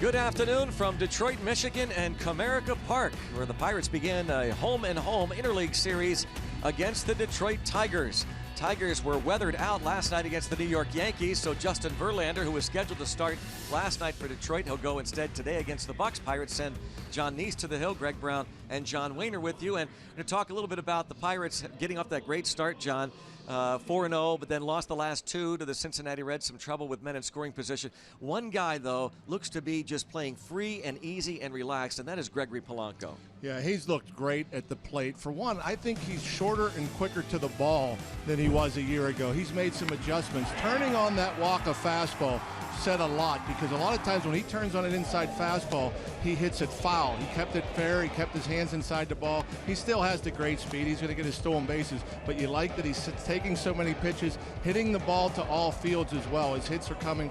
Good afternoon from Detroit, Michigan and Comerica Park, where the Pirates begin a home-and-home interleague series against the Detroit Tigers. Tigers were weathered out last night against the New York Yankees, so Justin Verlander, who was scheduled to start last night for Detroit, he'll go instead today against the Bucks. Pirates send John Neese to the hill. Greg Brown and John Wayner with you, and we're going to talk a little bit about the Pirates getting off that great start, John. 4-0, but then lost the last two to the Cincinnati Reds. Some trouble with men in scoring position. One guy, though, looks to be just playing free and easy and relaxed, and that is Gregory Polanco. Yeah, he's looked great at the plate. For one, I think he's shorter and quicker to the ball than he was a year ago. He's made some adjustments. Turning on that walk-off fastball said a lot, because a lot of times when he turns on an inside fastball, he hits it foul. He kept it fair. He kept his hands inside the ball. He still has the great speed. He's going to get his stolen bases, but you like that he's taking so many pitches, hitting the ball to all fields as well. His hits are coming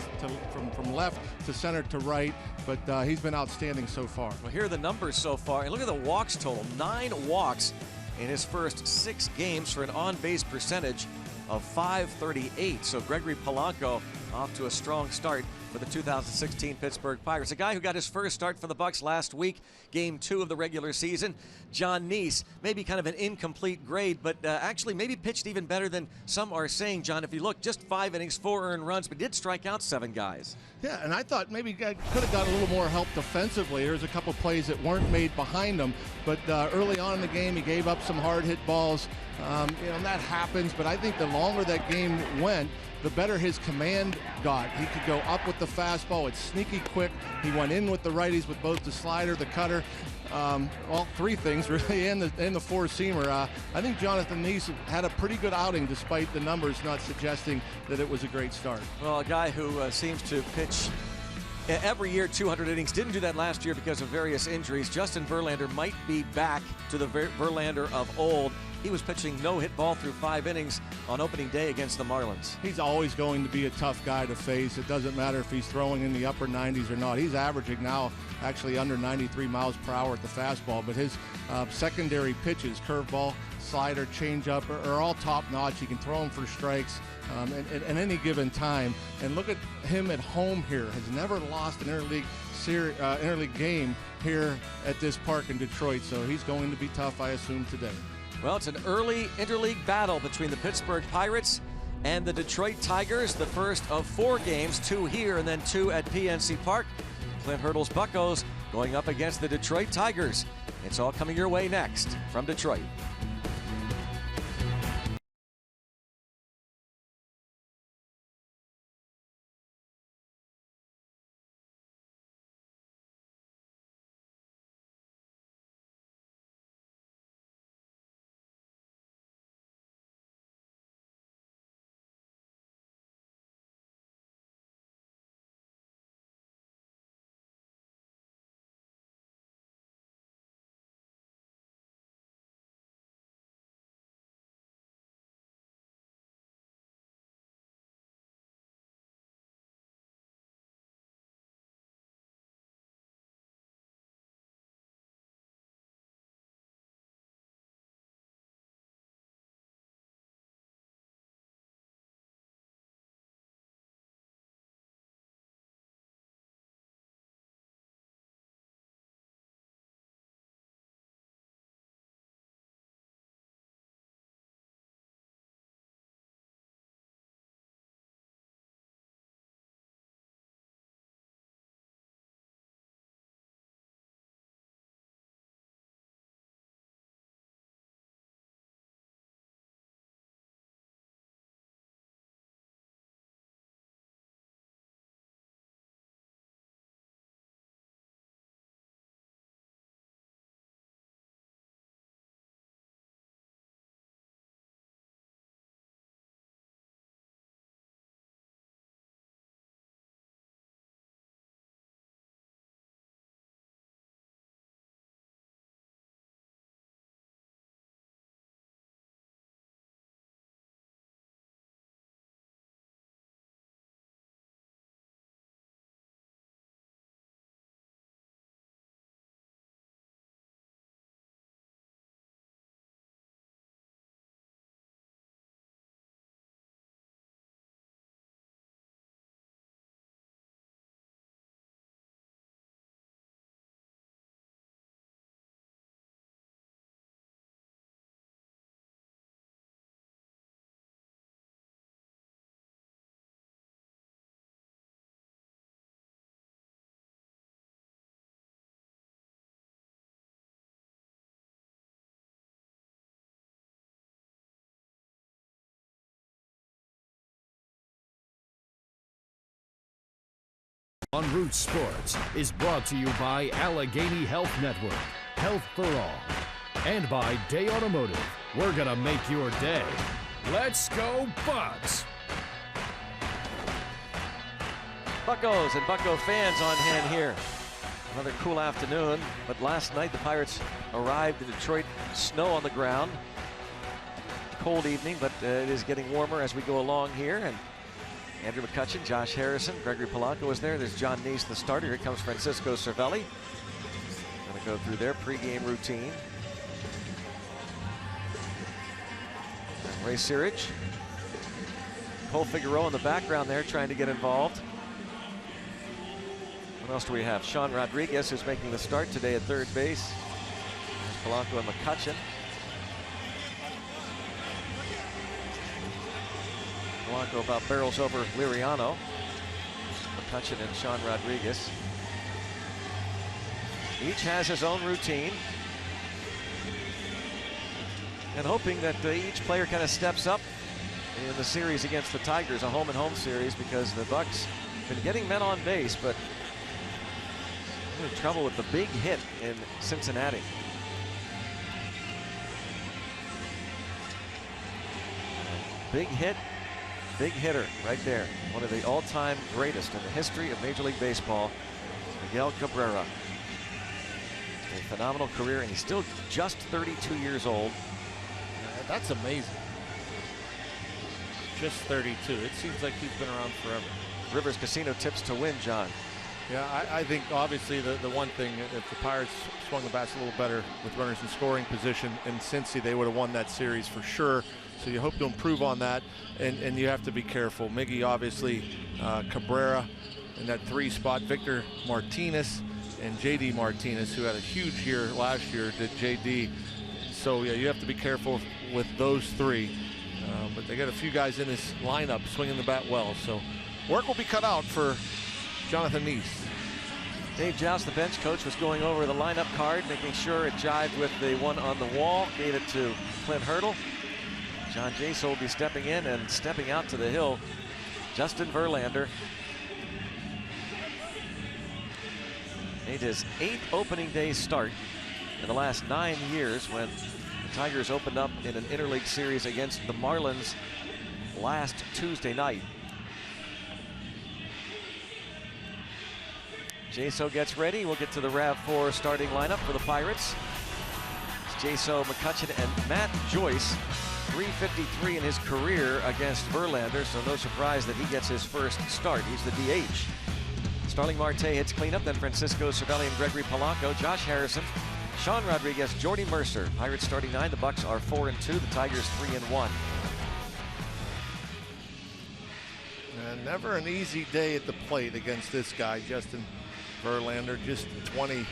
from left to center to right, but he's been outstanding so far. Well, here are the numbers so far, and look at the walks total. 9 walks in his first 6 games for an on-base percentage of .538. So Gregory Polanco off to a strong start for the 2016 Pittsburgh Pirates. A guy who got his first start for the Bucks last week, Game 2 of the regular season. John Neese, maybe kind of an incomplete grade, but actually maybe pitched even better than some are saying, John. If you look, just 5 innings, 4 earned runs, but did strike out 7 guys. Yeah, and I thought maybe could have got a little more help defensively. There's a couple plays that weren't made behind him, but early on in the game, he gave up some hard hit balls. And that happens, but I think the longer that game went, the better his command got. He could go up with the fastball. It's sneaky quick. He went in with the righties with both the slider, the cutter, all 3 things really, and the four-seamer. I think Jonathan Neese had a pretty good outing, despite the numbers not suggesting that it was a great start. Well, a guy who seems to pitch every year 200 innings. Didn't do that last year because of various injuries. Justin Verlander might be back to the Verlander of old. He was pitching no-hit ball through 5 innings on opening day against the Marlins. He's always going to be a tough guy to face. It doesn't matter if he's throwing in the upper 90s or not. He's averaging now actually under 93 miles per hour at the fastball, but his secondary pitches, curveball, slider, changeup, are all top-notch. He can throw them for strikes at any given time. And look at him at home here. Has never lost an interleague game here at this park in Detroit, so he's going to be tough, I assume, today. Well, it's an early interleague battle between the Pittsburgh Pirates and the Detroit Tigers. The first of 4 games, 2 here and then 2 at PNC Park. Clint Hurdle's Buccos going up against the Detroit Tigers. It's all coming your way next from Detroit. On Root Sports is brought to you by Allegheny Health Network, Health for All, and by Day Automotive. We're gonna make your day. Let's go Bucks! Buccos and Bucco fans on hand here. Another cool afternoon, but last night the Pirates arrived in Detroit, snow on the ground. Cold evening, but it is getting warmer as we go along here. And Andrew McCutchen, Josh Harrison, Gregory Polanco is there. There's John Neese, the starter. Here comes Francisco Cervelli. Going to go through their pregame routine. And Ray Searage. Cole Figueroa in the background there trying to get involved. What else do we have? Sean Rodriguez is making the start today at third base. There's Polanco and McCutchen. Polanco about barrels over Liriano. McCutchen and Sean Rodriguez. Each has his own routine. And hoping that each player kind of steps up in the series against the Tigers, a home-and-home series, because the Bucks have been getting men on base, but in trouble with the big hit in Cincinnati. Big hit. Big hitter right there. One of the all-time greatest in the history of Major League Baseball, Miguel Cabrera. A phenomenal career, and he's still just 32 years old. That's amazing. Just 32. It seems like he's been around forever. Rivers Casino tips to win, John. Yeah, I think obviously the one thing, if the Pirates swung the bats a little better with runners in scoring position in Cincy, they would have won that series for sure. So you hope to improve on that, and you have to be careful. Miggy, obviously, Cabrera in that 3 spot, Victor Martinez and JD Martinez, who had a huge year last year, did JD. So yeah, you have to be careful with those 3. But they got a few guys in this lineup swinging the bat well. So work will be cut out for Jonathan Neese. Dave Joust, the bench coach, was going over the lineup card, making sure it jived with the one on the wall. Gave it to Clint Hurdle. John Jaso will be stepping in, and stepping out to the hill, Justin Verlander. Made his 8th opening day start in the last 9 years, when the Tigers opened up in an interleague series against the Marlins last Tuesday night. Jaso gets ready. We'll get to the RAV4 starting lineup for the Pirates. It's Jaso, McCutchen, and Matt Joyce. 353 in his career against Verlander, so no surprise that he gets his first start. He's the DH. Starling Marte hits cleanup, then Francisco Cervelli and Gregory Polanco, Josh Harrison, Sean Rodriguez, Jordy Mercer. Pirates starting 9. The Bucks are 4-2. The Tigers 3-1. Never an easy day at the plate against this guy, Justin Verlander. Just 20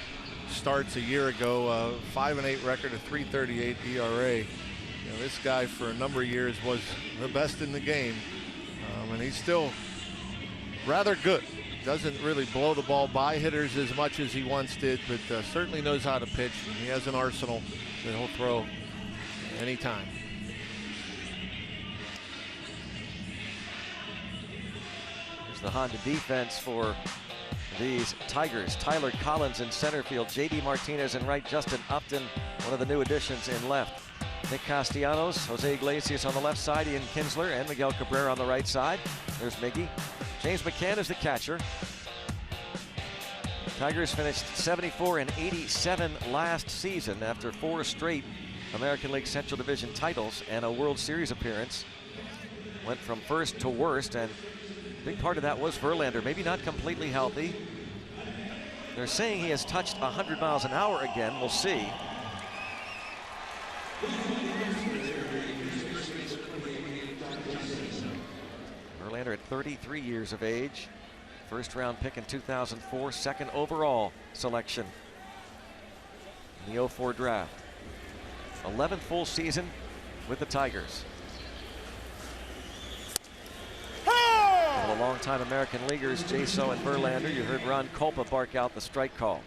starts a year ago, 5-8 record, a 3.38 ERA. You know, this guy for a number of years was the best in the game, and he's still rather good. Doesn't really blow the ball by hitters as much as he once did, but certainly knows how to pitch, and he has an arsenal that he'll throw anytime. Here's the Honda defense for these Tigers. Tyler Collins in center field, JD Martinez in right, Justin Upton, one of the new additions in left. Nick Castellanos, Jose Iglesias on the left side, Ian Kinsler, and Miguel Cabrera on the right side. There's Miggy. James McCann is the catcher. Tigers finished 74-87 last season after 4 straight American League Central Division titles and a World Series appearance. Went from first to worst, and a big part of that was Verlander, maybe not completely healthy. They're saying he has touched 100 miles an hour again. We'll see. Verlander at 33 years of age. First round pick in 2004, second overall selection in the 04 draft. 11th full season with the Tigers. A longtime American leaguers, Jaso and Verlander. You heard Ron Kulpa bark out the strike call.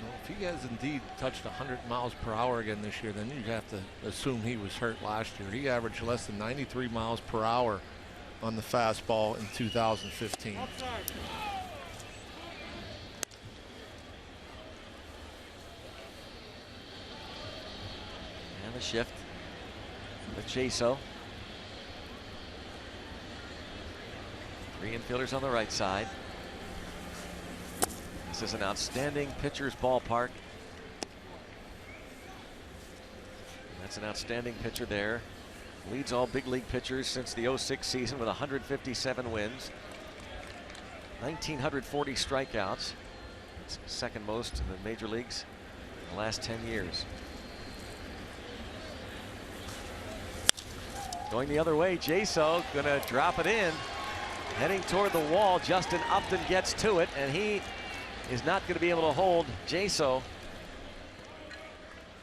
Well, if he has indeed touched 100 miles per hour again this year, then you'd have to assume he was hurt last year. He averaged less than 93 miles per hour on the fastball in 2015. the shift with Jaso. 3 infielders on the right side. This is an outstanding pitcher's ballpark. That's an outstanding pitcher there. Leads all big league pitchers since the 06 season with 157 wins. 1,940 strikeouts. It's second most in the major leagues in the last 10 years. Going the other way, Jaso gonna drop it in. Heading toward the wall, Justin Upton gets to it, and he is not going to be able to hold Jaso.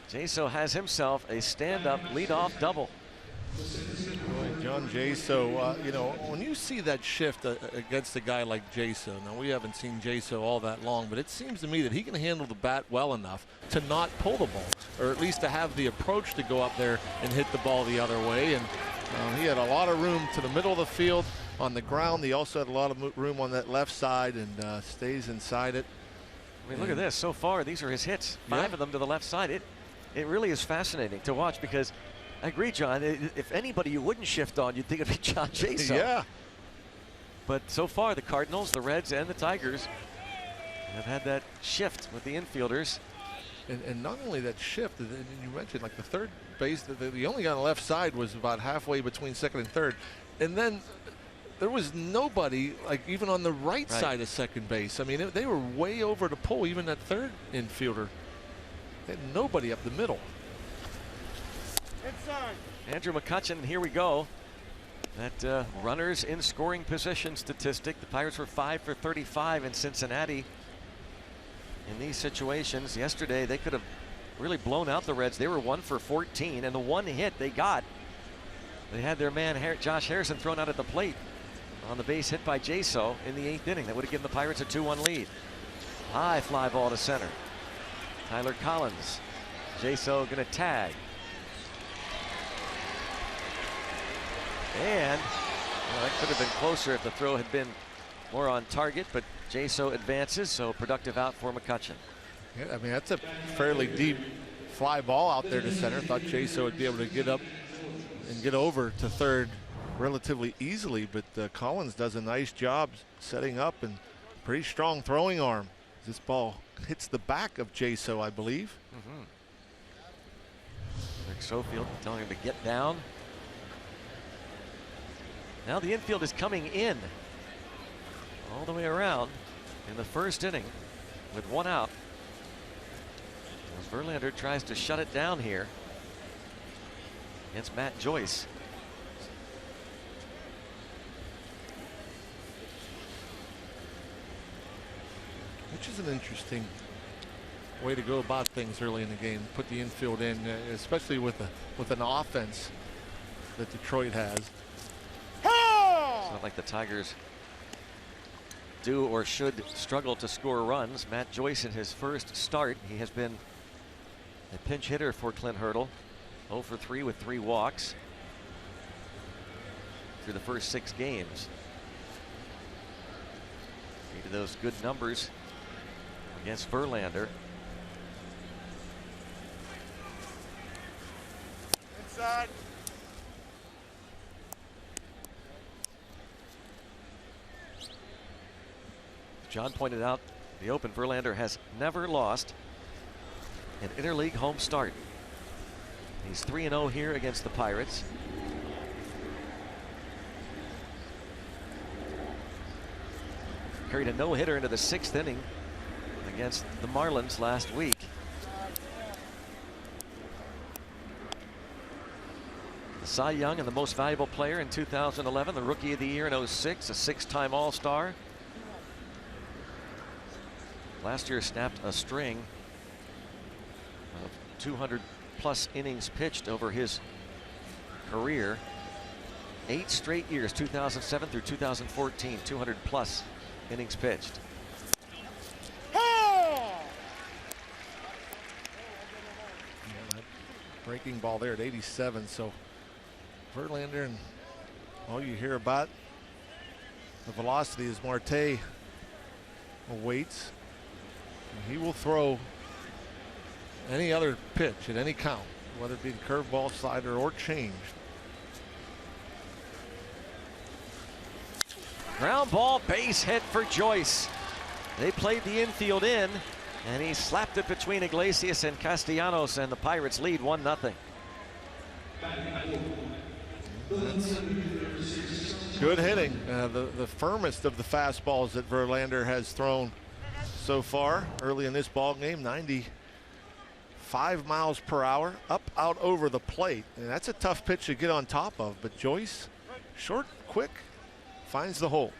Jaso has himself a stand-up leadoff double. Boy, John Jaso, you know, when you see that shift against a guy like Jaso, now we haven't seen Jaso all that long, but it seems to me that he can handle the bat well enough to not pull the ball, or at least to have the approach to go up there and hit the ball the other way. And he had a lot of room to the middle of the field on the ground. He also had a lot of room on that left side, and stays inside it. I mean, look at this. So far, these are his hits. 5 of them to the left side. It really is fascinating to watch, because I agree, John. If anybody you wouldn't shift on, you'd think it'd be John Jaso. Yeah. But so far, the Cardinals, the Reds, and the Tigers have had that shift with the infielders. And not only that shift, you mentioned like the third base, the only guy on the left side was about halfway between second and third. And then there was nobody, like even on the right side of second base. I mean, they were way over to pull, even that third infielder. They had nobody up the middle. Inside. Andrew McCutchen, here we go. That runners in scoring position statistic. The Pirates were 5 for 35 in Cincinnati. In these situations, yesterday they could have really blown out the Reds. They were 1 for 14, and the one hit they got, they had their man Josh Harrison thrown out at the plate on the base hit by Jaso in the 8th inning. That would have given the Pirates a 2-1 lead. High fly ball to center. Tyler Collins. Jaso gonna tag. And well, that could have been closer if the throw had been more on target, but Jaso advances, so productive out for McCutchen. Yeah, I mean, that's a fairly deep fly ball out there to center. Thought Jaso would be able to get up and get over to third relatively easily, but Collins does a nice job setting up, and pretty strong throwing arm. This ball hits the back of Jaso, I believe. Rick Sofield telling him to get down. Now the infield is coming in all the way around in the first inning with 1 out. As Verlander tries to shut it down here against Matt Joyce. Which is an interesting way to go about things early in the game. Put the infield in, especially with an offense that Detroit has. It's not like the Tigers do or should struggle to score runs. Matt Joyce in his first start, he has been a pinch hitter for Clint Hurdle. 0 for 3 with 3 walks through the first 6 games. Needed those good numbers against Verlander. Inside. John pointed out the open, Verlander has never lost an interleague home start. He's 3-0 here against the Pirates. Carried a no-hitter into the 6th inning against the Marlins last week. The Cy Young and the most valuable player in 2011, the Rookie of the Year in 06, a 6-time All-Star. Last year snapped a string of 200+ innings pitched over his career. 8 straight years, 2007 through 2014, 200+ innings pitched. Breaking ball there at 87. So Verlander, and all you hear about the velocity is Marte awaits. And he will throw any other pitch at any count. whether it be the curveball, slider, or changed. Ground ball, base hit for Joyce. They played the infield in, and he slapped it between Iglesias and Castellanos, and the Pirates lead 1-0. Good hitting. The firmest of the fastballs that Verlander has thrown so far early in this ball game. 95 miles per hour, up out over the plate, and that's a tough pitch to get on top of. But Joyce, short, quick, finds the hole.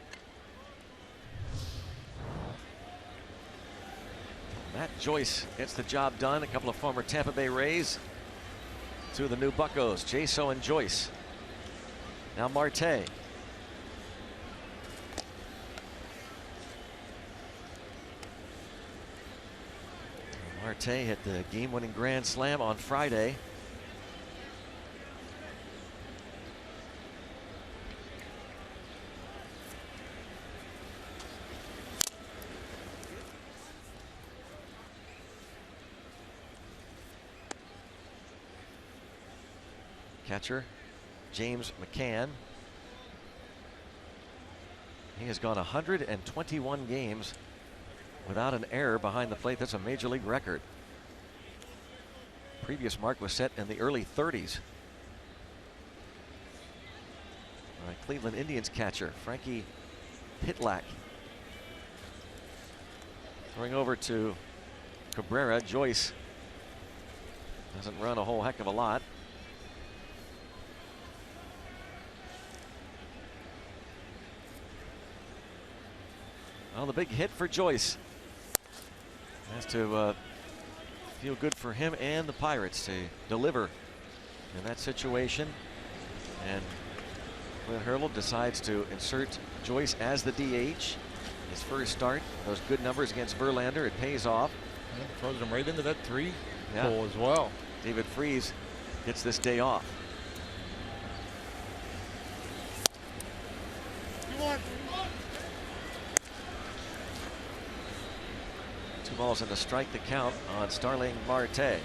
Matt Joyce gets the job done. A couple of former Tampa Bay Rays. Two of the new Buccos, Jaso and Joyce. Now Marte. Marte hit the game-winning grand slam on Friday. Catcher James McCann. He has gone 121 games without an error behind the plate. That's a major league record. Previous mark was set in the early 30s. All right, Cleveland Indians catcher Frankie Pitlack. Throwing over to Cabrera. Joyce doesn't run a whole heck of a lot. Well, the big hit for Joyce has to feel good for him and the Pirates to deliver in that situation. And Clint Hurdle decides to insert Joyce as the DH. His first start, those good numbers against Verlander, it pays off. Yeah, throws him right into that 3 hole as well. David Freese gets this day off. Two balls and a strike to count on Starling Marte. A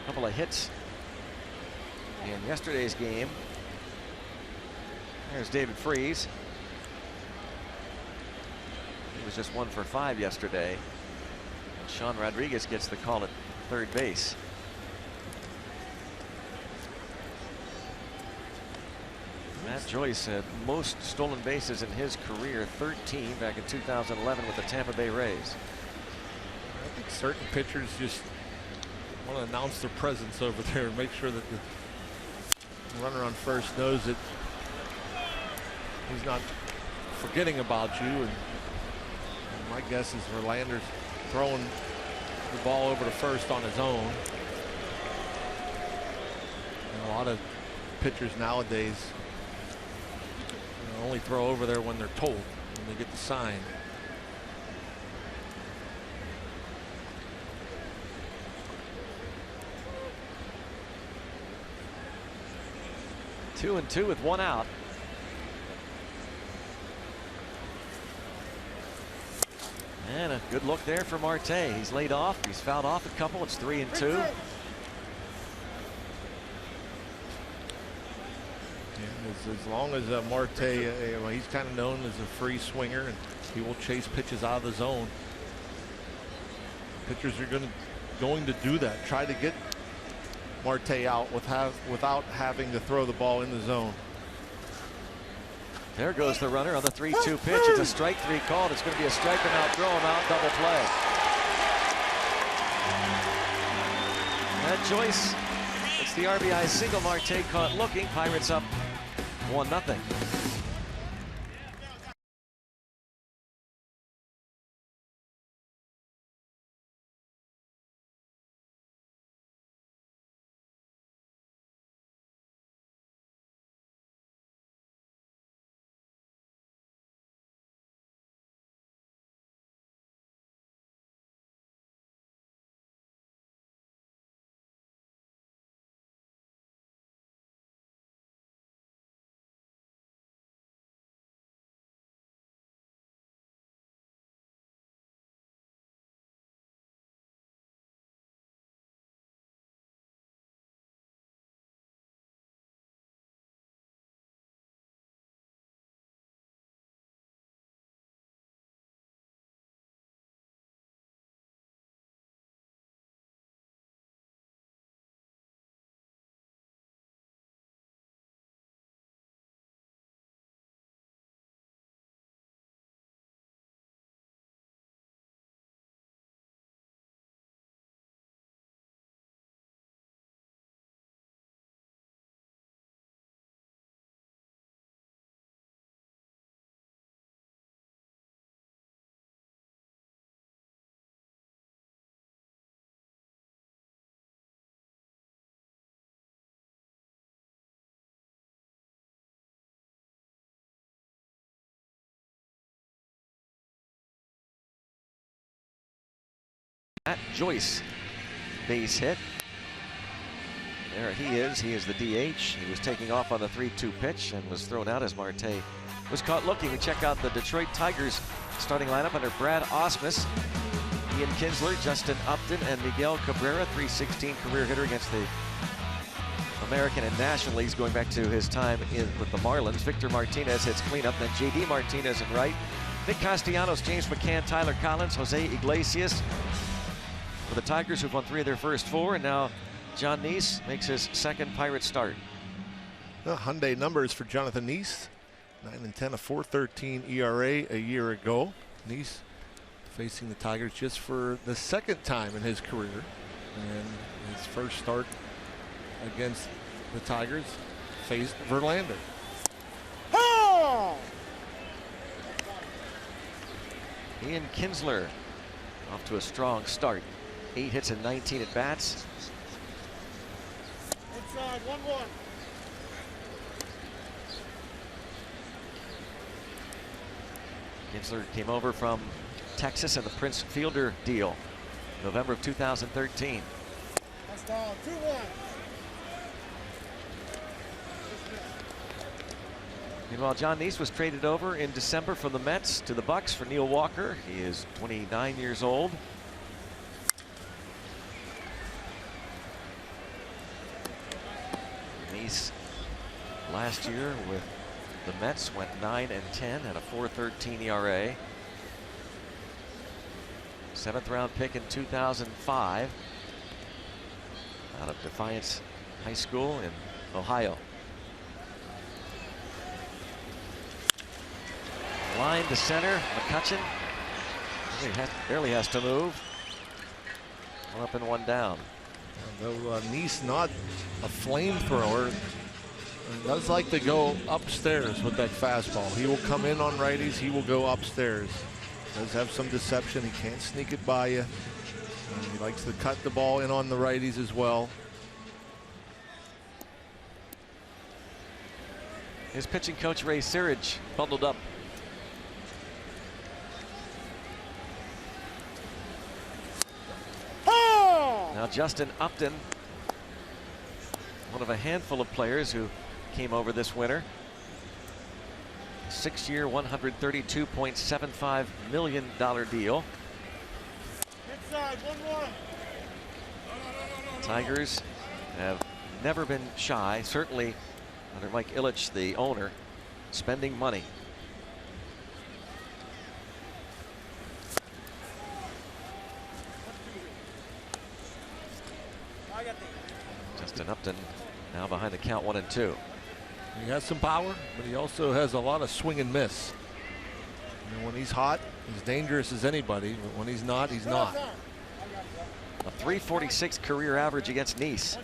couple of hits in yesterday's game. There's David Freese. He was just 1 for 5 yesterday. And Sean Rodriguez gets the call at third base. Matt Joyce had most stolen bases in his career, 13 back in 2011 with the Tampa Bay Rays. I think certain pitchers just want to announce their presence over there and make sure that the runner on first knows that he's not forgetting about you. And my guess is Verlander's throwing the ball over to first on his own. And a lot of pitchers nowadays only throw over there when they're told, when they get the sign. Two and two with one out. And a good look there for Marte. He's laid off. He's fouled off a couple. It's 3 and 2. As long as Marte, he's kind of known as a free swinger, and he will chase pitches out of the zone. Pitchers are going to do that. Try to get Marte out without having to throw the ball in the zone. There goes the runner on the 3-2 pitch. It's a strike 3 called. It's going to be a strike him out, throw him out, double play. Matt Joyce, it's the RBI single. Marte caught looking. Pirates up 1-0. Matt Joyce base hit. There he is. He is the DH. He was taking off on the 3-2 pitch and was thrown out as Marte was caught looking. We check out the Detroit Tigers starting lineup under Brad Ausmus, Ian Kinsler, Justin Upton, and Miguel Cabrera, .316 career hitter against the American and National Leagues going back to his time with the Marlins. Victor Martinez hits cleanup, then J.D. Martinez in right. Nick Castellanos, James McCann, Tyler Collins, Jose Iglesias. For the Tigers, who've won 3 of their first 4, and now John Neese makes his second Pirate start. The Hyundai numbers for Jonathan Neese. 9-10, a 4.13 ERA a year ago. Neese facing the Tigers just for the second time in his career, and his first start against the Tigers faced Verlander. Oh! Ian Kinsler off to a strong start. 8 hits and 19 at bats. Inside, 1-1. Kinsler came over from Texas in the Prince Fielder deal, November of 2013. That's down, 2-1. Meanwhile, John Neese was traded over in December from the Mets to the Bucks for Neil Walker. He is 29 years old. Neese last year with the Mets went 9-10 at a 4.13 ERA. 7th round pick in 2005 out of Defiance High School in Ohio. Line to center, McCutchen barely has to move. 1 up and 1 down. Though Neese not a flamethrower, does like to go upstairs with that fastball. He will come in on righties, he will go upstairs. Does have some deception, he can't sneak it by you. He likes to cut the ball in on the righties as well. His pitching coach Ray Searage bundled up. Now Justin Upton, one of a handful of players who came over this winter. 6-year, $132.75 million deal. Inside, 1-1. Tigers have never been shy, certainly under Mike Ilitch, the owner, spending money. Justin Upton now behind the count 1-2. He has some power, but he also has a lot of swing and miss. And when he's hot, he's dangerous as anybody, but when he's not, he's not. A .346 career average against Neese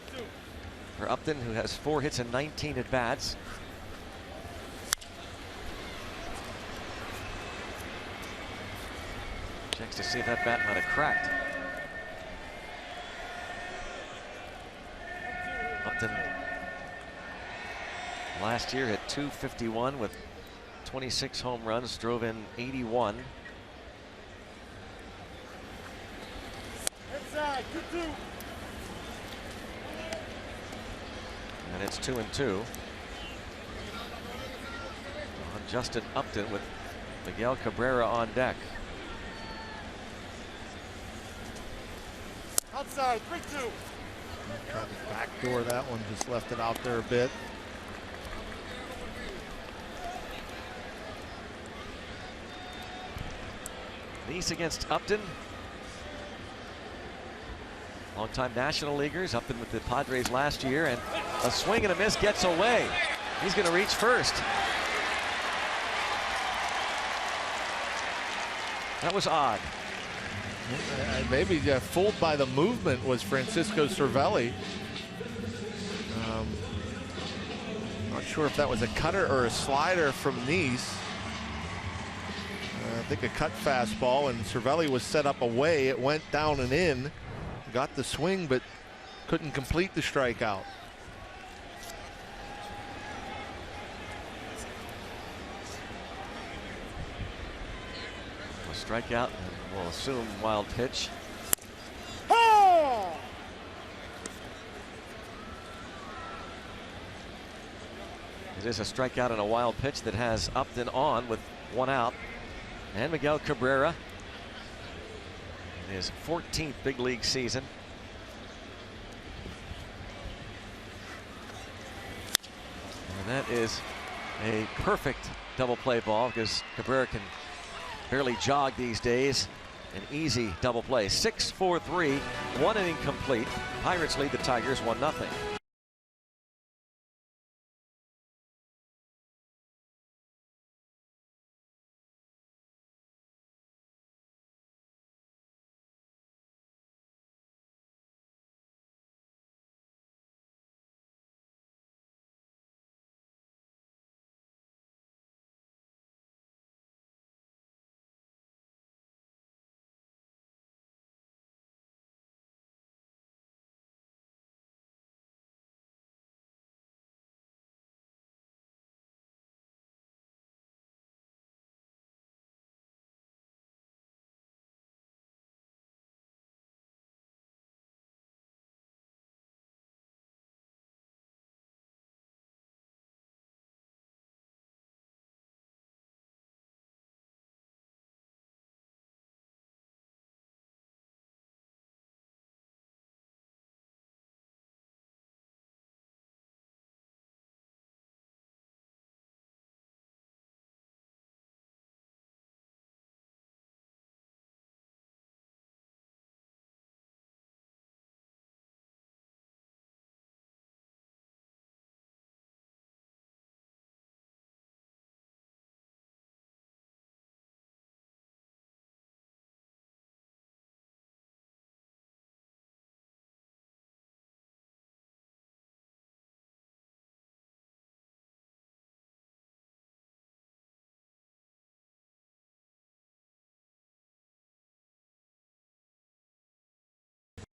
for Upton, who has 4 hits and 19 at bats. Checks to see if that bat might have cracked. Upton last year hit .251 with 26 home runs, drove in 81. Inside, 2-2. And it's 2-2 on Justin Upton with Miguel Cabrera on deck. Outside, 3-2. Tried to backdoor that one, just left it out there a bit. Neese against Upton. Longtime National Leaguers. Upton with the Padres last year, and a swing and a miss gets away. He's going to reach first. That was odd. Maybe fooled by the movement was Francisco Cervelli. Not sure if that was a cutter or a slider from Neese. I think a cut fastball, and Cervelli was set up away. It went down and in, got the swing, but couldn't complete the strikeout. A strikeout, and we'll assume wild pitch. It is a strikeout and a wild pitch that has Upton on with 1 out. And Miguel Cabrera in his 14th big league season. And that is a perfect double play ball because Cabrera can barely jog these days. An easy double play. 6-4-3, 1 inning complete. Pirates lead the Tigers 1-0.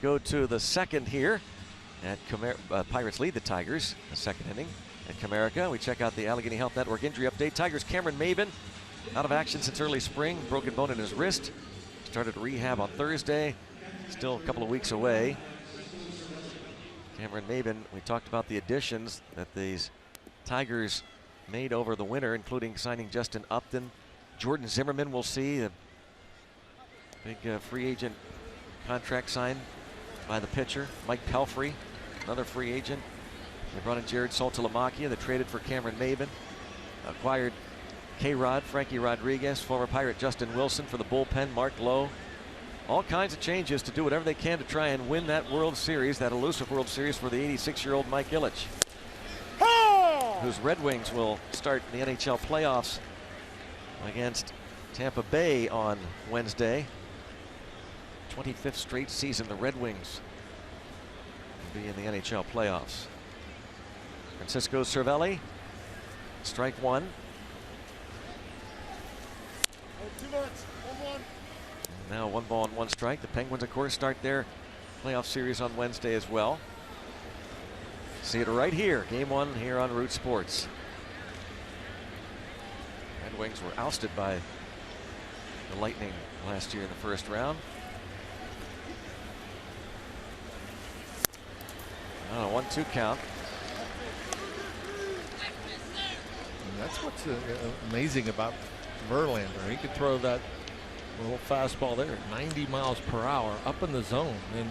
Go to the second here at Pirates lead the Tigers, the second inning at Comerica. We check out the Allegheny Health Network injury update. Tigers Cameron Maben out of action since early spring, broken bone in his wrist. Started rehab on Thursday, still a couple of weeks away. Cameron Maben, we talked about the additions that these Tigers made over the winter, including signing Justin Upton. Jordan Zimmerman, we'll see, a big free agent contract signed by the pitcher. Mike Pelfrey, another free agent. They brought in Jared Saltalamacchia. They traded for Cameron Maben. Acquired K-Rod, Frankie Rodriguez, former Pirate Justin Wilson for the bullpen, Mark Lowe. All kinds of changes to do whatever they can to try and win that World Series, that elusive World Series for the 86-year-old Mike Ilitch, whose Red Wings will start the NHL playoffs against Tampa Bay on Wednesday. 25th straight season the Red Wings will be in the NHL playoffs. Francisco Cervelli, strike 1. Too much. 1-1. Now 1 ball and 1 strike. The Penguins, of course, start their playoff series on Wednesday as well. See it right here. Game 1 here on Root Sports. Red Wings were ousted by the Lightning last year in the first round. Oh, 1-2 count. And that's what's amazing about Verlander. He could throw that little fastball there at 90 miles per hour up in the zone and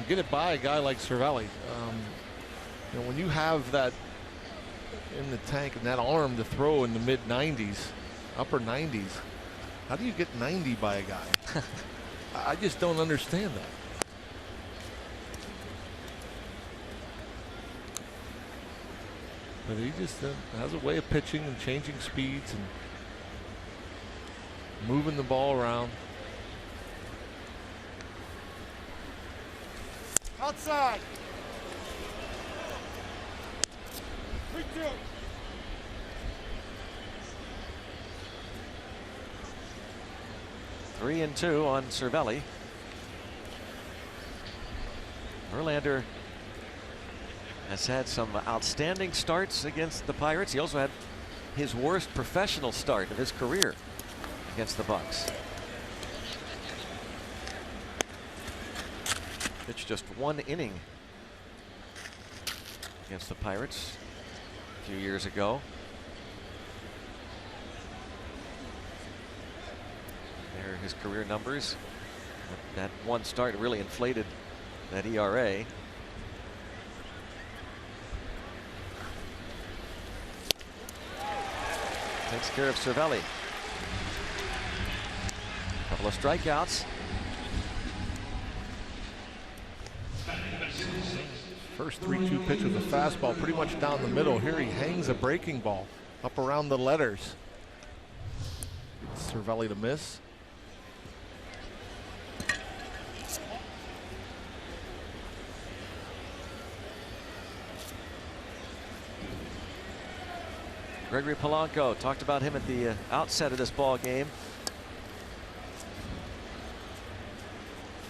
get it by a guy like Cervelli. You know, when you have that in the tank and that arm to throw in the mid 90s, upper 90s, how do you get 90 by a guy? I just don't understand that. But he just has a way of pitching and changing speeds and moving the ball around. Outside. 3-2. Three and 2 on Cervelli. Verlander has had some outstanding starts against the Pirates. He also had his worst professional start of his career against the Bucks. Pitched just 1 inning against the Pirates. a few years ago. There are his career numbers. That one start really inflated that ERA. Takes care of Cervelli. Couple of strikeouts. First 3-2 pitch was a fastball pretty much down the middle. Here he hangs a breaking ball up around the letters. Cervelli to miss. Gregory Polanco, talked about him at the outset of this ball game.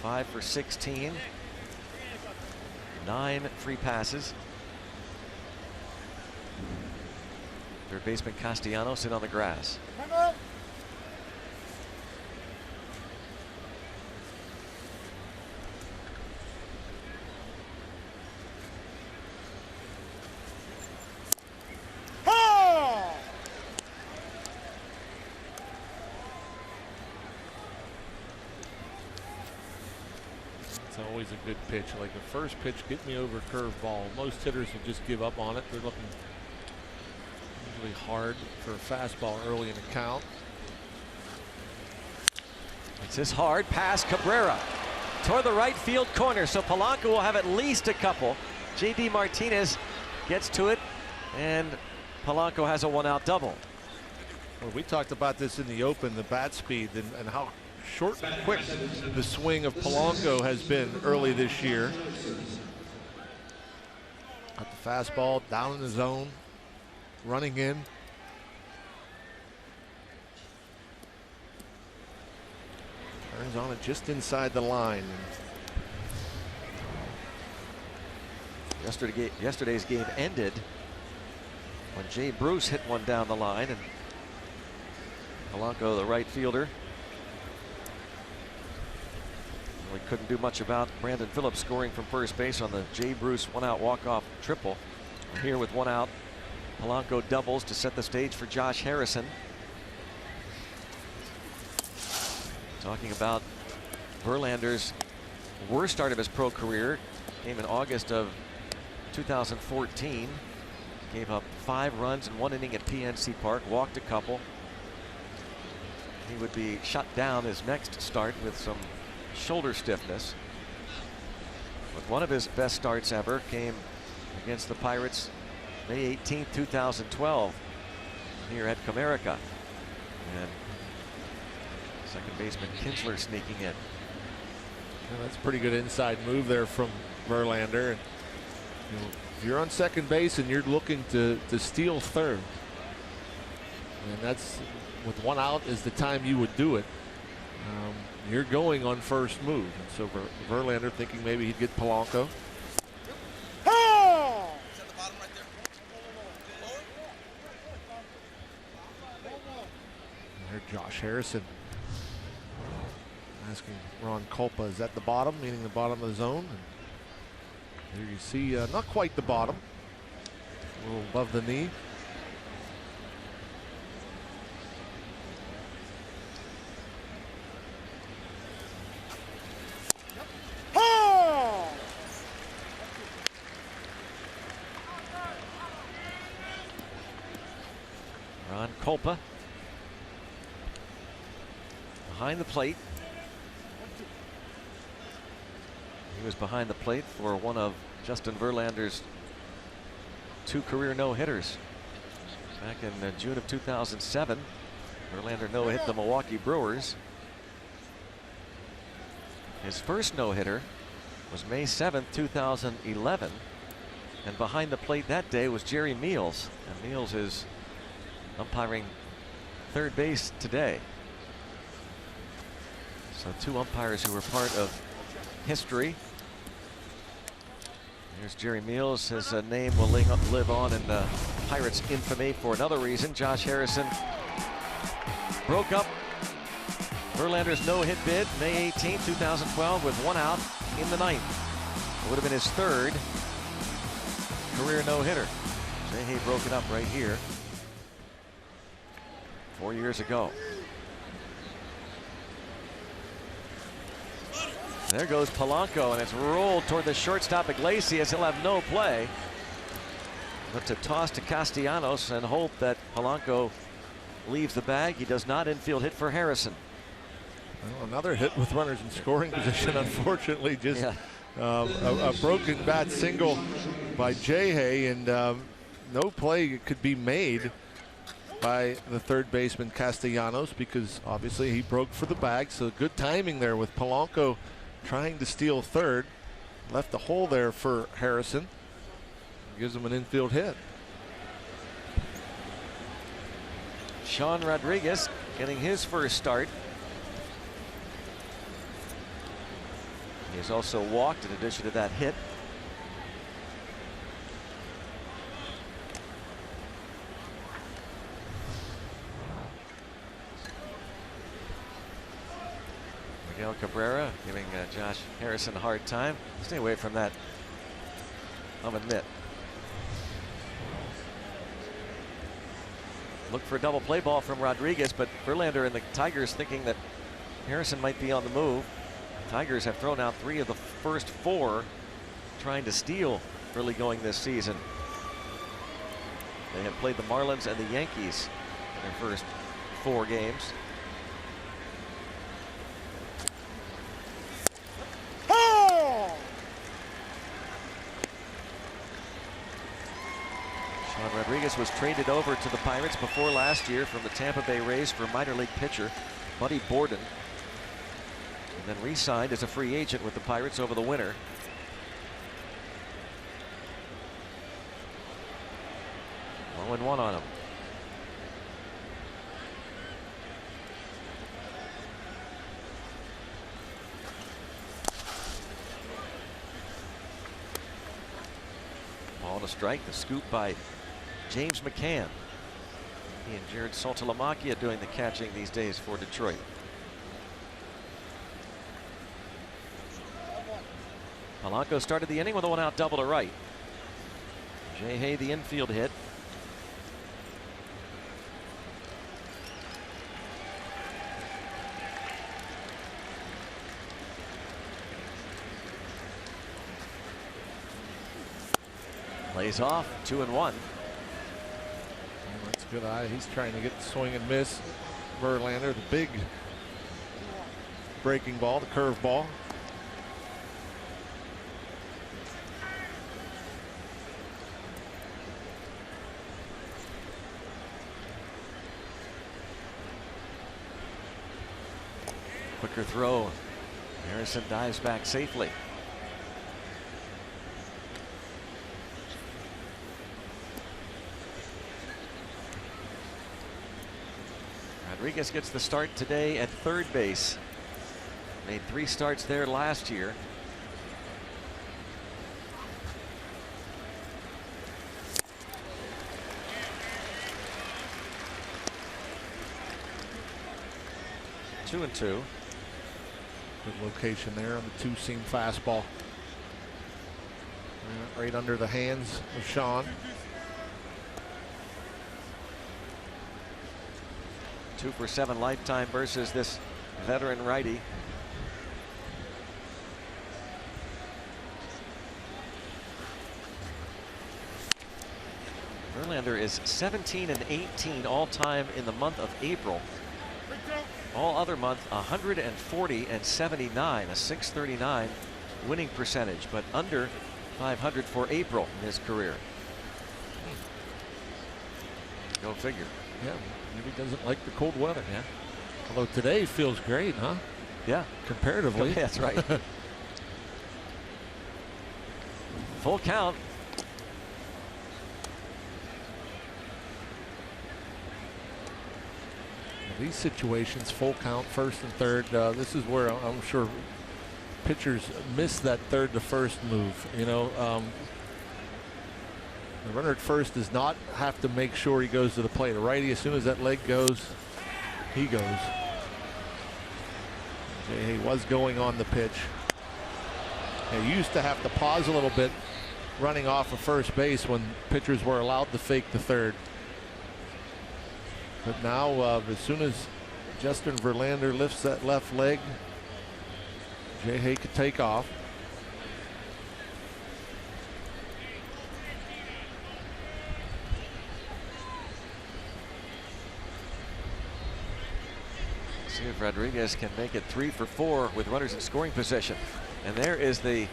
5 for 16. 9 free passes. Third baseman Castellanos in on the grass. Always a good pitch. Like the first pitch, get me over curveball. Most hitters will just give up on it. They're looking usually hard for a fastball early in the count. It's his hard pass. Cabrera toward the right field corner, so Polanco will have at least a couple. JD Martinez gets to it, and Polanco has a one-out double. Well, we talked about this in the open, the bat speed and how short and quick the swing of Polanco has been early this year. Got the fastball down in the zone, running in. Turns on it just inside the line. Yesterday's game ended when Jay Bruce hit one down the line, and Polanco, the right fielder, we couldn't do much about Brandon Phillips scoring from first base on the Jay Bruce one-out walk-off triple. Here with one out, Polanco doubles to set the stage for Josh Harrison. Talking about Verlander's worst start of his pro career came in August of 2014. Gave up 5 runs in 1 inning at PNC Park, walked a couple. He would be shut down his next start with some shoulder stiffness. But one of his best starts ever came against the Pirates May 18th, 2012 here at Comerica. And second baseman Kinsler sneaking in. Yeah, that's a pretty good inside move there from Verlander. And, you know, if you're on second base and you're looking to steal third, and that's with one out is the time you would do it. You're going on first move. And so Verlander thinking maybe he'd get Polanco. There's Josh Harrison asking Ron Culpa, is that the bottom, meaning the bottom of the zone? And there you see not quite the bottom, a little above the knee. Ron Culpa behind the plate. He was behind the plate for one of Justin Verlander's 2 career no-hitters back in June of 2007. Verlander no-hit the Milwaukee Brewers. His first no-hitter was May 7th, 2011, and behind the plate that day was Jerry Meals, and Meals is umpiring third base today. So 2 umpires who were part of history. Here's Jerry Meals. His name will live on in the Pirates' infamy for another reason. Josh Harrison broke up Verlander's no-hit bid May 18, 2012 with 1 out in the 9th. It would have been his 3rd career no-hitter. Jay broke it up right here 4 years ago. There goes Polanco, and it's rolled toward the shortstop Iglesias. He'll have no play. But to toss to Castellanos and hope that Polanco leaves the bag. He does not. Infield hit for Harrison. Well, another hit with runners in scoring position. Unfortunately, just a broken bat single by Jay, and no play could be made by the third baseman Castellanos because obviously he broke for the bag. So good timing there with Polanco trying to steal third. Left the hole there for Harrison. Gives him an infield hit. Sean Rodriguez getting his first start. He's also walked in addition to that hit. Miguel Cabrera giving Josh Harrison a hard time. Stay away from that oven mitt. Look for a double play ball from Rodriguez, but Verlander and the Tigers thinking that Harrison might be on the move. Tigers have thrown out 3 of the first 4 trying to steal early going this season. They have played the Marlins and the Yankees in their first 4 games. Sean Rodriguez was traded over to the Pirates before last year from the Tampa Bay Rays for minor league pitcher Buddy Borden. And then re-signed as a free agent with the Pirates over the winter. One on him. Ball to strike. The scoop by James McCann. He and Jared Saltalamacchia doing the catching these days for Detroit. Polanco started the inning with a 1-out double to right. Jay Hay the infield hit. Plays off, 2-1. That's a good eye. He's trying to get the swing and miss. Verlander, the big breaking ball, the curve ball. Quicker throw. Harrison dives back safely. Rodriguez gets the start today at third base. Made 3 starts there last year. Two and two. Good location there on the 2-seam fastball. Right under the hands of Sean. 2 for 7 lifetime versus this veteran righty. Verlander is 17 and 18 all time in the month of April. All other month 140 and 79, a .639 winning percentage, but under 500 for April in his career. Go figure. Yeah, maybe doesn't like the cold weather. Yeah. Although today feels great, huh? Yeah. Comparatively. That's right. Full count. These situations, full count, first and third. This is where I'm sure pitchers miss that third to first move. You know, the runner at first does not have to make sure he goes to the plate. A righty, as soon as that leg goes, he goes. He was going on the pitch. He used to have to pause a little bit running off of first base when pitchers were allowed to fake the third. But now, as soon as Justin Verlander lifts that left leg, J-Hay could take off. See if Rodriguez can make it 3 for 4 with runners in scoring position. And there is the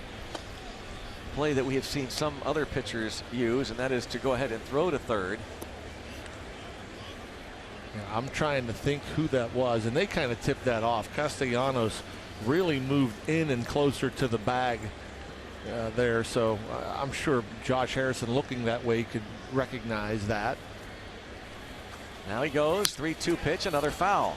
play that we have seen some other pitchers use, and that is to go ahead and throw to third. Yeah, I'm trying to think who that was, and they kind of tipped that off. Castellanos really moved in and closer to the bag there, so I'm sure Josh Harrison, looking that way, could recognize that. Now he goes 3-2 pitch, another foul.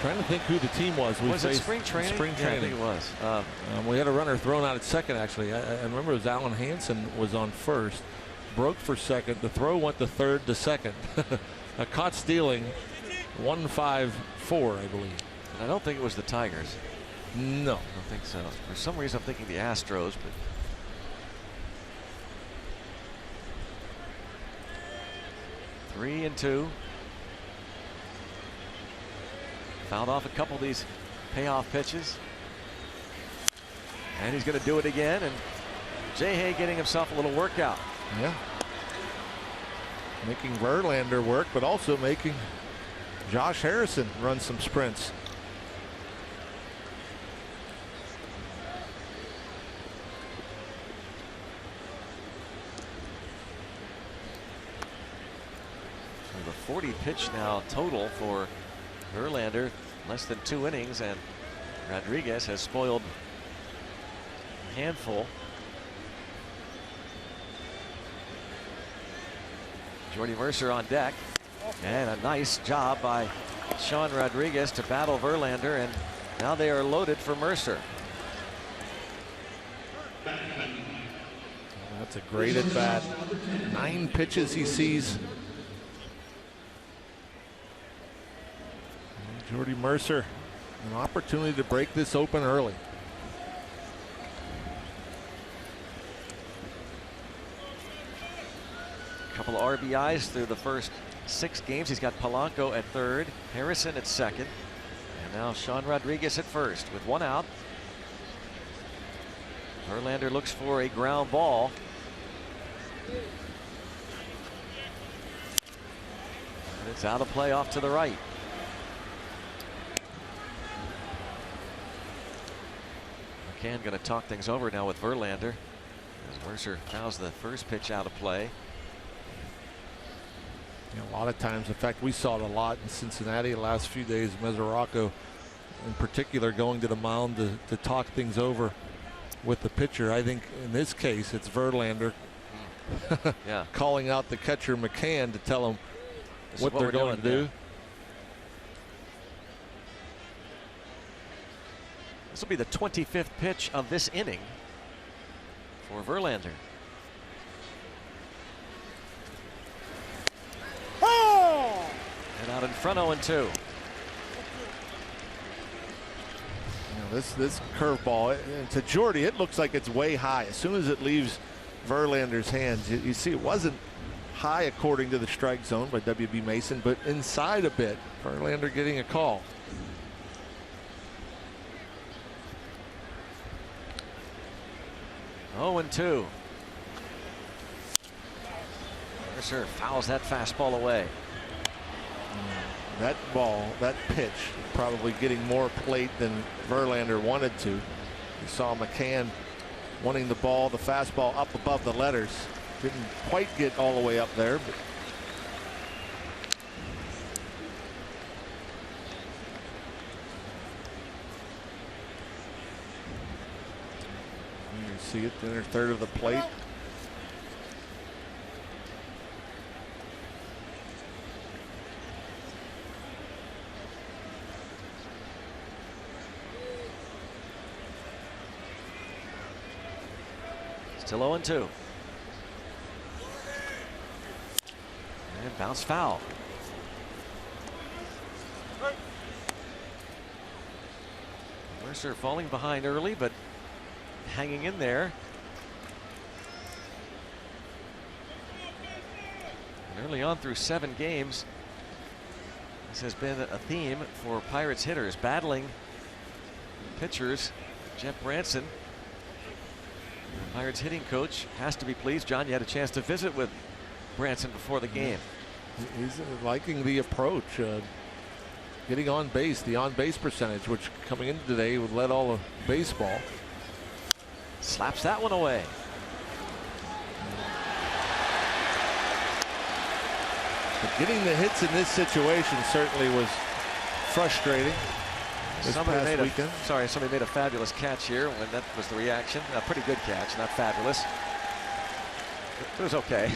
Trying to think who the team was. Was it spring training? Spring training. Yeah, I think it was. We had a runner thrown out at second, actually. I remember it was Alan Hansen was on first. Broke for second. The throw went to third to second. Caught stealing. 1-5-4, I believe. And I don't think it was the Tigers. No. I don't think so. For some reason, I'm thinking the Astros, but. Three and two. Fouled off a couple of these payoff pitches. And he's going to do it again. And J-Hay getting himself a little workout. Yeah. Making Verlander work, but also making Josh Harrison run some sprints. So the 40 pitch now total for Verlander, less than 2 innings, and Rodriguez has spoiled a handful. Jordy Mercer on deck, and a nice job by Sean Rodriguez to battle Verlander, and now they are loaded for Mercer. That's a great at bat. 9 pitches he sees. Jordy Mercer, an opportunity to break this open early. A couple of RBIs through the first 6 games. He's got Polanco at third, Harrison at second, and now Sean Rodriguez at first with 1 out. Verlander looks for a ground ball. And it's out of play off to the right. McCann going to talk things over now with Verlander as Mercer fouls the first pitch out of play. You know, a lot of times, in fact, we saw it a lot in Cincinnati the last few days. Mesoraco, in particular, going to the mound to talk things over with the pitcher. I think in this case, it's Verlander yeah. calling out the catcher McCann to tell him what they're going to do. Yeah. This will be the 25th pitch of this inning for Verlander. And out in front, 0-2. You know, this curveball to Jordy, it looks like it's way high. As soon as it leaves Verlander's hands, you see it wasn't high according to the strike zone by W.B. Mason, but inside a bit. Verlander getting a call. Oh, 0-2. Mercer fouls that fastball away. That ball, that pitch, probably getting more plate than Verlander wanted to. You saw McCann wanting the ball, the fastball up above the letters. Didn't quite get all the way up there, but you see it, the inner third of the plate. Still 0-2. And bounce foul. Mercer falling behind early, but hanging in there. And early on through 7 games, this has been a theme for Pirates hitters, battling pitchers. Jeff Branson, the Pirates hitting coach, has to be pleased. John, you had a chance to visit with Branson before the game. He's liking the approach, getting on base, the on-base percentage, which coming into today would led all of baseball. Slaps that one away. But getting the hits in this situation certainly was frustrating. Somebody made a fabulous catch here when that was the reaction. A pretty good catch, not fabulous. It was okay.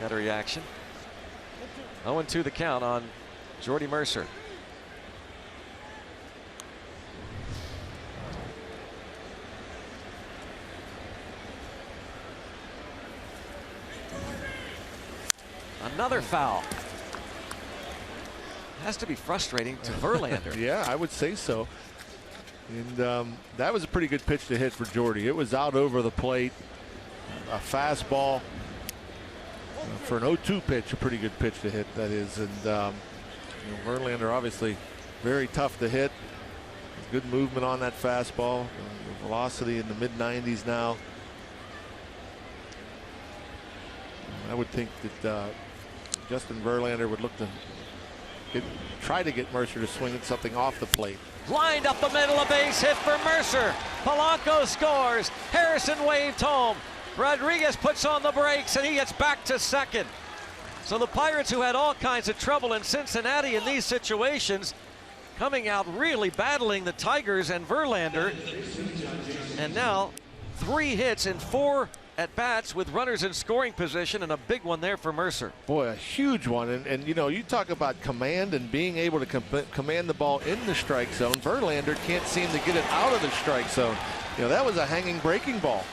Got a reaction. 0-2 the count on Jordy Mercer. Another foul. Has to be frustrating to Verlander. Yeah, I would say so. And that was a pretty good pitch to hit for Jordy. It was out over the plate. A fastball. For an 0-2 pitch, a pretty good pitch to hit, that is. And Verlander obviously very tough to hit. Good movement on that fastball. Velocity in the mid-90s now. I would think that Justin Verlander would look to try to get Mercer to swing at something off the plate. Lined up the middle, a base hit for Mercer. Polanco scores. Harrison waved home. Rodriguez puts on the brakes and he gets back to second. So the Pirates, who had all kinds of trouble in Cincinnati in these situations, coming out really battling the Tigers and Verlander. And now 3 hits in 4 at-bats with runners in scoring position, and a big one there for Mercer. Boy, a huge one. And you know, you talk about command and being able to command the ball in the strike zone. Verlander can't seem to get it out of the strike zone. You know, that was a hanging breaking ball.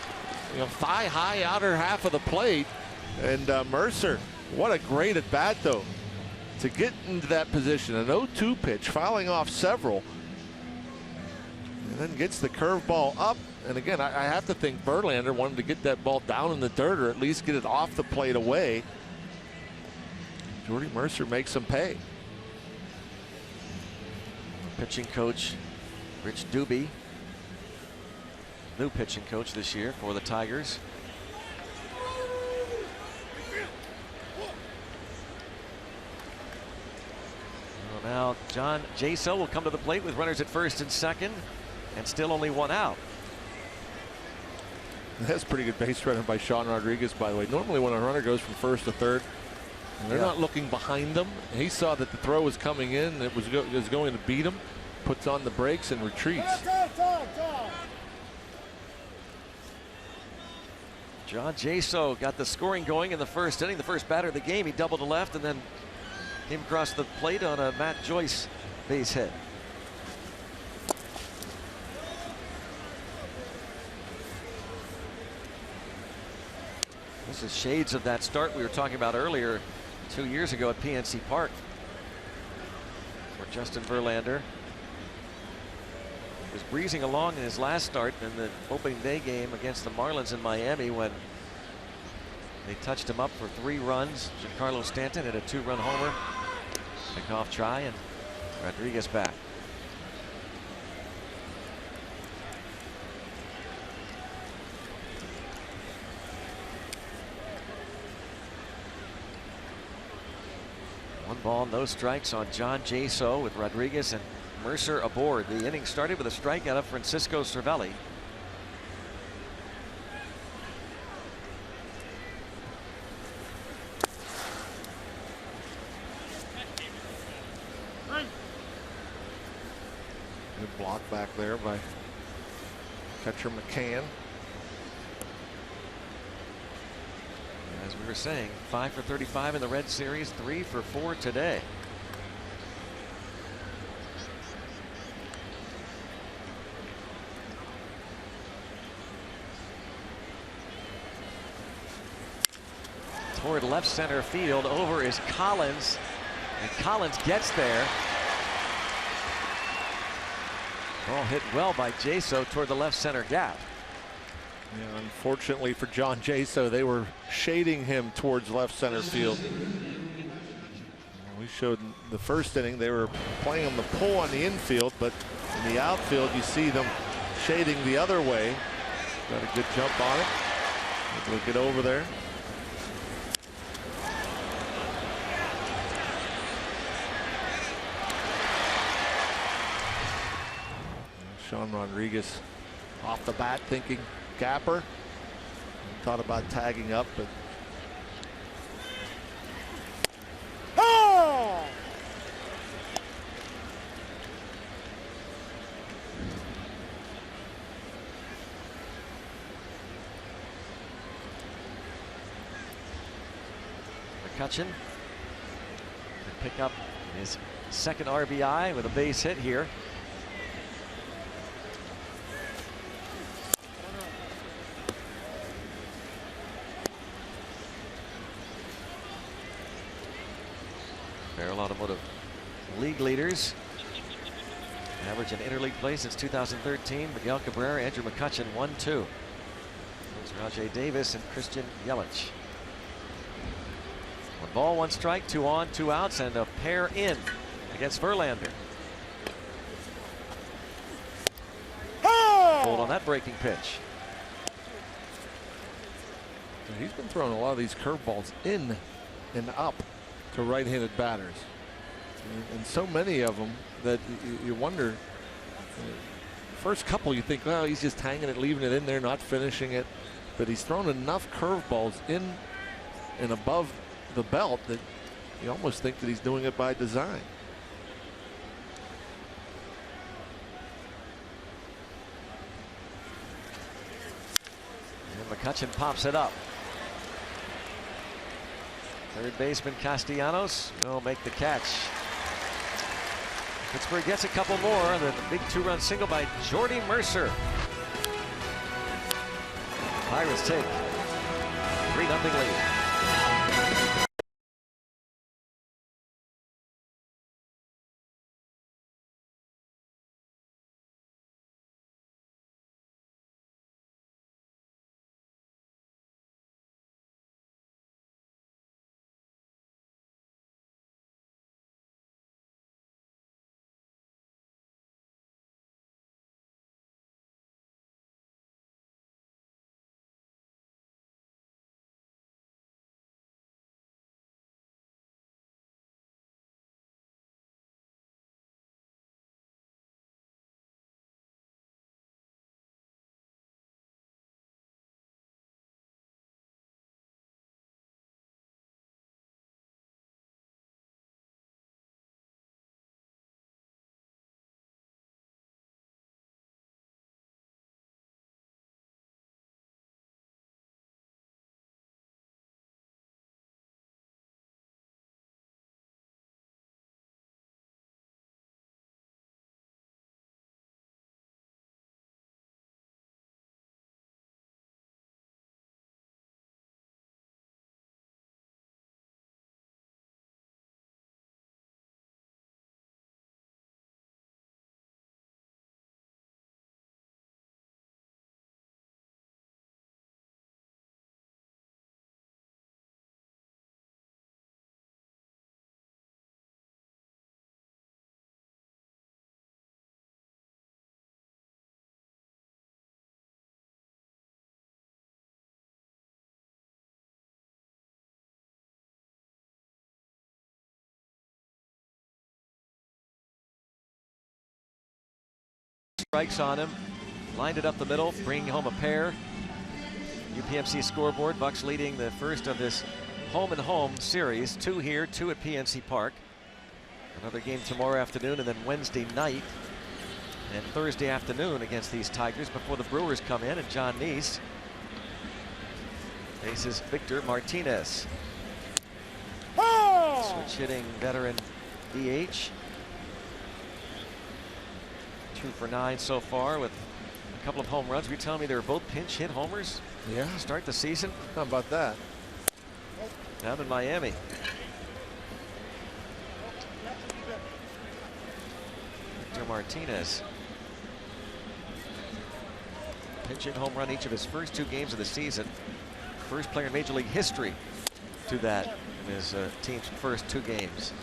You know, thigh high outer half of the plate. And Mercer, what a great at bat though, to get into that position. An 0-2 pitch, fouling off several, and then gets the curveball up. And again, I have to think Verlander wanted to get that ball down in the dirt, or at least get it off the plate away. Jordy Mercer makes him pay. Pitching coach Rich Doobie, new pitching coach this year for the Tigers. Well, now John Jaso will come to the plate with runners at first and second, and still only 1 out. That's pretty good base running by Sean Rodriguez, by the way. Normally when a runner goes from first to third, they're not looking behind them. He saw that the throw was coming in, it was going to beat him, puts on the brakes and retreats. John Jaso got the scoring going in the first inning. The first batter of the game, he doubled to left and then came across the plate on a Matt Joyce base hit. This is shades of that start we were talking about earlier 2 years ago at PNC Park, where Justin Verlander was breezing along in his last start in the opening day game against the Marlins in Miami, when they touched him up for 3 runs. Giancarlo Stanton had a 2-run homer. Pickoff try, and Rodriguez back. One ball, no strikes on John Jaso, with Rodriguez and Mercer aboard. The inning started with a strikeout of Francisco Cervelli. Good block back there by catcher McCann. As we were saying, 5 for 35 in the Red Series, 3 for 4 today. Toward left center field, over is Collins, and Collins gets there. Ball hit well by Jaso toward the left center gap. Yeah, unfortunately for John Jaso, they were shading him towards left center field. We showed in the first inning they were playing on the pull on the infield, but in the outfield you see them shading the other way. Got a good jump on it. Able to get over there. Sean Rodriguez off the bat thinking gapper. Thought about tagging up, but McCutchen could pick up his second RBI with a base hit here. Farrell Automotive league leaders. Average in interleague play since 2013. Miguel Cabrera, Andrew McCutchen, 1-2. There's Rajay Davis and Christian Yelich. 1 ball, 1 strike, 2 on, 2 outs, and a pair in against Verlander. Hold on that breaking pitch. He's been throwing a lot of these curveballs in and up to right-handed batters, and so many of them that you wonder. First couple you think, well, he's just hanging it, leaving it in there, not finishing it, but he's thrown enough curveballs in and above the belt that you almost think that he's doing it by design. And McCutchen pops it up. Third baseman Castellanos will make the catch. Pittsburgh gets a couple more. The big 2-run single by Jordy Mercer. Pirates take 3-0 lead. Strikes on him, lined it up the middle, bringing home a pair. UPMC scoreboard, Bucks leading the first of this home-and-home series. 2 here, 2 at PNC Park. Another game tomorrow afternoon, and then Wednesday night and Thursday afternoon against these Tigers before the Brewers come in, and John Neese faces Victor Martinez. Switch hitting veteran DH. 2 for 9 so far with a couple of home runs. Were you telling me they were both pinch hit homers? Yeah. To start the season? How about that? Down in Miami. Victor Martinez. pinch hit home run each of his first 2 games of the season. First player in Major League history to that in his team's first 2 games.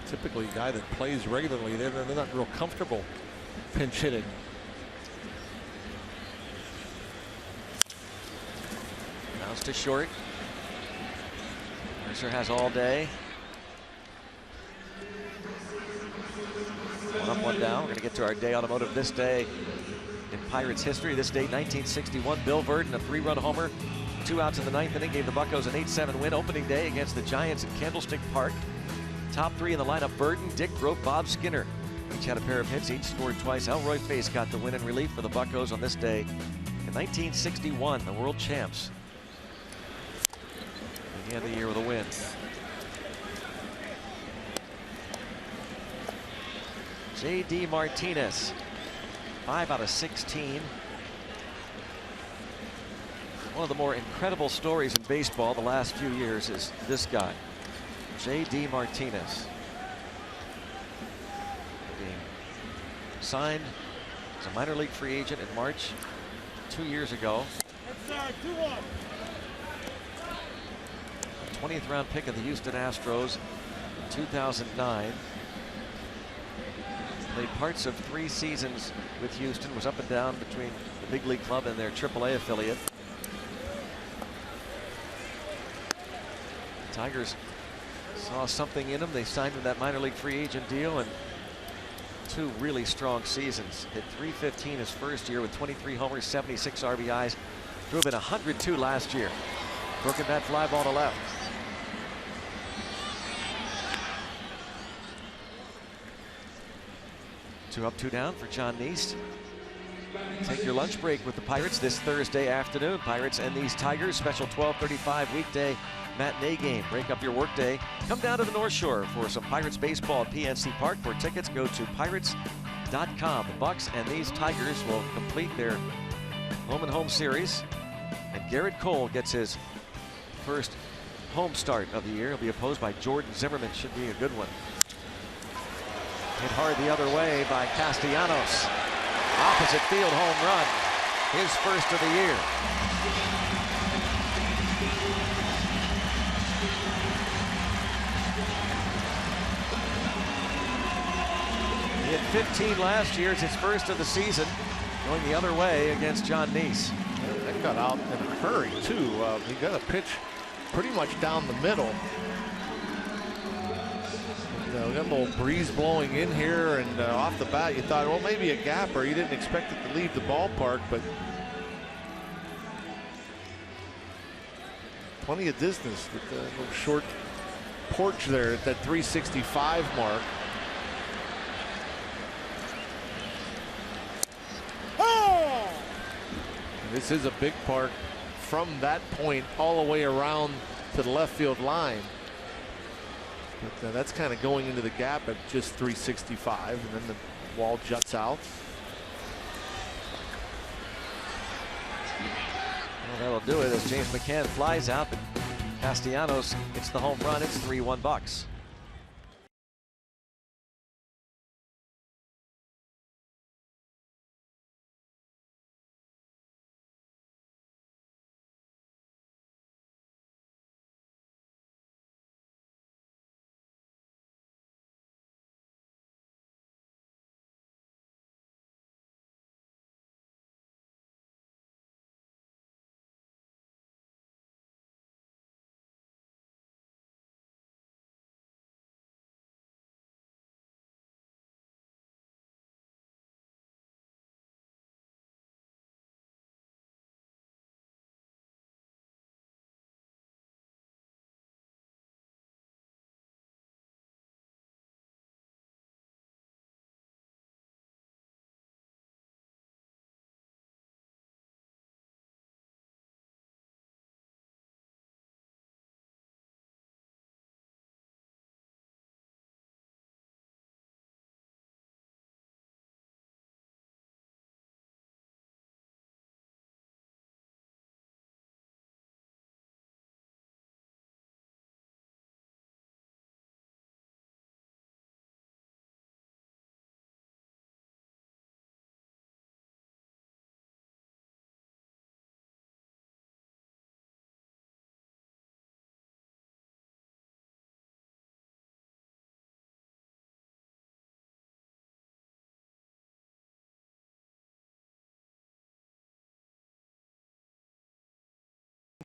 Typically, a guy that plays regularly, they're not real comfortable pinch hitting. Bounce to short. Mercer has all day. 1 up, 1 down. We're going to get to our day automotive this day in Pirates history. This day, 1961, Bill Verdon, a 3-run homer. 2 outs in the 9th inning, gave the Buccos an 8-7 win. Opening day against the Giants at Candlestick Park. Top 3 in the lineup: Verdon, Dick Grope, Bob Skinner. Each had a pair of hits, each scored twice. Elroy Face got the win in relief for the Buccos on this day in 1961, the world champs. Began the year with a win. J.D. Martinez, 5 out of 16. One of the more incredible stories in baseball the last few years is this guy, J.D. Martinez. Being signed as a minor league free agent in March 2 years ago. Outside, 2-1. 20th round pick of the Houston Astros in 2009. Played parts of 3 seasons with Houston, was up and down between the big league club and their AAA affiliate. The Tigers saw something in him. They signed him that minor league free agent deal, and 2 really strong seasons. Hit .315 his first year with 23 homers, 76 RBIs. Drew him in 102 last year. Broken bat fly ball to left. Two up, 2 down for John Neese. Take your lunch break with the Pirates this Thursday afternoon. Pirates and these Tigers, special 12:35 weekday matinee game. Break up your workday. Come down to the North Shore for some Pirates baseball at PNC Park. For tickets, go to pirates.com. The Bucks and these Tigers will complete their home-and-home series. And Garrett Cole gets his first home start of the year. He'll be opposed by Jordan Zimmerman. Should be a good one. Hit hard the other way by Castellanos. Opposite field home run. His first of the year. He hit 15 last year. It's his first of the season. Going the other way against John Neese. That got out in a hurry, too. He got a pitch pretty much down the middle. We got a little breeze blowing in here, and off the bat you thought, well, maybe a gapper. You didn't expect it to leave the ballpark, but plenty of distance with the little short porch there at that 365 mark. Oh! This is a big park from that point all the way around to the left field line. But that's kind of going into the gap at just 365, and then the wall juts out. Well, that'll do it as James McCann flies out, but Castellanos hits the home run. It's 3-1 Bucks.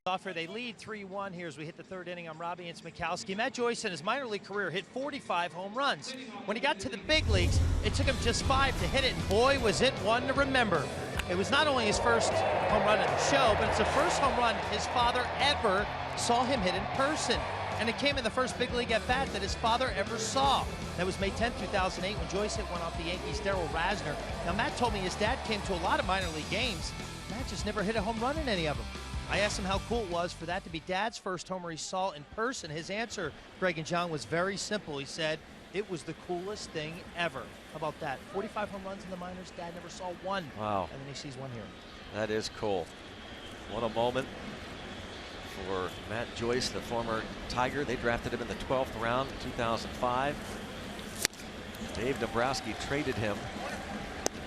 Offer, they lead 3-1 here as we hit the third inning. I'm Robbie Ince-Mikowski. Matt Joyce in his minor league career hit 45 home runs. When he got to the big leagues, it took him just 5 to hit it, and boy, was it one to remember. It was not only his first home run at the show, but it's the first home run his father ever saw him hit in person. And it came in the first big league at bat that his father ever saw. That was May 10, 2008, when Joyce hit one off the Yankees' Darryl Rasner. Now, Matt told me his dad came to a lot of minor league games. Matt just never hit a home run in any of them. I asked him how cool it was for that to be Dad's first homer he saw in person. His answer, Greg and John, was very simple. He said, it was the coolest thing ever. How about that? 45 home runs in the minors. Dad never saw one. Wow. And then he sees one here. That is cool. What a moment for Matt Joyce, the former Tiger. They drafted him in the 12th round in 2005. Dave Dombrowski traded him,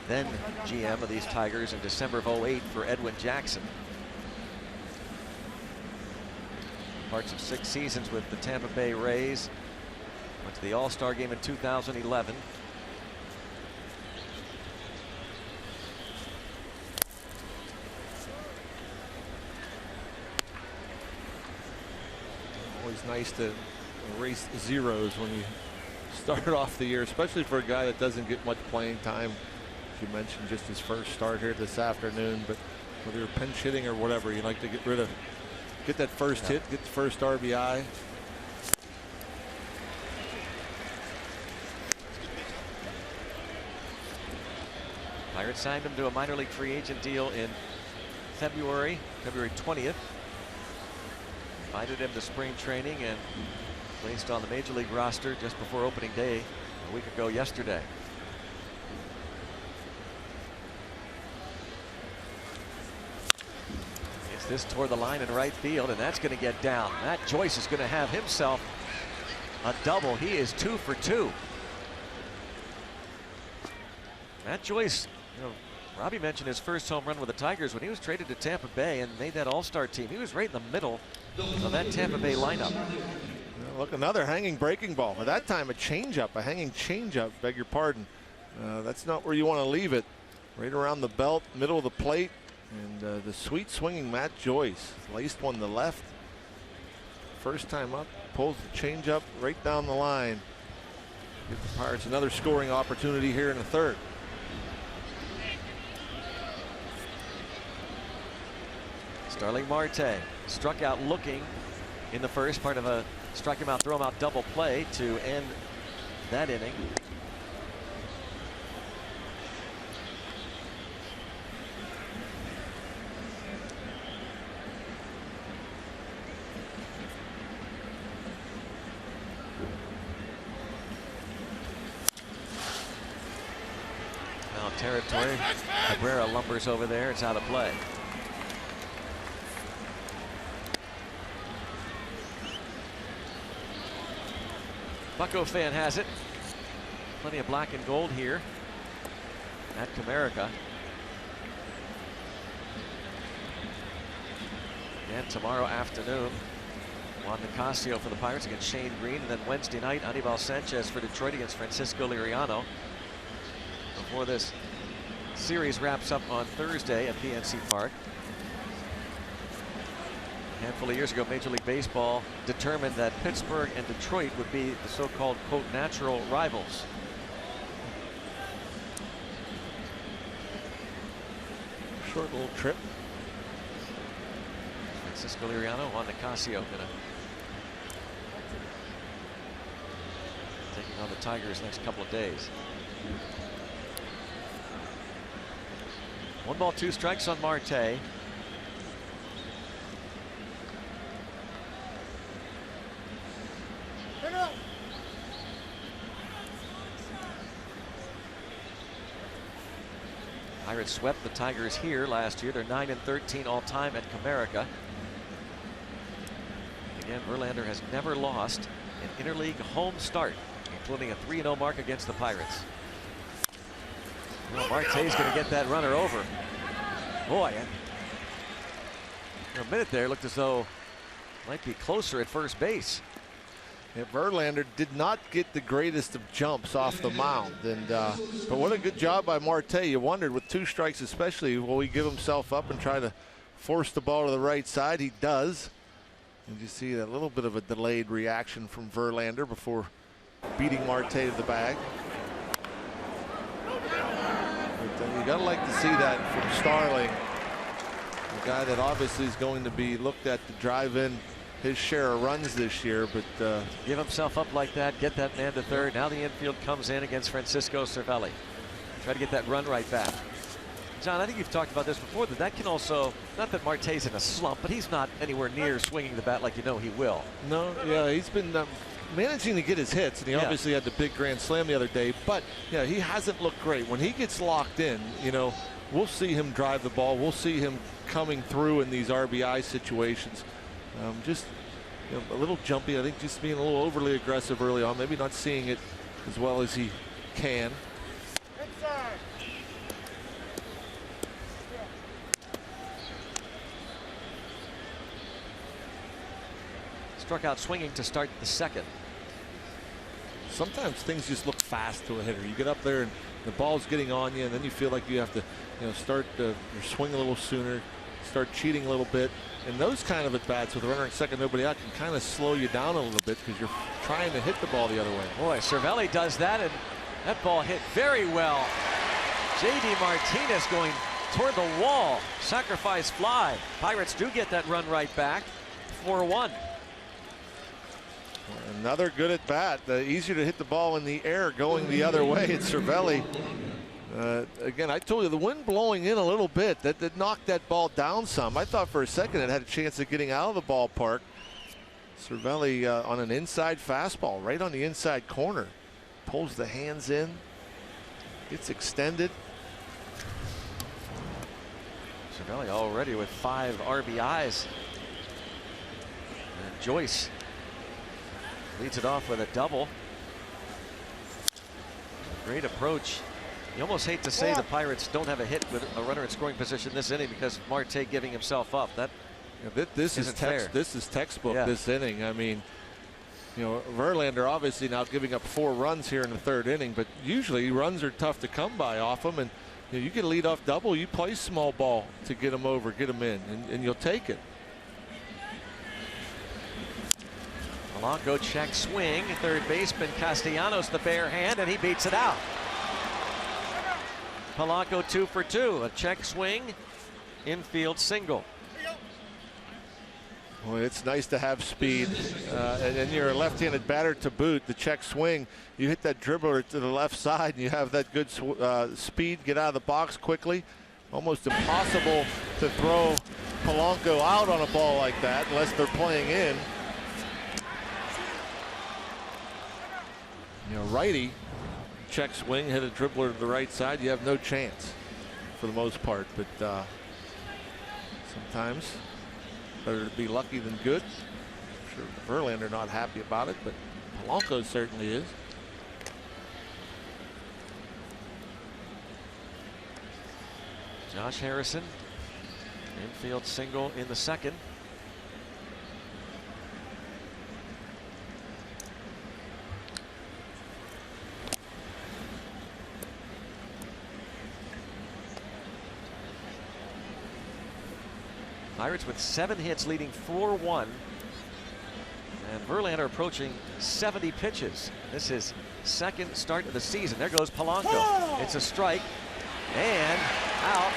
then GM of these Tigers, in December of 08 for Edwin Jackson. Parts of 6 seasons with the Tampa Bay Rays. Went to the All-Star game in 2011. Always nice to erase zeros when you start off the year, especially for a guy that doesn't get much playing time. As you mentioned, just his first start here this afternoon, but whether you're pinch hitting or whatever, you like to get that first hit, get the first RBI. Pirates signed him to a minor league free agent deal in February 20th. Invited him to spring training and placed on the major league roster just before opening day a week ago yesterday. This toward the line in right field, and that's going to get down. Matt Joyce is going to have himself a double. He is 2 for 2. Matt Joyce, you know, Robbie mentioned his first home run with the Tigers when he was traded to Tampa Bay and made that All-Star team. He was right in the middle of that Tampa Bay lineup. Look, another hanging breaking ball. At that time, a changeup, a hanging changeup, beg your pardon. That's not where you want to leave it. Right around the belt, middle of the plate. And the sweet swinging Matt Joyce laced one to left. First time up, pulls the changeup right down the line. Give the Pirates another scoring opportunity here in the third. Starling Marte struck out looking in the first, part of a strike him out, throw him out double play to end that inning. Now territory. Cabrera lumbers over there. It's out of play. Bucco fan has it. Plenty of black and gold here at Comerica. And tomorrow afternoon, Juan Nicasio for the Pirates against Shane Green. And then Wednesday night, Anibal Sanchez for Detroit against Francisco Liriano. Before this series wraps up on Thursday at PNC Park. A handful of years ago, Major League Baseball determined that Pittsburgh and Detroit would be the so-called, quote, natural rivals. Short little trip. Francisco Liriano, Juan Nicasio taking on the Tigers next couple of days. 1 ball, 2 strikes on Marte. Pirates swept the Tigers here last year. They're 9-13 all time at Comerica. Again, Verlander has never lost an interleague home start, including a 3-0 mark against the Pirates. Well, Marte's going to get that runner over. Boy, for a minute there, looked as though might be closer at first base. Yeah, Verlander did not get the greatest of jumps off the mound, and but what a good job by Marte. You wondered with 2 strikes especially, will he give himself up and try to force the ball to the right side? He does. And you see that little bit of a delayed reaction from Verlander before beating Marte to the bag. But you gotta like to see that from Starling, a guy that obviously is going to be looked at to drive in his share of runs this year. But give himself up like that, get that man to third. Now the infield comes in against Francisco Cervelli. Try to get that run right back. John, I think you've talked about this before, that can also, not that Marte's in a slump, but he's not anywhere near swinging the bat like you know he will. No, yeah, he's been managing to get his hits, and he obviously had the big grand slam the other day, but yeah, he hasn't looked great. When he gets locked in, you know, we'll see him drive the ball. We'll see him coming through in these RBI situations. Just, you know, a little jumpy. I think just being a little overly aggressive early on, maybe not seeing it as well as he can. Struck out swinging to start the second. Sometimes things just look fast to a hitter. You get up there and the ball's getting on you, and then you feel like you have to, you know, start your swing a little sooner, start cheating a little bit. And those kind of at bats with a runner at second, nobody out, can kind of slow you down a little bit because you're trying to hit the ball the other way. Boy, Cervelli does that, and that ball hit very well. J.D. Martinez going toward the wall. Sacrifice fly. Pirates do get that run right back. 4-1. Another good at bat. Easier to hit the ball in the air going the other way. It's Cervelli. Again, I told you the wind blowing in a little bit. That knocked that ball down some. I thought for a second it had a chance of getting out of the ballpark. Cervelli on an inside fastball right on the inside corner. Pulls the hands in. Gets extended. Cervelli already with 5 RBIs. And Joyce leads it off with a double. Great approach. You almost hate to say the Pirates don't have a hit with a runner in scoring position this inning because of Marte giving himself up. That this is textbook. This inning. I mean, you know, Verlander obviously now giving up 4 runs here in the third inning, but usually runs are tough to come by off him, and you know, you get a leadoff double, you play small ball to get him over, get him in, and you'll take it. Polanco check swing. Third baseman Castellanos the bare hand, and he beats it out. Polanco 2 for 2. A check swing, infield single. Boy, it's nice to have speed, and you're a left-handed batter to boot. The check swing, you hit that dribbler to the left side, and you have that good speed. Get out of the box quickly. Almost impossible to throw Polanco out on a ball like that unless they're playing in. You know, righty check swing, hit a dribbler to the right side, you have no chance for the most part. But sometimes better to be lucky than good. I'm sure Verlander not happy about it, but Polanco certainly is. Josh Harrison, infield single in the second. Pirates with 7 hits, leading 4-1. And Verlander approaching 70 pitches. This is second start of the season. There goes Polanco. It's a strike and out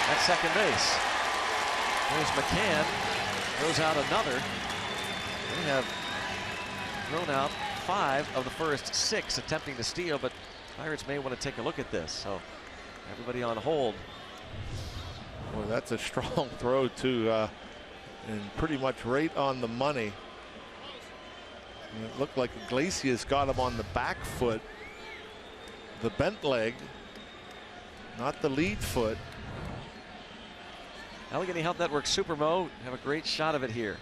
at second base. There's McCann. Throws out another. They have thrown out 5 of the first 6 attempting to steal, but Pirates may want to take a look at this. So everybody on hold. Boy, that's a strong throw too, and pretty much right on the money. And it looked like Iglesias got him on the back foot, the bent leg, not the lead foot. Allegheny Health Network Supermo have a great shot of it here.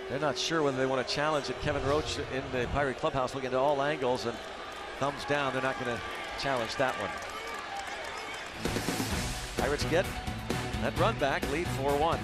They're not sure whether they want to challenge it. Kevin Roach in the Pirate clubhouse looking at all angles, and thumbs down. They're not going to challenge that one. Pirates get that run back, lead 4-1.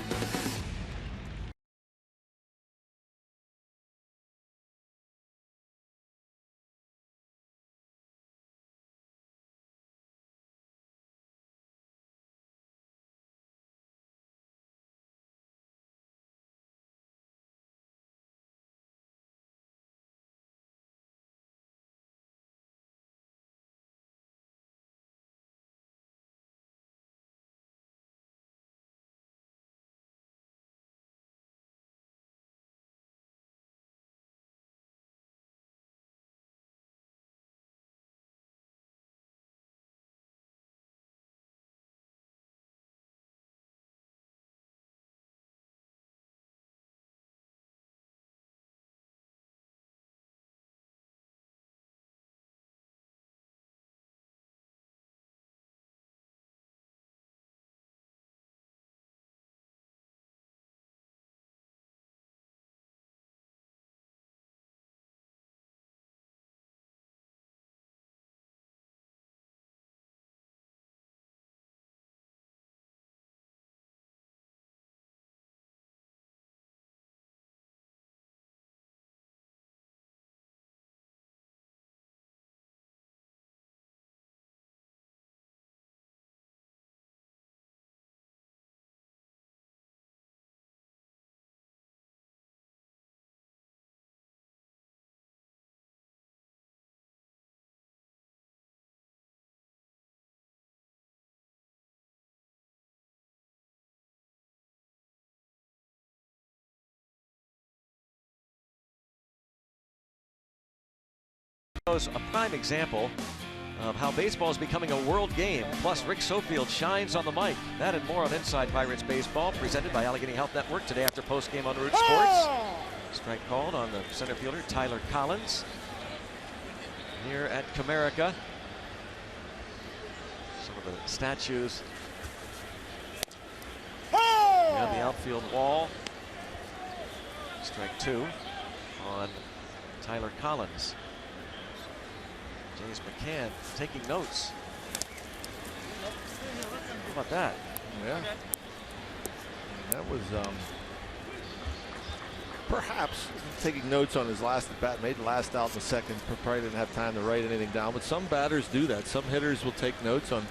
A prime example of how baseball is becoming a world game. Plus, Rick Sofield shines on the mic. That and more on Inside Pirates Baseball, presented by Allegheny Health Network today after postgame on Root Sports. Strike called on the center fielder, Tyler Collins, here at Comerica. Some of the statues on the outfield wall. Strike 2 on Tyler Collins. James McCann taking notes. How about that? Yeah. That was perhaps taking notes on his last at bat. Made the last out in the second. Probably didn't have time to write anything down. But some batters do that. Some hitters will take notes on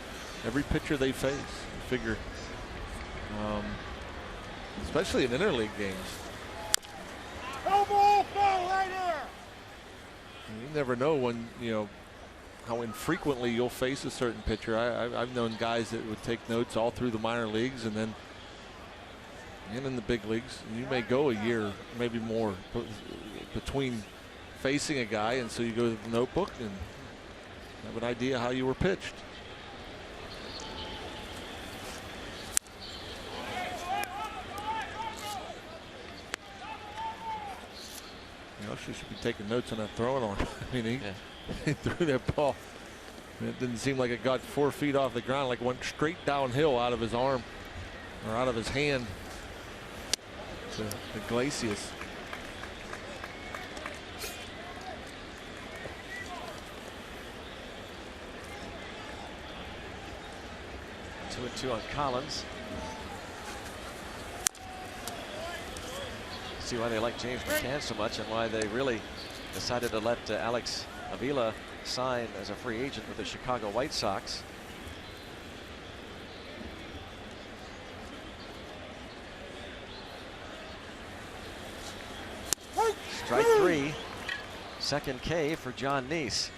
every pitcher they face. I figure, especially in interleague games. Elbow ball right here. You never know when, how infrequently you'll face a certain pitcher. I've known guys that would take notes all through the minor leagues and then in the big leagues. And you may go a year, maybe more, between facing a guy, and so you go to the notebook and have an idea how you were pitched. She should be taking notes on that throwing arm. I mean, he threw that ball. It didn't seem like it got 4 feet off the ground, like went straight downhill out of his arm or out of his hand to Iglesias. Two and 2 on Collins. See why they like James McCann so much and why they really decided to let Alex Avila sign as a free agent with the Chicago White Sox. Strike 3. Second K for John Neese.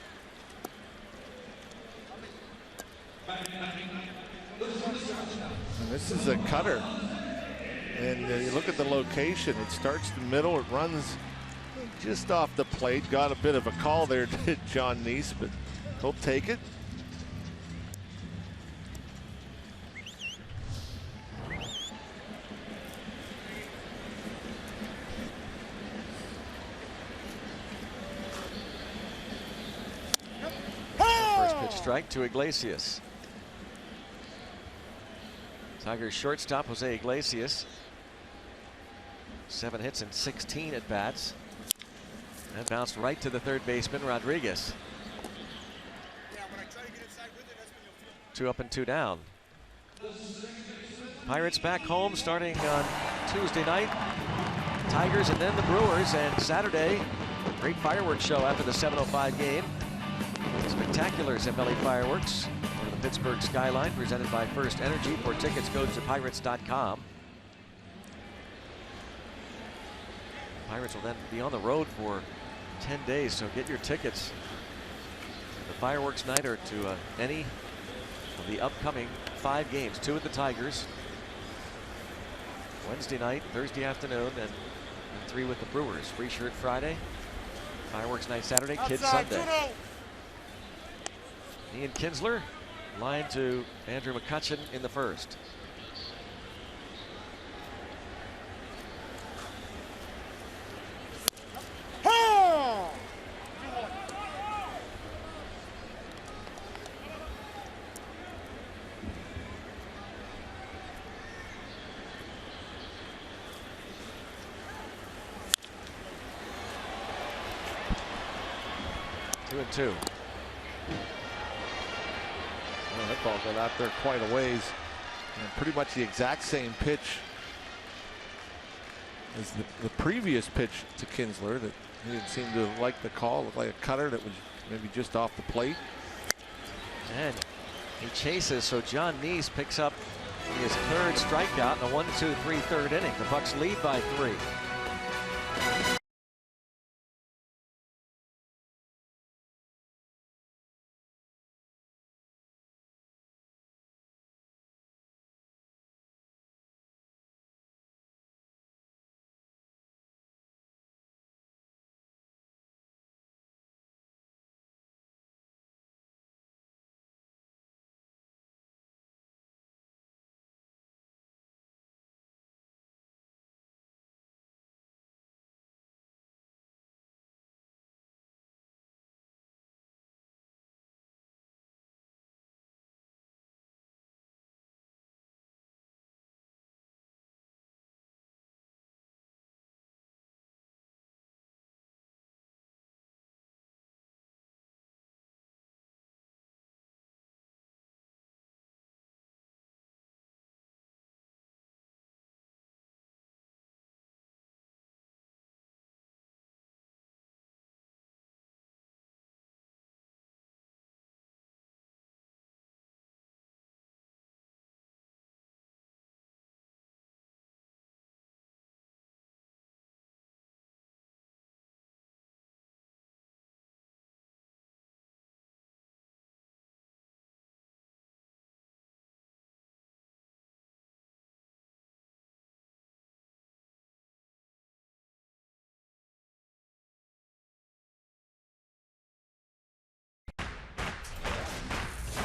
And this is a cutter. And you look at the location, it starts the middle, it runs just off the plate. Got a bit of a call there to John Neese, but he'll take it. First pitch strike to Iglesias. Tigers shortstop Jose Iglesias. 7 hits and 16 at bats. And bounced right to the third baseman, Rodriguez. 2 up and 2 down. Pirates back home starting on Tuesday night. Tigers and then the Brewers. And Saturday, great fireworks show after the 7:05 game. Spectacular Zambelli fireworks over the Pittsburgh skyline, presented by First Energy. For tickets, go to pirates.com. Pirates will then be on the road for 10 days, so get your tickets. The fireworks night or to any of the upcoming 5 games. 2 at the Tigers Wednesday night, Thursday afternoon, and 3 with the Brewers. Free shirt Friday, fireworks night Saturday, kids Sunday. Ian Kinsler line to Andrew McCutchen in the first. Two and 2. Well, that ball got out there quite a ways. And pretty much the exact same pitch as the previous pitch to Kinsler that he didn't seem to like the call. Looked like a cutter that was maybe just off the plate. And he chases, so John Neese picks up his 3rd strikeout in a 1-2-3 third inning. The Bucks lead by 3.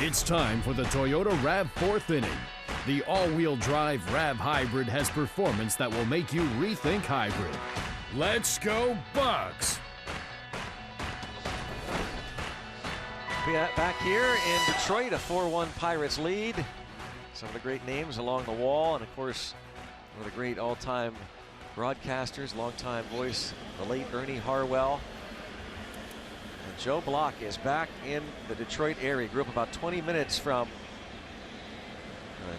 It's time for the Toyota RAV4th inning. The all-wheel drive RAV hybrid has performance that will make you rethink hybrid. Let's go Bucks! Back here in Detroit, a 4-1 Pirates lead. Some of the great names along the wall, and of course, one of the great all-time broadcasters, longtime voice, the late Ernie Harwell. And Joe Block is back in the Detroit area. Grew up about 20 minutes from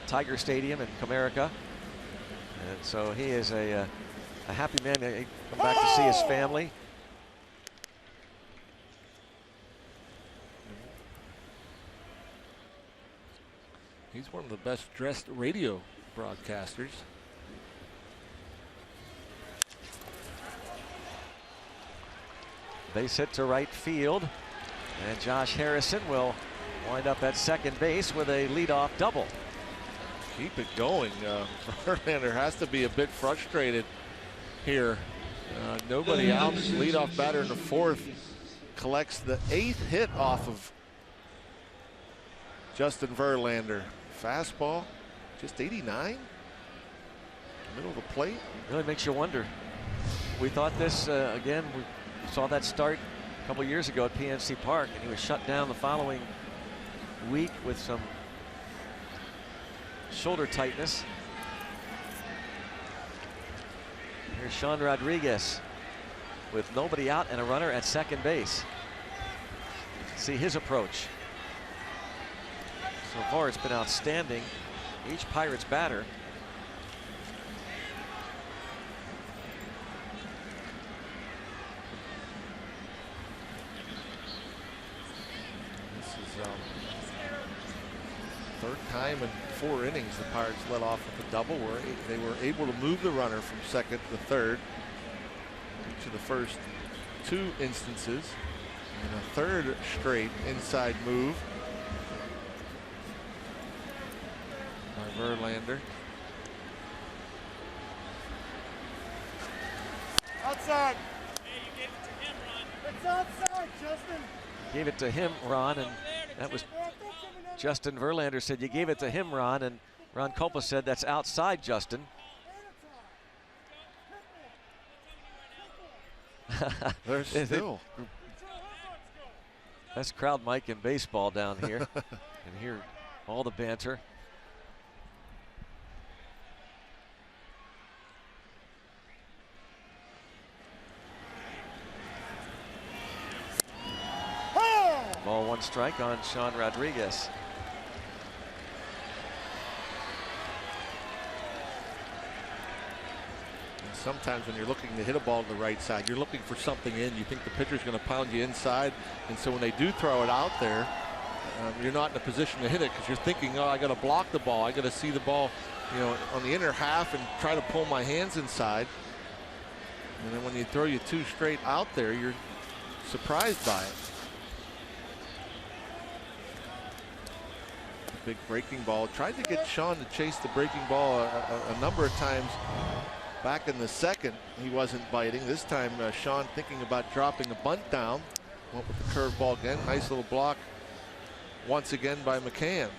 Tiger Stadium in Comerica. And so he is a happy man. He come back to see his family. He's one of the best dressed radio broadcasters. Base hit to right field, and Josh Harrison will wind up at second base with a leadoff double. Keep it going. Verlander has to be a bit frustrated here. Nobody out. Leadoff batter in the fourth collects the 8th hit off of Justin Verlander. Fastball, just 89. Middle of the plate. Really makes you wonder. We thought this again. We saw that start a couple years ago at PNC Park, and he was shut down the following week with some shoulder tightness. Here's Sean Rodriguez with nobody out and a runner at second base. See his approach. So far it's been outstanding. Each Pirates batter this is third time in 4 innings the Pirates let off with a double where they were able to move the runner from second to third. Each of the first 2 instances, and a third straight inside move by Verlander. Outside. Hey, you gave it to him, Ron. It's outside, Justin. gave it to him, Ron, and that was Justin Verlander said you gave it to him, Ron, and Ron Copa said that's outside, Justin. There's still best crowd mic in baseball down here. And hear all the banter. Ball 1 strike on Sean Rodriguez. And sometimes when you're looking to hit a ball to the right side, you're looking for something in. You think the pitcher's going to pound you inside, and so when they do throw it out there, you're not in a position to hit it because you're thinking, oh, I got to block the ball. I got to see the ball, you know, on the inner half and try to pull my hands inside. And then when you throw you 2 straight out there, you're surprised by it. Big breaking ball. Tried to get Sean to chase the breaking ball a number of times back in the second. He wasn't biting. This time Sean thinking about dropping a bunt down. Went with the curveball again. Nice little block once again by McCann.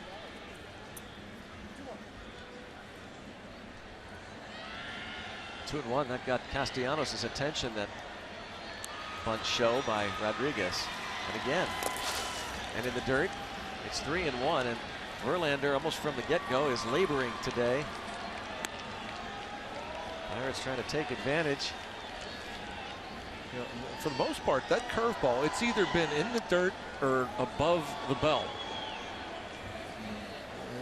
Two and one. That got Castellanos' attention. That bunt show by Rodriguez. And again. And in the dirt. It's 3-1, and Verlander almost from the get-go is laboring today. Pirates trying to take advantage. You know, for the most part, that curveball, it's either been in the dirt or above the belt.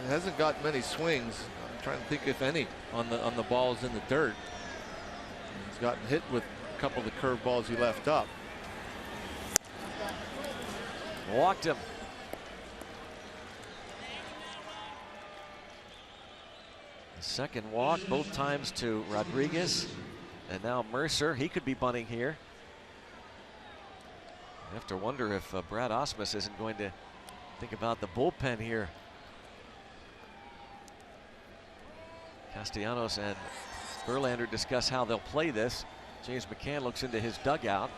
It hasn't got many swings. I'm trying to think if any on the balls in the dirt. He's gotten hit with a couple of the curveballs he left up. Walked him. Second walk, both times to Rodriguez, and now Mercer. He could be bunting here. I have to wonder if Brad Ausmus isn't going to think about the bullpen here. Castellanos and Verlander discuss how they'll play this. James McCann looks into his dugout.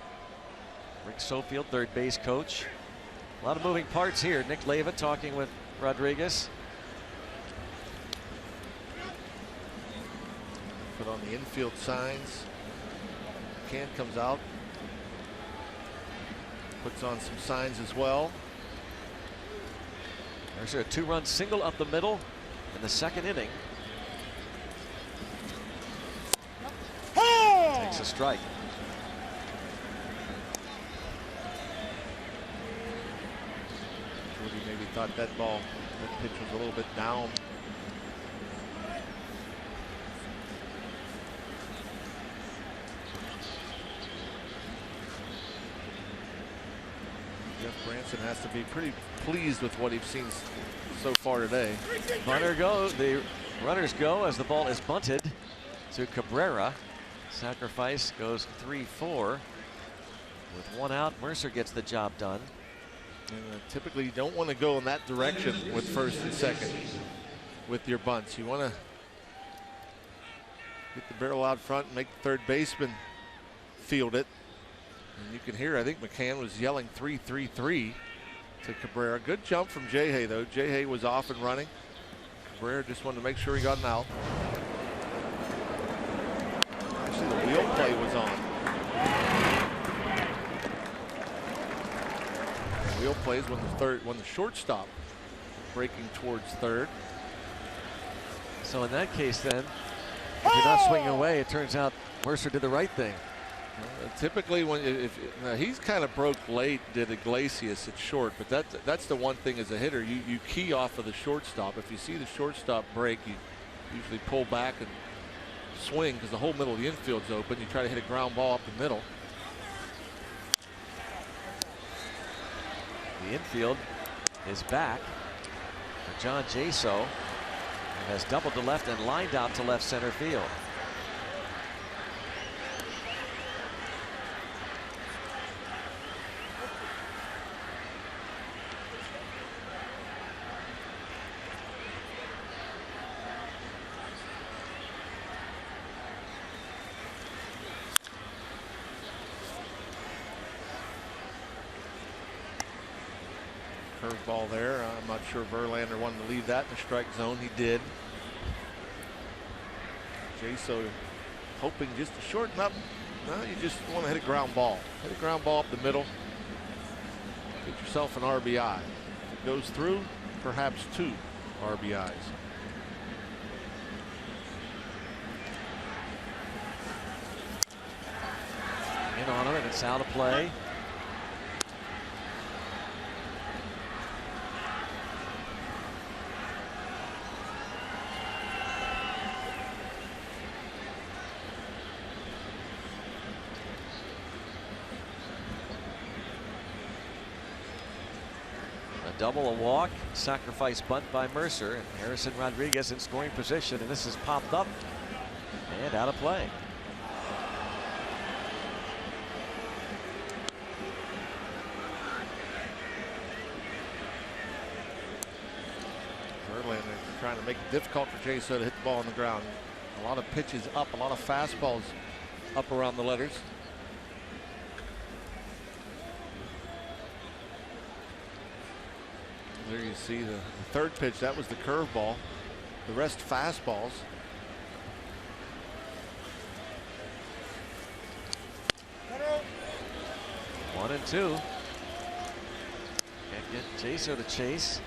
Rick Sofield, third base coach. A lot of moving parts here. Nick Leyva talking with Rodriguez. Put on the infield signs. McCann comes out. Puts on some signs as well. There's a 2-run single up the middle in the second inning. Takes a strike. Jordy maybe thought that pitch was a little bit down. Jeff Branson has to be pretty pleased with what he's seen so far today. The runners go as the ball is bunted to Cabrera. Sacrifice goes 3-4. With 1 out, Mercer gets the job done. And typically you don't want to go in that direction with first and second with your bunts. You want to get the barrel out front and make the third baseman field it. And you can hear, I think McCann was yelling 3-3-3 to Cabrera. Good jump from J-Hay, though. J-Hay was off and running. Cabrera just wanted to make sure he got an out. Actually, the wheel play was on. The wheel plays when the shortstop breaking towards third. So in that case, then, if you're not swinging away, it turns out Mercer did the right thing. Typically, when he's kind of broke late, did Iglesias at short, but that's the one thing as a hitter, you key off of the shortstop. If you see the shortstop break, you usually pull back and swing because the whole middle of the infield's open. You try to hit a ground ball up the middle. The infield is back for John Jaso, who has doubled to left and lined out to left center field. Curveball there. I'm not sure Verlander wanted to leave that in the strike zone. He did. Jaso hoping just to shorten up. No, you just want to hit a ground ball. Hit a ground ball up the middle. Get yourself an RBI. If it goes through, perhaps 2 RBIs. In on him, and it's out of play. Double, a walk, sacrifice bunt by Mercer, and Harrison Rodriguez in scoring position, and this has popped up and out of play. Verlander trying to make it difficult for Jaso to hit the ball on the ground. A lot of pitches up, a lot of fastballs up around the letters. There you see the third pitch. That was the curveball. The rest fastballs. One and 2. Can't get Jaso to chase.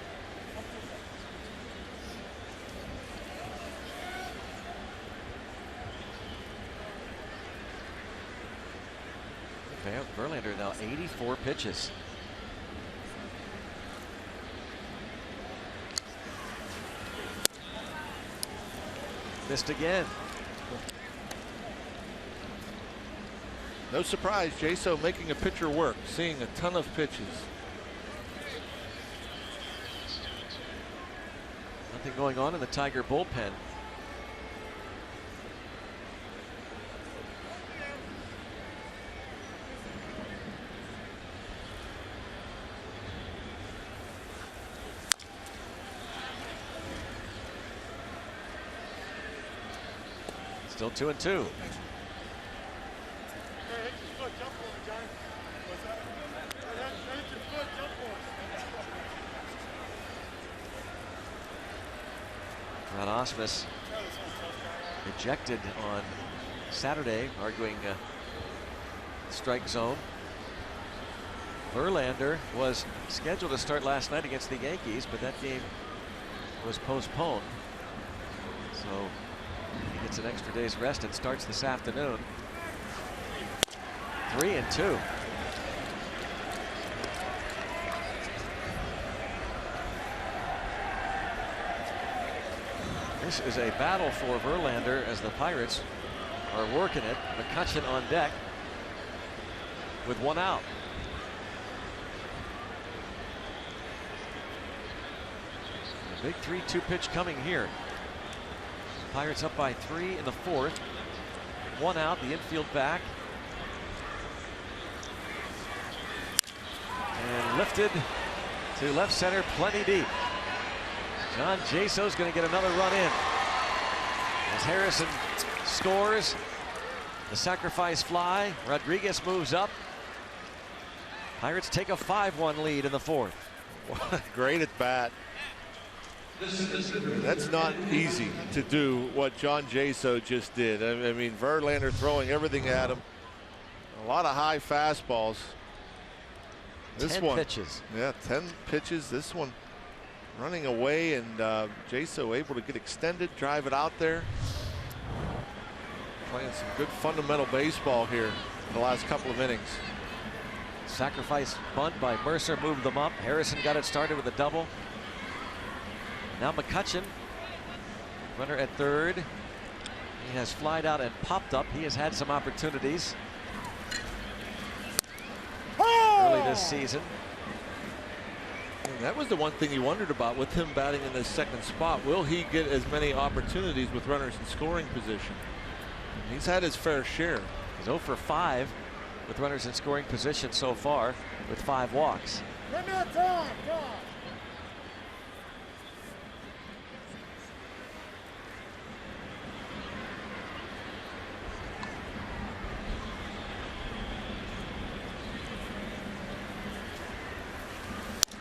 Verlander now 84 pitches. Missed again. No surprise, Jaso making a pitcher work, seeing a ton of pitches. Nothing going on in the Tiger bullpen. Still 2-2. Ron Osmus ejected on Saturday, arguing strike zone. Verlander was scheduled to start last night against the Yankees, but that game was postponed. So he gets an extra day's rest and starts this afternoon. 3-2. This is a battle for Verlander as the Pirates are working it. McCutchen on deck with one out. A big 3-2 pitch coming here. Pirates up by 3 in the 4th. One out, the infield back. And lifted to left center, plenty deep. John Jaso's going to get another run in. As Harrison scores, the sacrifice fly. Rodriguez moves up. Pirates take a 5-1 lead in the 4th. Great at bat. That's not easy to do what John Jaso just did. I mean, Verlander throwing everything at him. A lot of high fastballs. This 10 one, pitches. Yeah, 10 pitches. This one running away, and Jaso able to get extended, drive it out there. Playing some good fundamental baseball here in the last couple of innings. Sacrifice bunt by Mercer moved them up. Harrison got it started with a double. Now McCutchen, runner at third. He has flied out and popped up. He has had some opportunities early this season. And that was the one thing you wondered about with him batting in this second spot. Will he get as many opportunities with runners in scoring position? He's had his fair share. He's 0 for 5 with runners in scoring position so far, with 5 walks.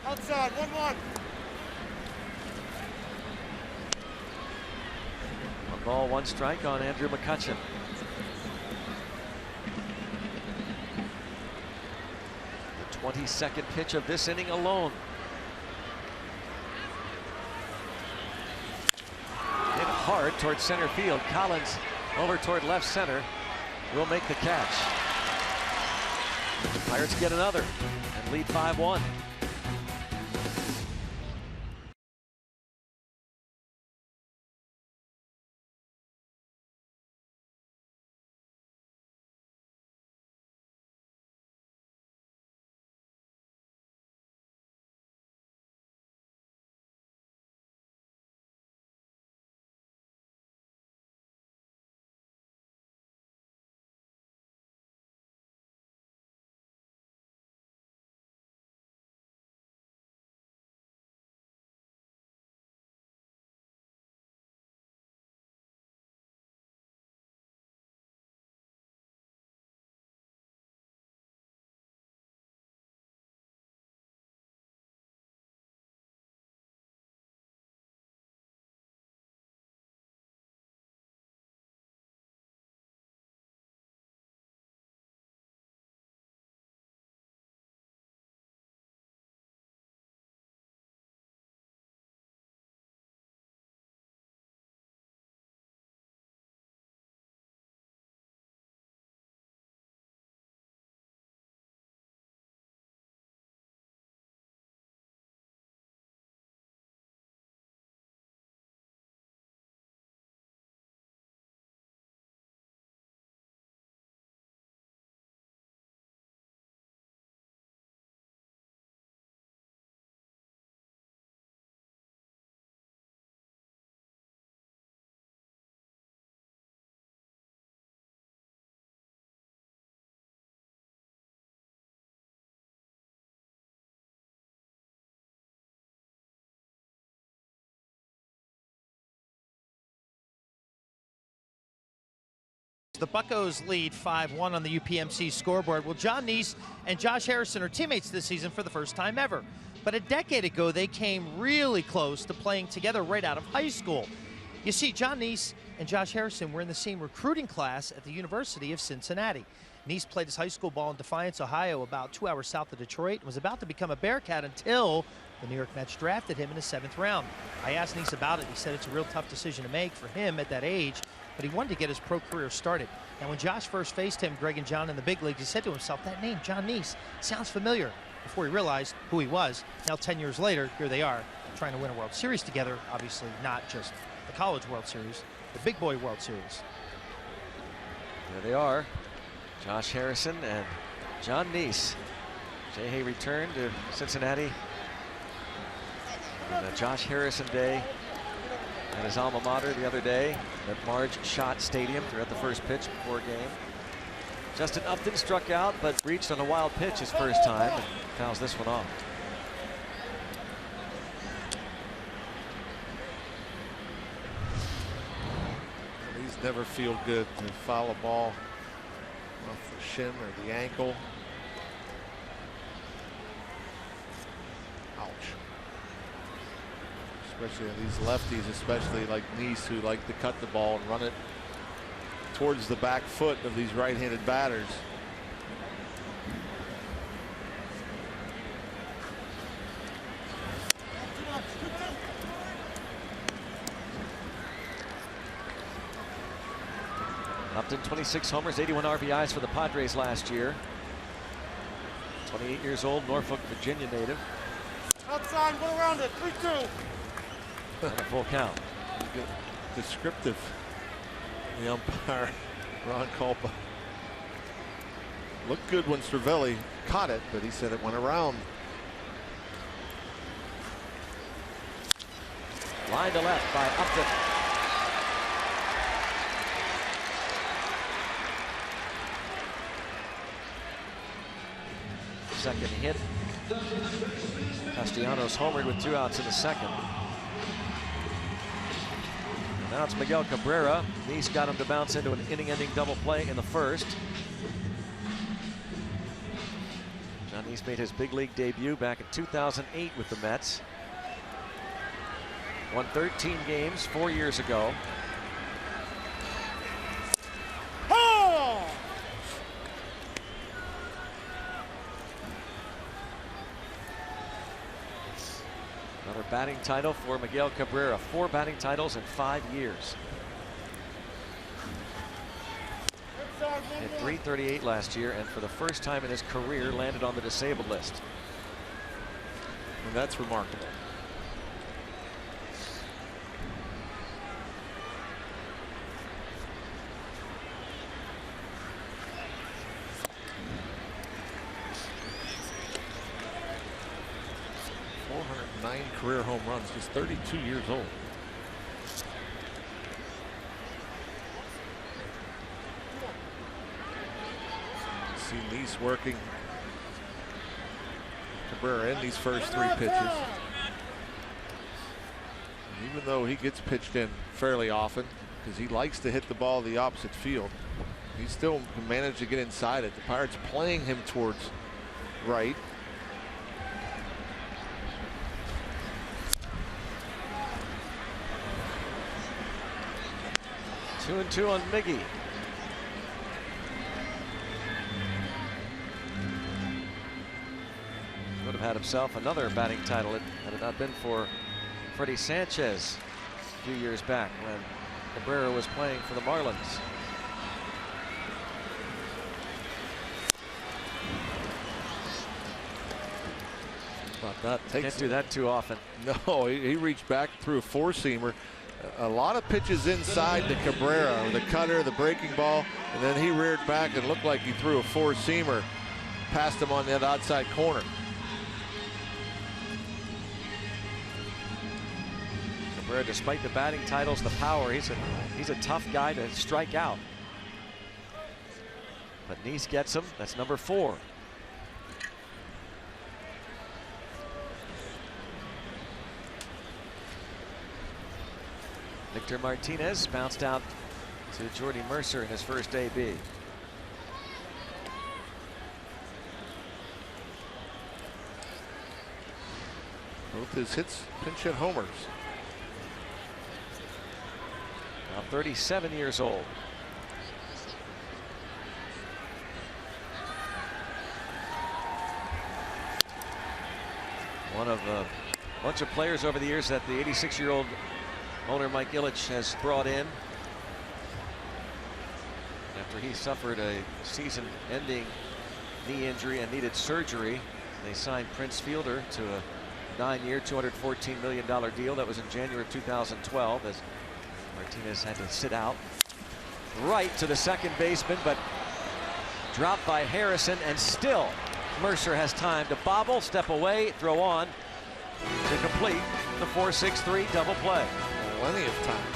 Outside, 1-1. 1 ball, 1 strike on Andrew McCutchen. The 22nd pitch of this inning alone. Hit hard towards center field. Collins over toward left center will make the catch. The Pirates get another and lead 5-1. The Buccos lead 5-1 on the UPMC scoreboard. Well, John Neese and Josh Harrison are teammates this season for the first time ever. But a decade ago, they came really close to playing together right out of high school. You see, John Neese and Josh Harrison were in the same recruiting class at the University of Cincinnati. Neese played his high school ball in Defiance, Ohio, about 2 hours south of Detroit, and was about to become a Bearcat until the New York Mets drafted him in the 7th round. I asked Neese about it. He said it's a real tough decision to make for him at that age, but he wanted to get his pro career started. And when Josh first faced him, Greg and John in the big leagues, he said to himself, that name, John Neese, sounds familiar, before he realized who he was. Now 10 years later, here they are, trying to win a World Series together. Obviously not just the College World Series, the Big Boy World Series. There they are, Josh Harrison and John Neese. Jay Hay returned to Cincinnati on the Josh Harrison Day at his alma mater the other day at Marge Schott Stadium throughout the first pitch before game. Justin Upton struck out but reached on a wild pitch his first time and fouls this one off. These never feel good to foul a ball off the shin or the ankle. Ouch. Especially these lefties, especially like Neese, who like to cut the ball and run it towards the back foot of these right-handed batters. Upton, 26 homers, 81 RBIs for the Padres last year. 28 years old, Norfolk, Virginia native. Outside, go around it. 3-2. And a full count. Descriptive. The umpire, Ron Culpa. Looked good when Cervelli caught it, but he said it went around. Line to left by Upton. Second hit. Castellanos homered with 2 outs in the second. Now it's Miguel Cabrera. Neese got him to bounce into an inning-ending double play in the first. John Neese made his big league debut back in 2008 with the Mets. Won 13 games 4 years ago. Another batting title for Miguel Cabrera. 4 batting titles in 5 years. Hit .338 last year, and for the first time in his career landed on the disabled list. And that's remarkable. Career home runs, just 32 years old. See Neese working Cabrera in these first 3 pitches. And even though he gets pitched in fairly often because he likes to hit the ball the opposite field, he still can manage to get inside it. The Pirates playing him towards right. 2-2 on Miggy. Would have had himself another batting title had it not been for Freddie Sanchez a few years back when Cabrera was playing for the Marlins. Can't do that too often. No, he reached back through a 4-seamer. A lot of pitches inside to Cabrera, the cutter, the breaking ball, and then he reared back and looked like he threw a 4-seamer past him on that outside corner. Cabrera, despite the batting titles, the power, he's a tough guy to strike out. But Neese gets him. That's number 4. Victor Martinez bounced out to Jordy Mercer in his first AB. Both his hits, pinch hit homers. Now 37 years old. One of a bunch of players over the years that the 86-year-old owner Mike Ilitch has brought in after he suffered a season-ending knee injury and needed surgery. They signed Prince Fielder to a 9-year, $214 million deal. That was in January of 2012 as Martinez had to sit out. Right to the second baseman, but dropped by Harrison, and still Mercer has time to bobble, step away, throw on to complete the 4-6-3 double play. Plenty of time.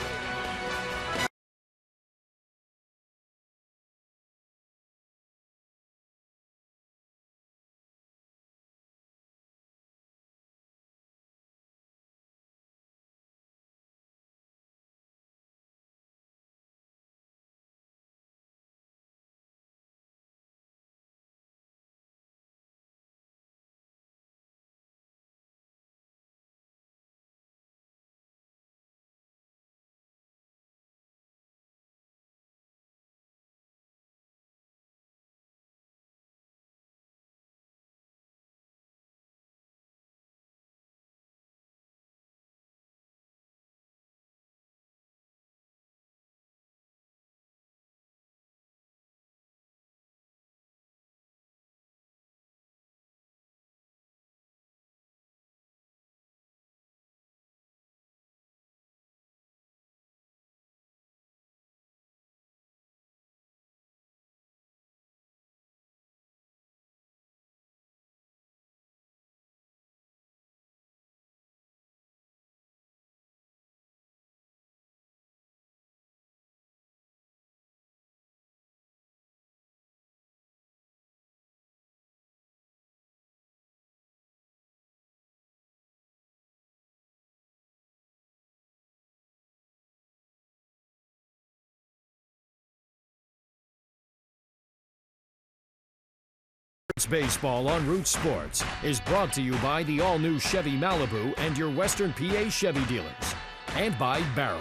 Baseball on Root Sports is brought to you by the all-new Chevy Malibu and your Western PA Chevy dealers, and by Barrel.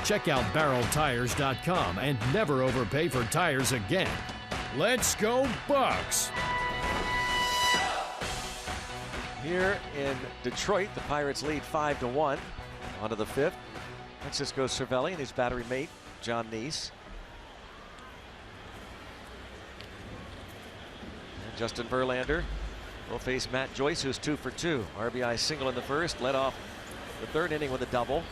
Check out barreltires.com and never overpay for tires again. Let's go Bucks! Here in Detroit, the Pirates lead 5-1. On to the fifth. Francisco Cervelli and his battery mate, John Neese. Justin Verlander will face Matt Joyce, who's 2 for 2. RBI single in the first, led off the third inning with a double.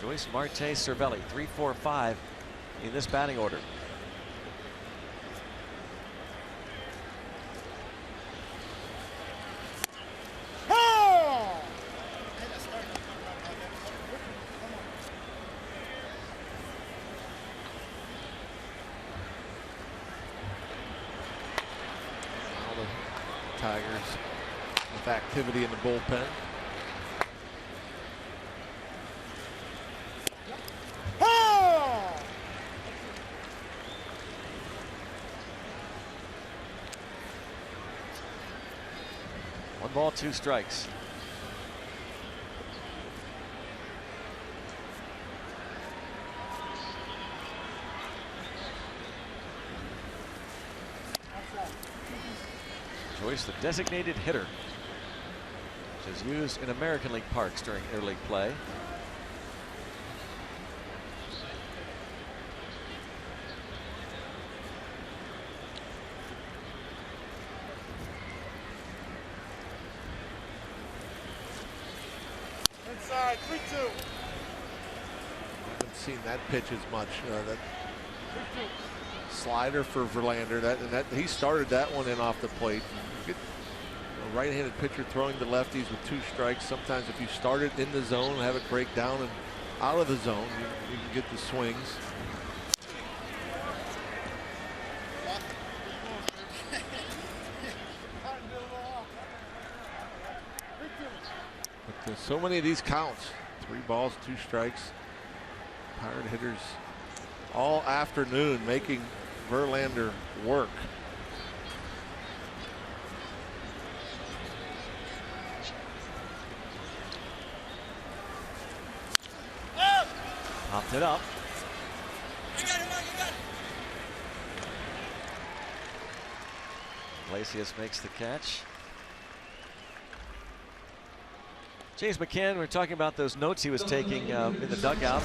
Joyce, Marte, Cervelli, 3, 4, 5 in this batting order. Tigers with activity in the bullpen. One ball, 2 strikes. Joyce, the designated hitter, which is used in American League parks during interleague play. Inside, 3-2. Haven't seen that pitch as much. That slider for Verlander. That he started that one in off the plate. Good, right-handed pitcher throwing to lefties with 2 strikes. Sometimes if you start it in the zone, have it break down and out of the zone, you can get the swings. But there's so many of these counts. 3 balls, 2 strikes. Pirate hitters all afternoon making Verlander work. Popped it up. Iglesias makes the catch. James McCann, we're talking about those notes he was taking in the dugout.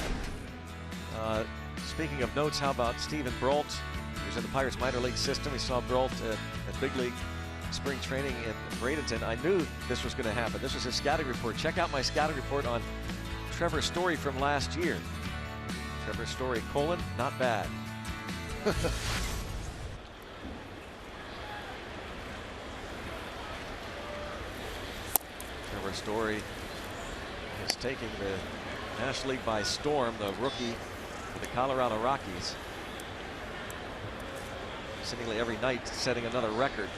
Speaking of notes, how about Stephen Brault, who's in the Pirates minor league system? We saw Brault at big league spring training in Bradenton. I knew this was going to happen. This was his scouting report. Check out my scouting report on Trevor Story from last year. Trevor Story, not bad. Trevor Story is taking the National League by storm, the rookie for the Colorado Rockies. Seemingly every night setting another record.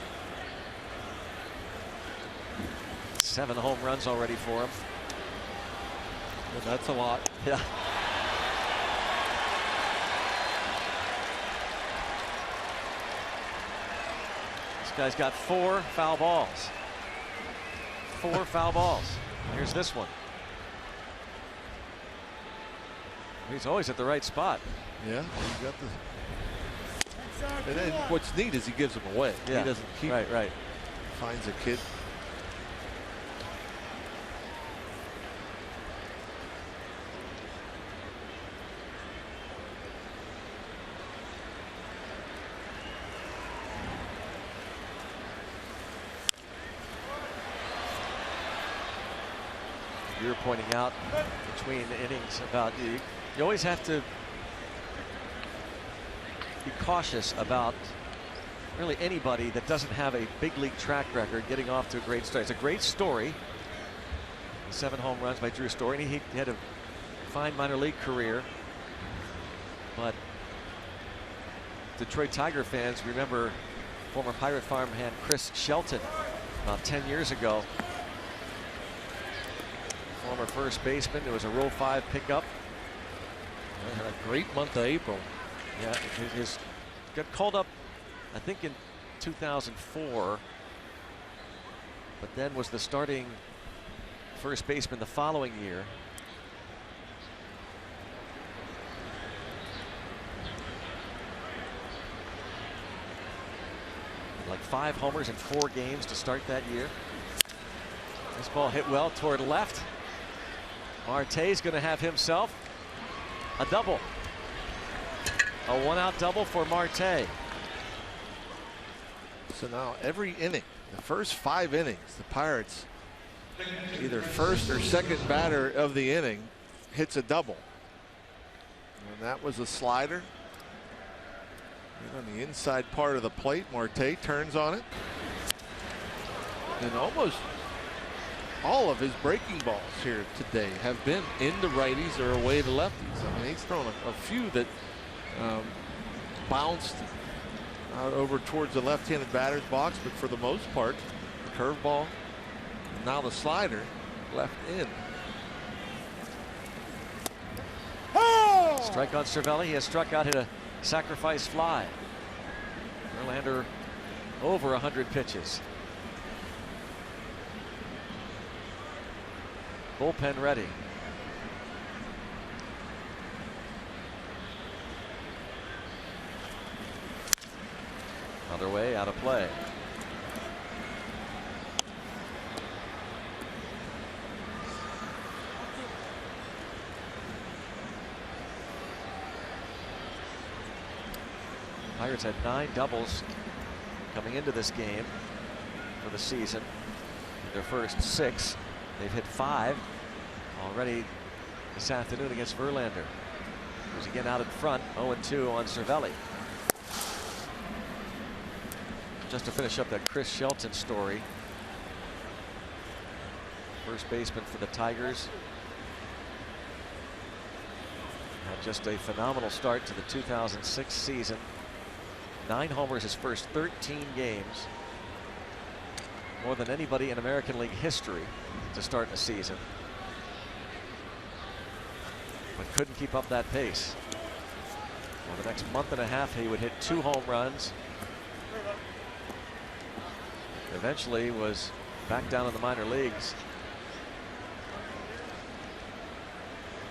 7 home runs already for him. Well, that's a lot. Yeah. This guy's got 4 foul balls. 4 foul balls. Here's this one. He's always at the right spot. Yeah, you got the. And then what's neat is he gives them away. Yeah. He doesn't keep. Right. Finds a kid. You're pointing out between innings about you always have to be cautious about really anybody that doesn't have a big league track record getting off to a great start. It's a great story. 7 home runs by Drew Story, and he had a fine minor league career. But Detroit Tiger fans remember former Pirate farmhand Chris Shelton about 10 years ago. Former first baseman. It was a Rule 5 pickup. Had a great month of April. Yeah, his got called up, I think, in 2004, but then was the starting first baseman the following year. Like 5 homers in 4 games to start that year. This ball hit well toward left. Marte's going to have himself a double. A 1-out double for Marte. So now every inning, the first 5 innings, the Pirates, either first or second batter of the inning, hits a double. And that was a slider. And on the inside part of the plate, Marte turns on it. And almost all of his breaking balls here today have been into righties or away to lefties. I mean, he's thrown a few that bounced out over towards the left-handed batter's box, but for the most part, the curveball, now the slider, left in. Strike on Cervelli. He has struck out, hit a sacrifice fly. Verlander over 100 pitches. Bullpen ready. Other way, out of play. Pirates had 9 doubles coming into this game for the season. Their first 6. They've hit 5 already this afternoon against Verlander, who's again out in front, 0-2 on Cervelli. Just to finish up that Chris Shelton story, first baseman for the Tigers, had just a phenomenal start to the 2006 season. 9 homers his first 13 games. More than anybody in American League history to start the season. But couldn't keep up that pace. For the next month and a half, he would hit 2 home runs. Eventually was back down in the minor leagues.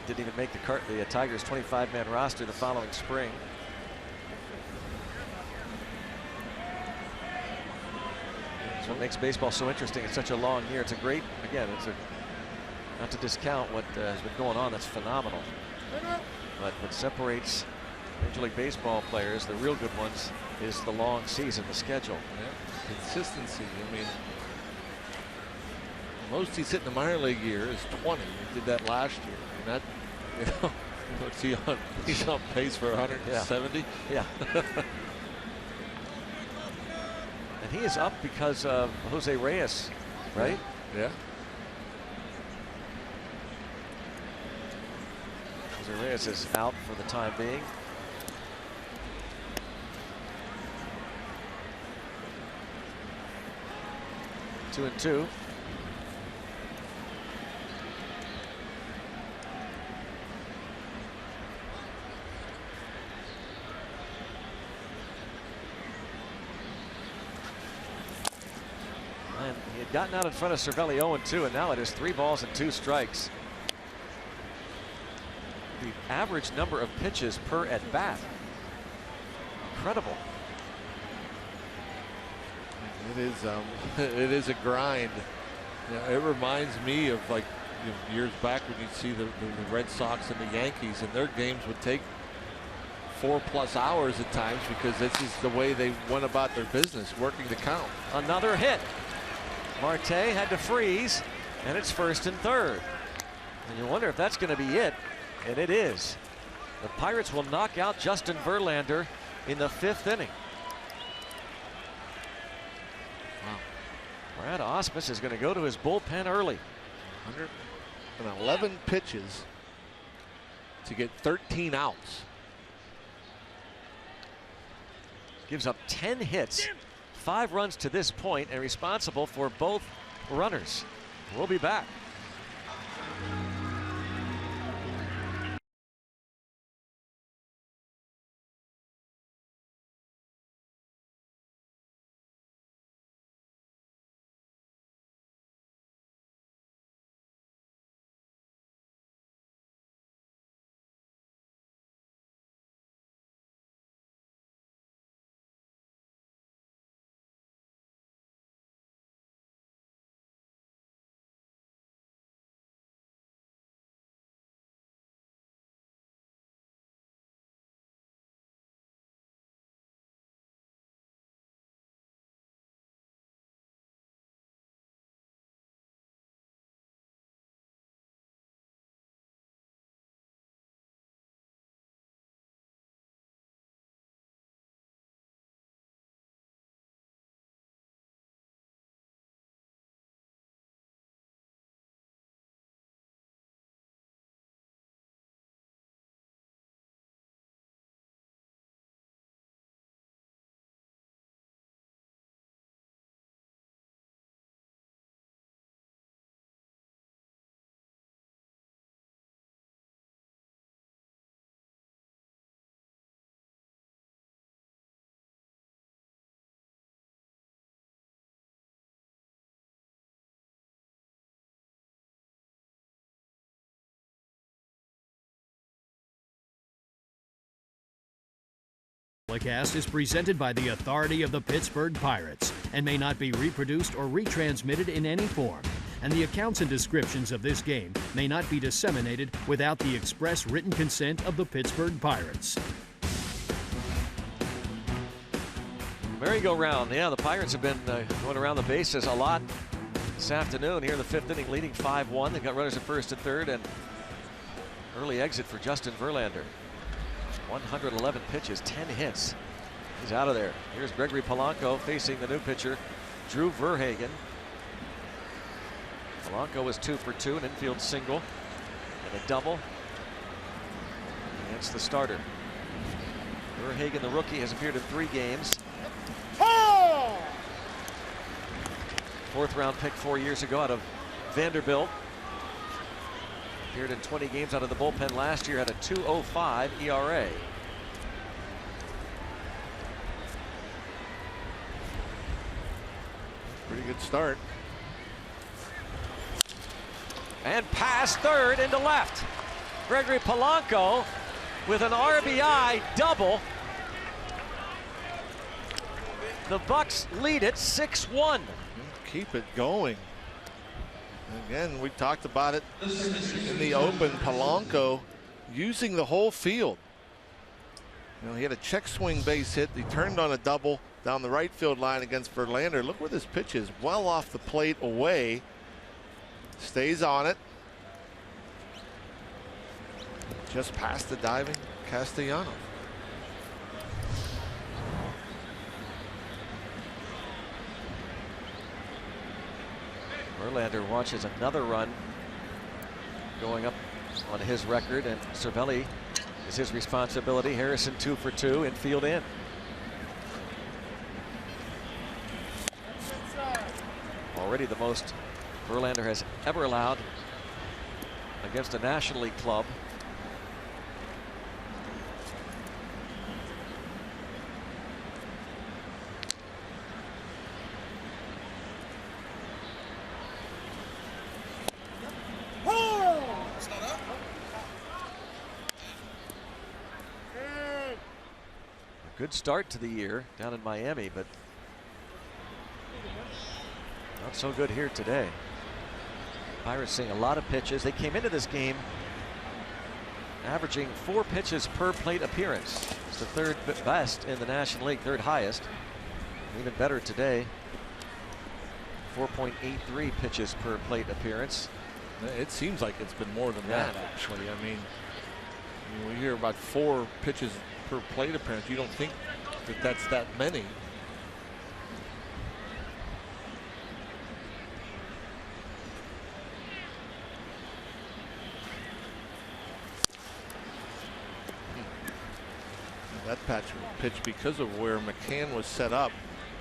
Didn't even make the Tigers 25-man roster the following spring. That's what makes baseball so interesting. It's such a long year. It's a great, again, not to discount what has been going on, that's phenomenal. But what separates Major League Baseball players, the real good ones, is the long season, the schedule. Yeah. Consistency. I mean, most he's hit in the minor league year is 20. He did that last year. And that, you know, what's he on? He's on pace for 170. Yeah. And he is up because of Jose Reyes, right? Yeah. Jose Reyes is out for the time being. Two and two. And he had gotten out in front of Cervelli 0-2, and now it is 3 balls and 2 strikes. The average number of pitches per at bat. Incredible. It is a grind. Yeah, it reminds me of, like, years back when you'd see the Red Sox and the Yankees, and their games would take 4+ hours at times because this is the way they went about their business, working the count. Another hit. Marte had to freeze, and it's 1st and 3rd. And you wonder if that's going to be it, and it is. The Pirates will knock out Justin Verlander in the 5th inning. Wow. Brad Ausmus is going to go to his bullpen early. 111 pitches to get 13 outs. Gives up 10 hits, 5 runs to this point, and responsible for both runners. We'll be back. Telecast is presented by the authority of the Pittsburgh Pirates and may not be reproduced or retransmitted in any form. And the accounts and descriptions of this game may not be disseminated without the express written consent of the Pittsburgh Pirates. Merry-go-round. Yeah, the Pirates have been going around the bases a lot this afternoon here in the 5th inning, leading 5-1. They've got runners at 1st and 3rd, and early exit for Justin Verlander. 111 pitches, 10 hits. He's out of there. Here's Gregory Polanco facing the new pitcher, Drew Verhagen. Polanco was 2 for 2, an infield single and a double against the starter. Verhagen, the rookie, has appeared in 3 games. 4th round pick 4 years ago out of Vanderbilt. Appeared in 20 games out of the bullpen last year, had a 2.05 ERA. Pretty good start. And past third into left. Gregory Polanco with an RBI double. The Bucks lead it 6-1. Keep it going. Again, we talked about it in the open. Polanco using the whole field. You know, he had a check swing base hit. He turned on a double down the right field line against Verlander. Look where this pitch is, well off the plate away. Stays on it. Just past the diving Castellanos. Verlander watches another run going up on his record, and Cervelli is his responsibility. Harrison 2 for 2, infield in. Already the most Verlander has ever allowed against a National League club. Good start to the year down in Miami, but not so good here today. Pirates seeing a lot of pitches. They came into this game averaging 4 pitches per plate appearance. It's the third best in the National League, third highest. Even better today, 4.83 pitches per plate appearance. It seems like it's been more than that, actually. I mean, we hear about 4 pitches per plate appearance. You don't think that that's that many. That pitch, because of where McCann was set up,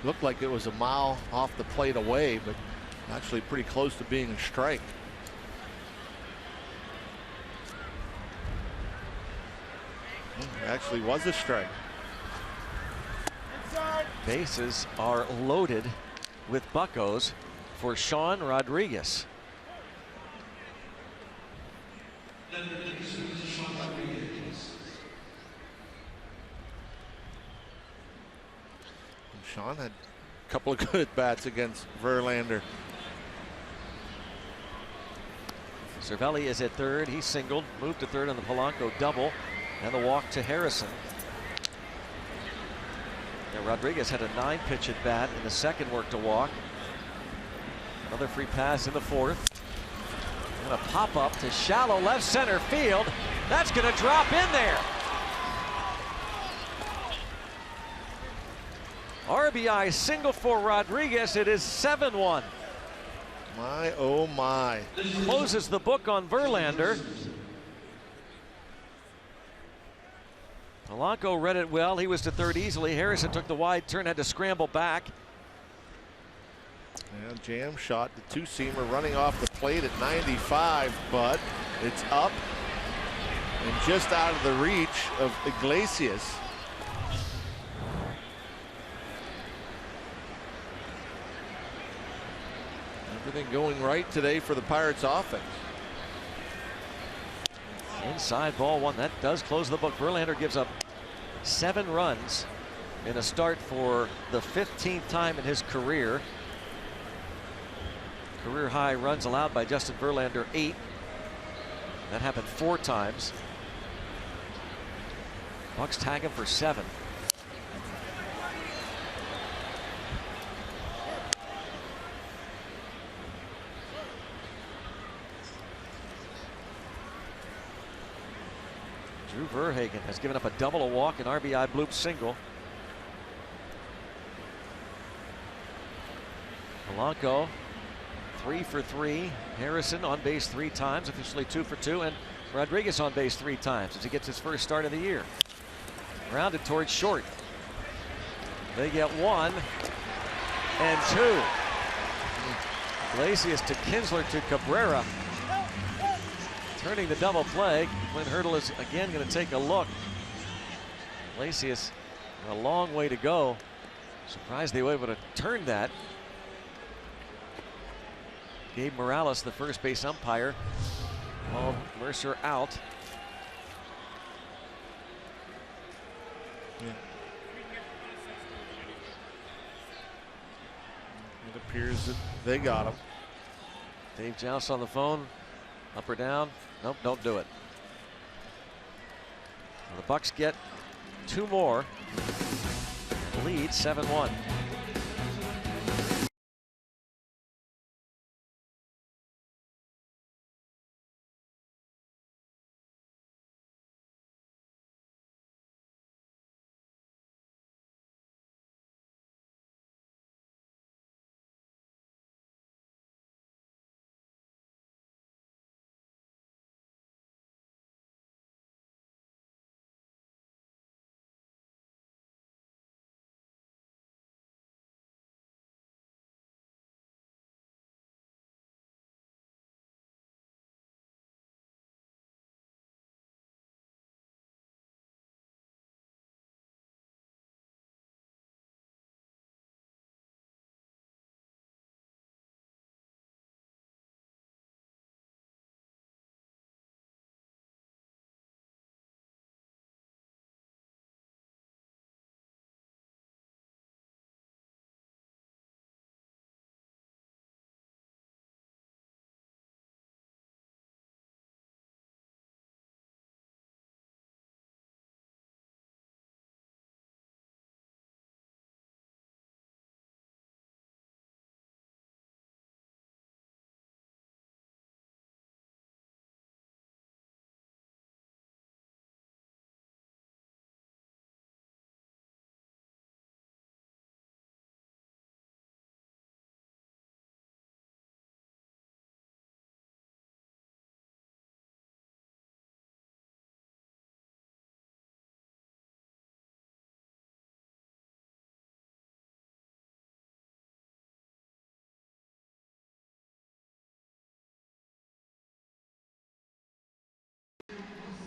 looked like it was a mile off the plate away, but actually pretty close to being a strike. Actually was a strike. Bases are loaded with buccos for Sean Rodriguez. Sean had a couple of good at-bats against Verlander. Cervelli is at third. He singled, moved to third on the Polanco double, and the walk to Harrison. And Rodriguez had a 9-pitch at bat in the second, worked a walk. Another free pass in the fourth. And a pop up to shallow left center field. That's going to drop in there. RBI single for Rodriguez. It is 7-1. My, oh my. Closes the book on Verlander. Polanco read it well. He was to third easily. Harrison took the wide turn, had to scramble back. And jam shot, the two-seamer running off the plate at 95, but it's up and just out of the reach of Iglesias. Everything going right today for the Pirates offense. Inside ball one. That does close the book. Verlander gives up 7 runs in a start for the 15th time in his career. Career high runs allowed by Justin Verlander, 8. That happened 4 times. Bucks tag him for 7. Drew Verhagen has given up a double, a walk, an RBI bloop single. Polanco 3 for 3. Harrison on base 3 times, officially 2 for 2, and Rodriguez on base 3 times as he gets his first start of the year. Grounded towards short. They get 1 and 2. Iglesias to Kinsler to Cabrera. Turning the double play. Clint Hurdle is again going to take a look. Iglesias a long way to go. Surprised they were able to turn that. Gabe Morales, the first base umpire, called Mercer out. Yeah. It appears that they got him. Dave Joust on the phone. Up or down? Nope, don't do it. So the Bucks get 2 more. Lead 7-1.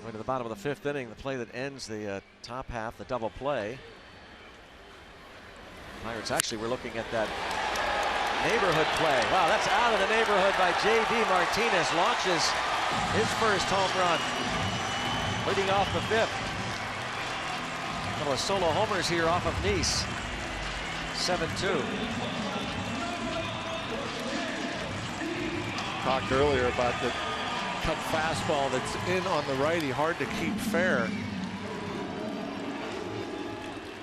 Going to the bottom of the 5th inning, the play that ends the top half, the double play. Pirates actually were looking at that neighborhood play. Wow, that's out of the neighborhood by J.D. Martinez. Launches his first home run, leading off the 5th. A couple of solo homers here off of Nice. 7-2. Talked earlier about the cut fastball that's in on the righty, hard to keep fair.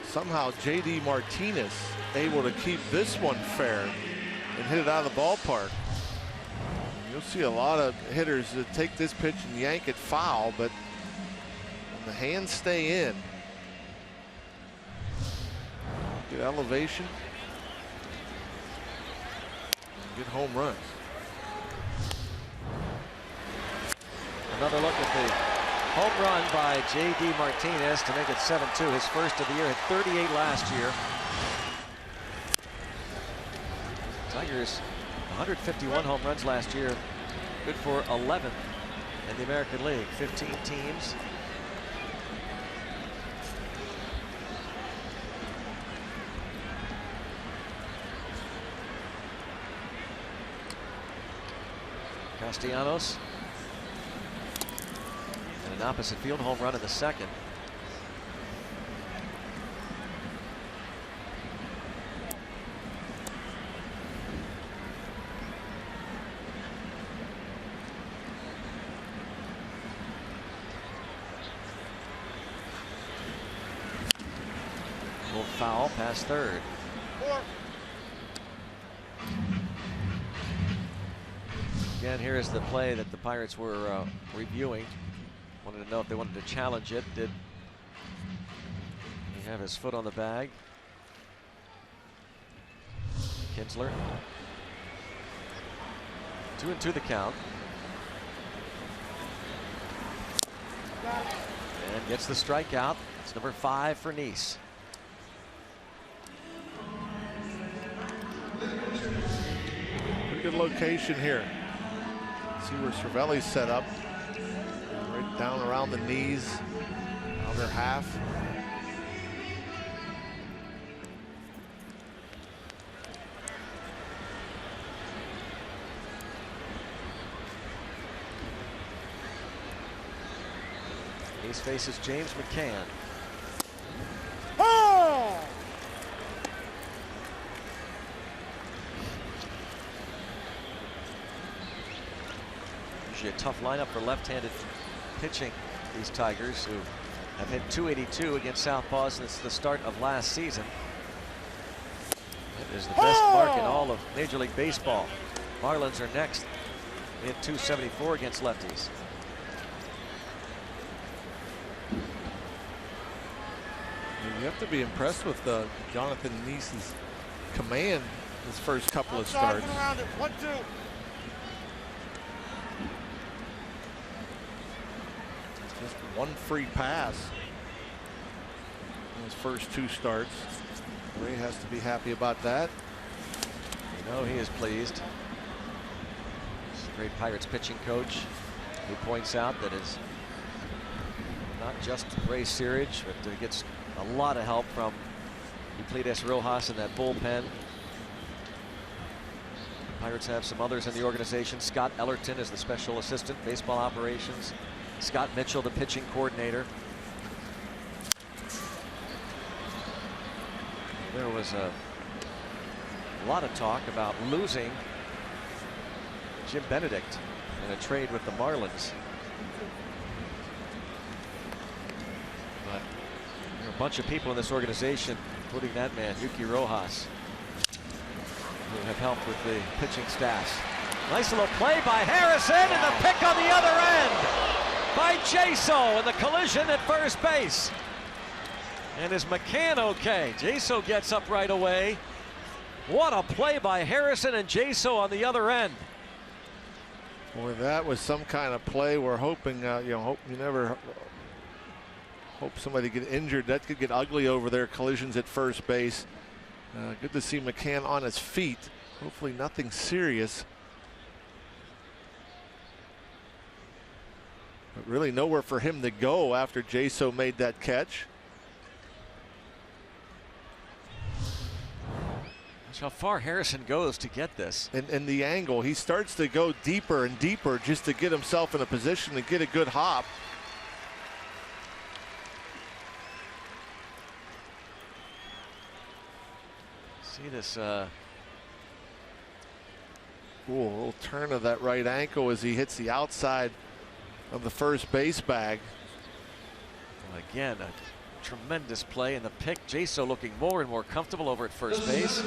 Somehow J.D. Martinez able to keep this one fair and hit it out of the ballpark. You'll see a lot of hitters that take this pitch and yank it foul, but the hands stay in. Good elevation. Good home runs. Another look at the home run by J.D. Martinez to make it 7-2. His first of the year, hit 38 last year. Tigers, 151 home runs last year. Good for 11th in the American League. 15 teams. Castellanos. And an opposite field home run in the 2nd. Little foul past 3rd. Again, here is the play that the Pirates were reviewing. Wanted to know if they wanted to challenge it. Did he have his foot on the bag? Kinsler. 2-2 the count. And gets the strikeout. It's number 5 for Nice. Pretty good location here. See where Cervelli's set up. Right down around the knees, on their half. He faces James McCann. Usually a tough lineup for left-handed pitching. These Tigers, who have hit .282 against southpaws since the start of last season. That is the best mark in all of Major League Baseball. Marlins are next. They hit .274 against lefties. You have to be impressed with Jonathan Neese's command his first couple of starts. Around it. 1-2. Just one free pass in his first 2 starts. Ray has to be happy about that. You know he is pleased. Great Pirates pitching coach, who points out that it's not just Ray Searage, but gets a lot of help from Euclides Rojas in that bullpen. Pirates have some others in the organization. Scott Ellerton is the special assistant, baseball operations. Scott Mitchell, the pitching coordinator. There was a lot of talk about losing Jim Benedict in a trade with the Marlins. But there are a bunch of people in this organization, including that man, Yuki Rojas, who have helped with the pitching staffs. Nice little play by Harrison, and the pick on the other end by Jaso, and the collision at first base. And is McCann okay? Jaso gets up right away. What a play by Harrison and Jaso on the other end. Boy, that was some kind of play. We're hoping, you never hope somebody get injured. That could get ugly over there. Collisions at first base. Good to see McCann on his feet. Hopefully nothing serious. But really nowhere for him to go after Jaso made that catch. Watch how far Harrison goes to get this. And the angle, he starts to go deeper and deeper just to get himself in a position to get a good hop. See this Ooh, a little turn of that right ankle as he hits the outside of the first base bag. Again, a tremendous play, and the pick. Jaso looking more and more comfortable over at first base.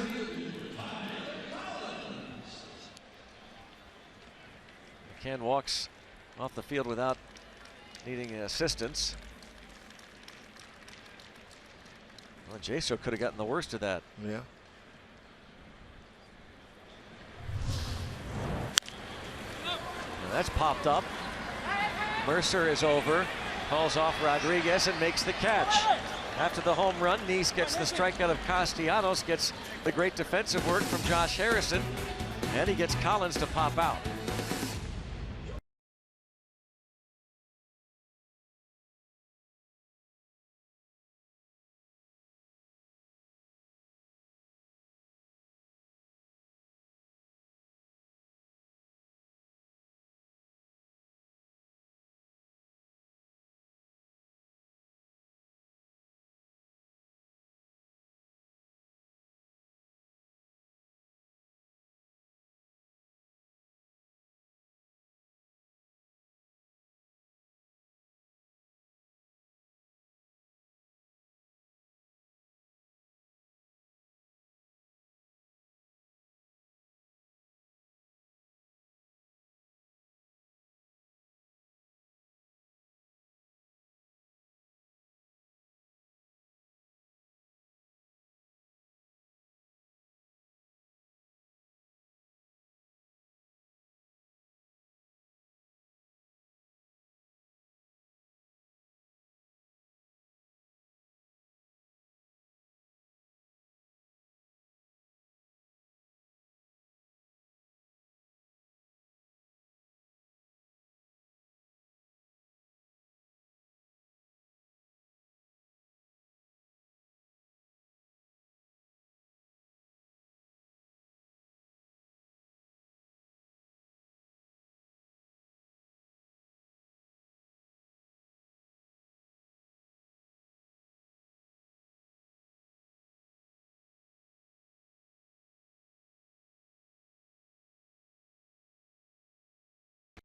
McCann walks off the field without needing assistance. Well, Jaso could have gotten the worst of that. Yeah. And that's popped up. Mercer is over, calls off Rodriguez and makes the catch. After the home run, Neese gets the strikeout of Castellanos, gets the great defensive work from Josh Harrison, and he gets Collins to pop out.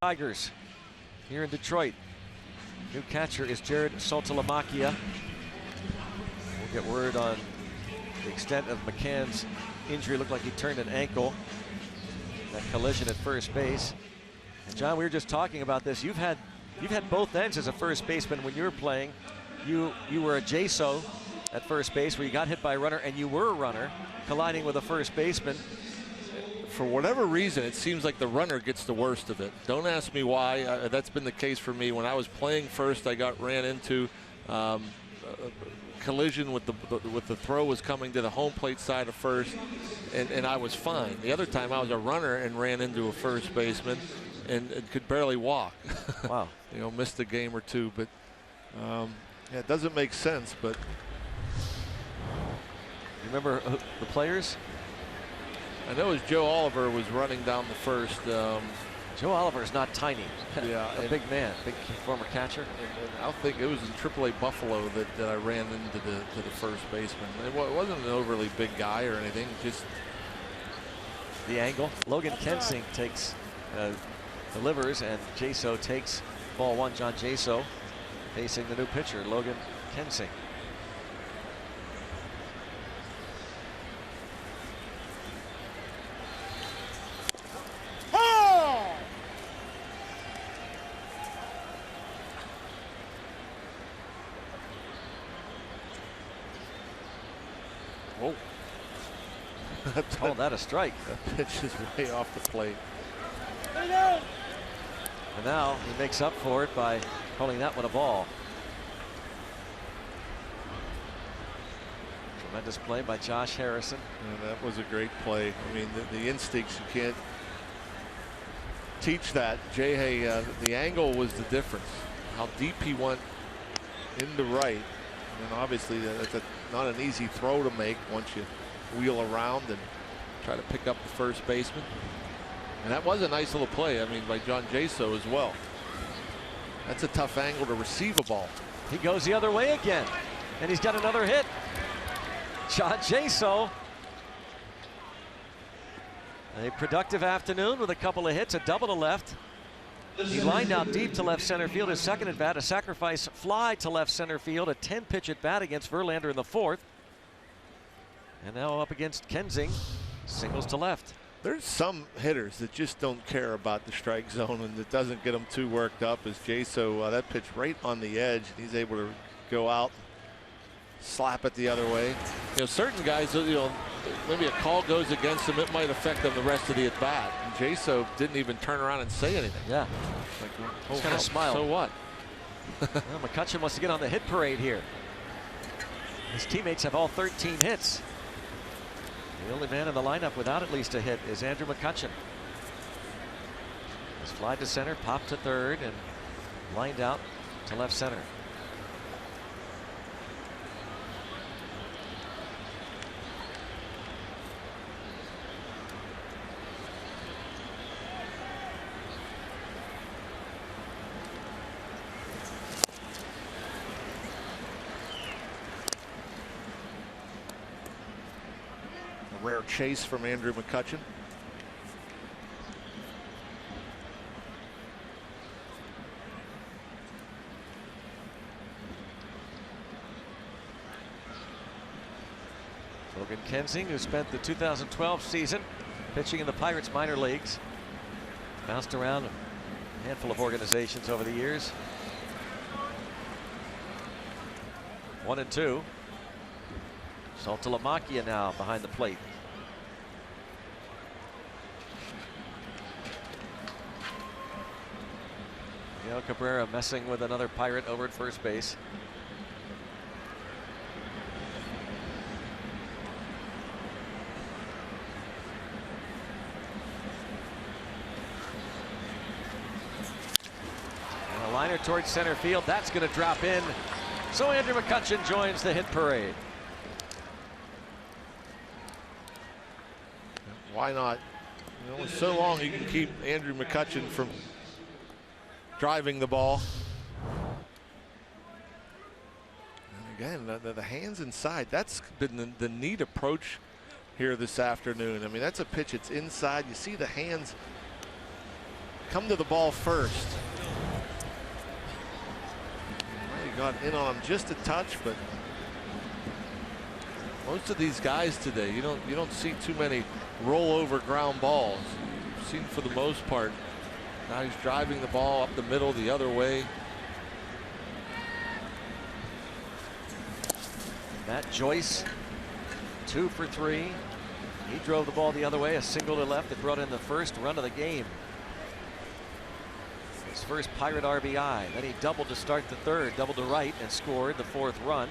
Tigers here in Detroit. New catcher is Jared Saltalamacchia. We'll get word on the extent of McCann's injury. Looked like he turned an ankle. That collision at first base. And John, we were just talking about this. You've had both ends as a first baseman when you were playing. You were a JSO at first base where you got hit by a runner, and you were a runner colliding with a first baseman. For whatever reason, it seems like the runner gets the worst of it. Don't ask me why. That's been the case for me. When I was playing first, I got ran into. A collision with the throw was coming to the home plate side of first, and I was fine. The other time I was a runner and ran into a first baseman and could barely walk. Wow. You know, missed a game or two, but yeah, it doesn't make sense. But you remember the players? I know as Joe Oliver was running down the first. Joe Oliver is not tiny. Yeah, a big man, big former catcher. And I think it was in AAA Buffalo that I ran into the first baseman. It wasn't an overly big guy or anything, just the angle. Logan Kensing delivers, and Jaso takes ball one. John Jaso facing the new pitcher, Logan Kensing. Whoa. Called that a strike. That pitch is way off the plate. And now he makes up for it by calling that one a ball. Tremendous play by Josh Harrison. And that was a great play. I mean, the instincts, you can't teach that. The angle was the difference. How deep he went into right. And obviously that's not an easy throw to make once you wheel around and try to pick up the first baseman. And that was a nice little play, I mean, by John Jaso as well. That's a tough angle to receive a ball. He goes the other way again, and he's got another hit. John Jaso. A productive afternoon with a couple of hits, a double to left. He lined out deep to left center field. His second at bat, a sacrifice fly to left center field, a 10-pitch at bat against Verlander in the fourth. And now up against Kensing, singles to left. There's some hitters that just don't care about the strike zone, and it doesn't get them too worked up. As Jaso, that pitch right on the edge, and he's able to go out, slap it the other way. You know, certain guys, you know, maybe a call goes against them, it might affect them the rest of the at bat. And Jaso didn't even turn around and say anything. Yeah. Like, He's kind of smiled. So what? Well, McCutchen wants to get on the hit parade here. His teammates have all 13 hits. The only man in the lineup without at least a hit is Andrew McCutchen. His fly to center, popped to third, and lined out to left center. Rare chase from Andrew McCutchen. Logan Kensing, who spent the 2012 season pitching in the Pirates minor leagues, bounced around a handful of organizations over the years. 1-2. Saltalamacchia now behind the plate. Miguel Cabrera messing with another Pirate over at first base. And a liner towards center field. That's going to drop in. So Andrew McCutchen joins the hit parade. Why not? You know, so long you can keep Andrew McCutchen from driving the ball. And again, the hands inside. That's been the neat approach here this afternoon. I mean, that's a pitch. It's inside. You see the hands come to the ball first. He got in on him just a touch, but most of these guys today, you don't see too many rollover ground balls. You've seen for the most part guys driving the ball up the middle the other way. Matt Joyce, 2 for 3. He drove the ball the other way, a single to left that brought in the first run of the game. His first Pirate RBI. Then he doubled to start the third, doubled to right, and scored the 4th run.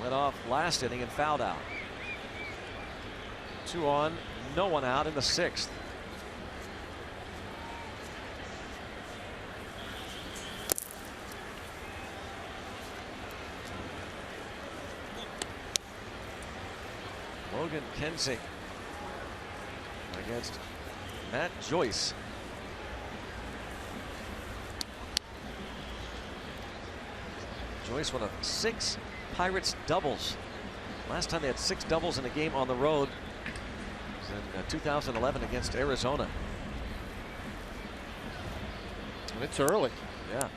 Led off last inning and fouled out. 2 on, no one out in the 6th. Logan Kensing against Matt Joyce. Joyce, one of 6 Pirates doubles. Last time they had 6 doubles in a game on the road was in 2011 against Arizona. And it's early. Yeah.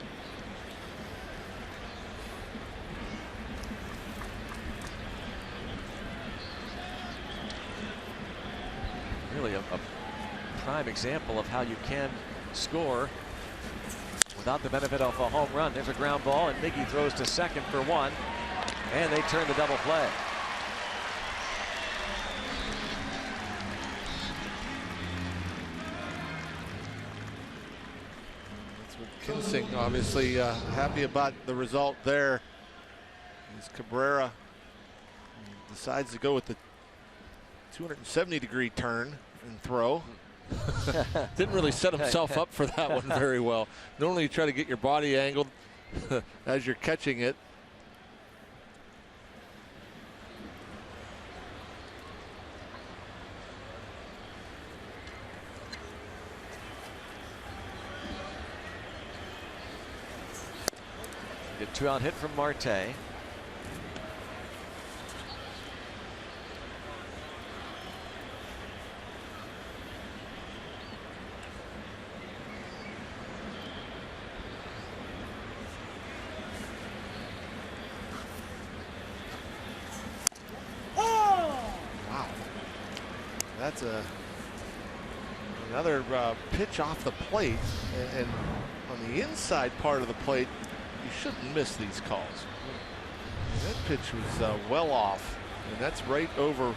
Really a prime example of how you can score without the benefit of a home run. There's a ground ball, and Miggy throws to second for 1, and they turn the double play. Kensing obviously happy about the result there. As Cabrera decides to go with the 270-degree turn and throw. Didn't really set himself up for that one very well. Normally you try to get your body angled as you're catching it. Good 2-out hit from Marte. That's another pitch off the plate, and on the inside part of the plate, you shouldn't miss these calls. That pitch was well off, and that's right over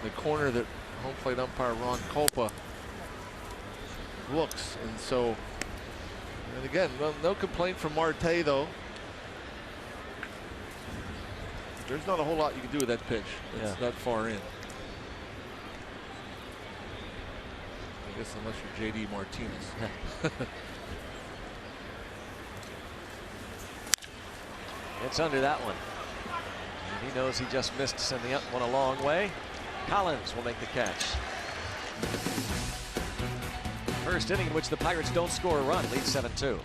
the corner that home plate umpire Ron Kolpa looks. And so, and again, no complaint from Marte though. There's not a whole lot you can do with that pitch. It's that far in. I guess unless you're JD Martinez. It's under that one. And he knows he just missed sending that one a long way. Collins will make the catch. First inning in which the Pirates don't score a run, lead 7-2.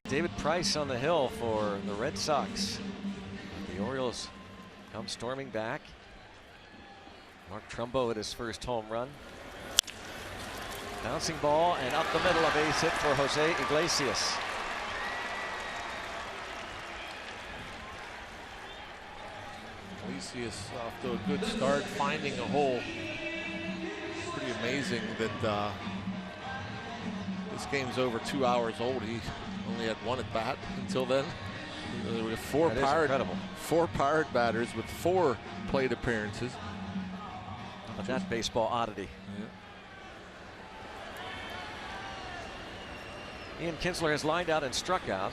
David Price on the hill for the Red Sox. The Orioles come storming back. Mark Trumbo at his first home run. Bouncing ball and up the middle, a base hit for Jose Iglesias. Iglesias off to a good start, finding a hole. Pretty amazing that this game's over 2 hours old. He only had one at bat until then. There were four Pirate batters with 4 plate appearances. But that baseball oddity. Yeah. Ian Kinsler has lined out and struck out.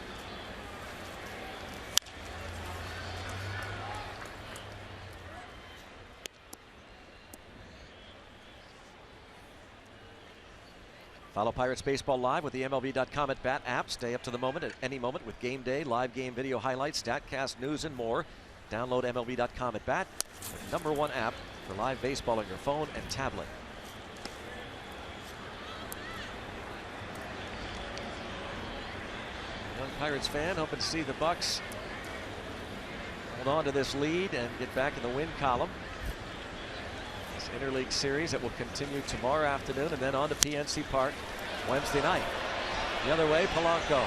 Follow Pirates Baseball live with the MLB.com at Bat app. Stay up to the moment at any moment with game day, live game video highlights, StatCast news, and more. Download MLB.com at Bat, the #1 app for live baseball on your phone and tablet. Young Pirates fan hoping to see the Bucks hold on to this lead and get back in the win column. This interleague series that will continue tomorrow afternoon and then on to PNC Park Wednesday night. The other way, Polanco.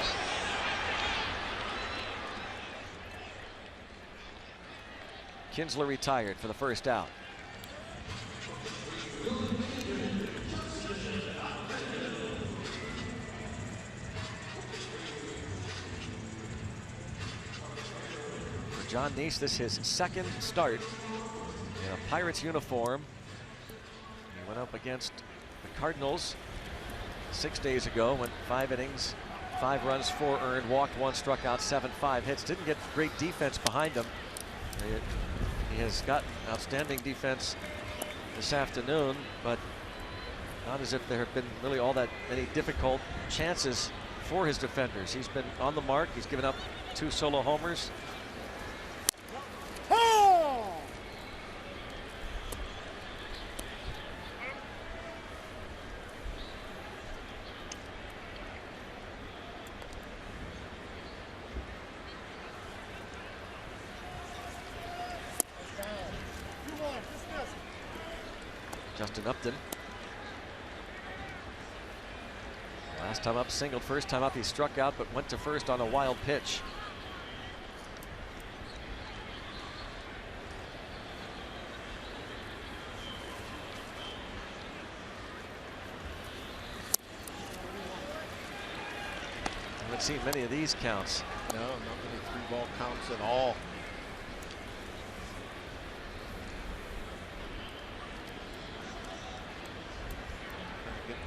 Kinsler retired for the first out. For John Neese, this is his second start in a Pirates uniform. He went up against the Cardinals 6 days ago, went 5 innings, 5 runs, 4 earned, walked 1, struck out 7, 5 hits. Didn't get great defense behind him. He has got outstanding defense this afternoon, but not as if there have been really all that many difficult chances for his defenders. He's been on the mark. He's given up 2 solo homers. Justin Upton. Last time up singled, first time up he struck out but went to first on a wild pitch. I haven't seen many of these counts. No, not many 3-ball counts at all.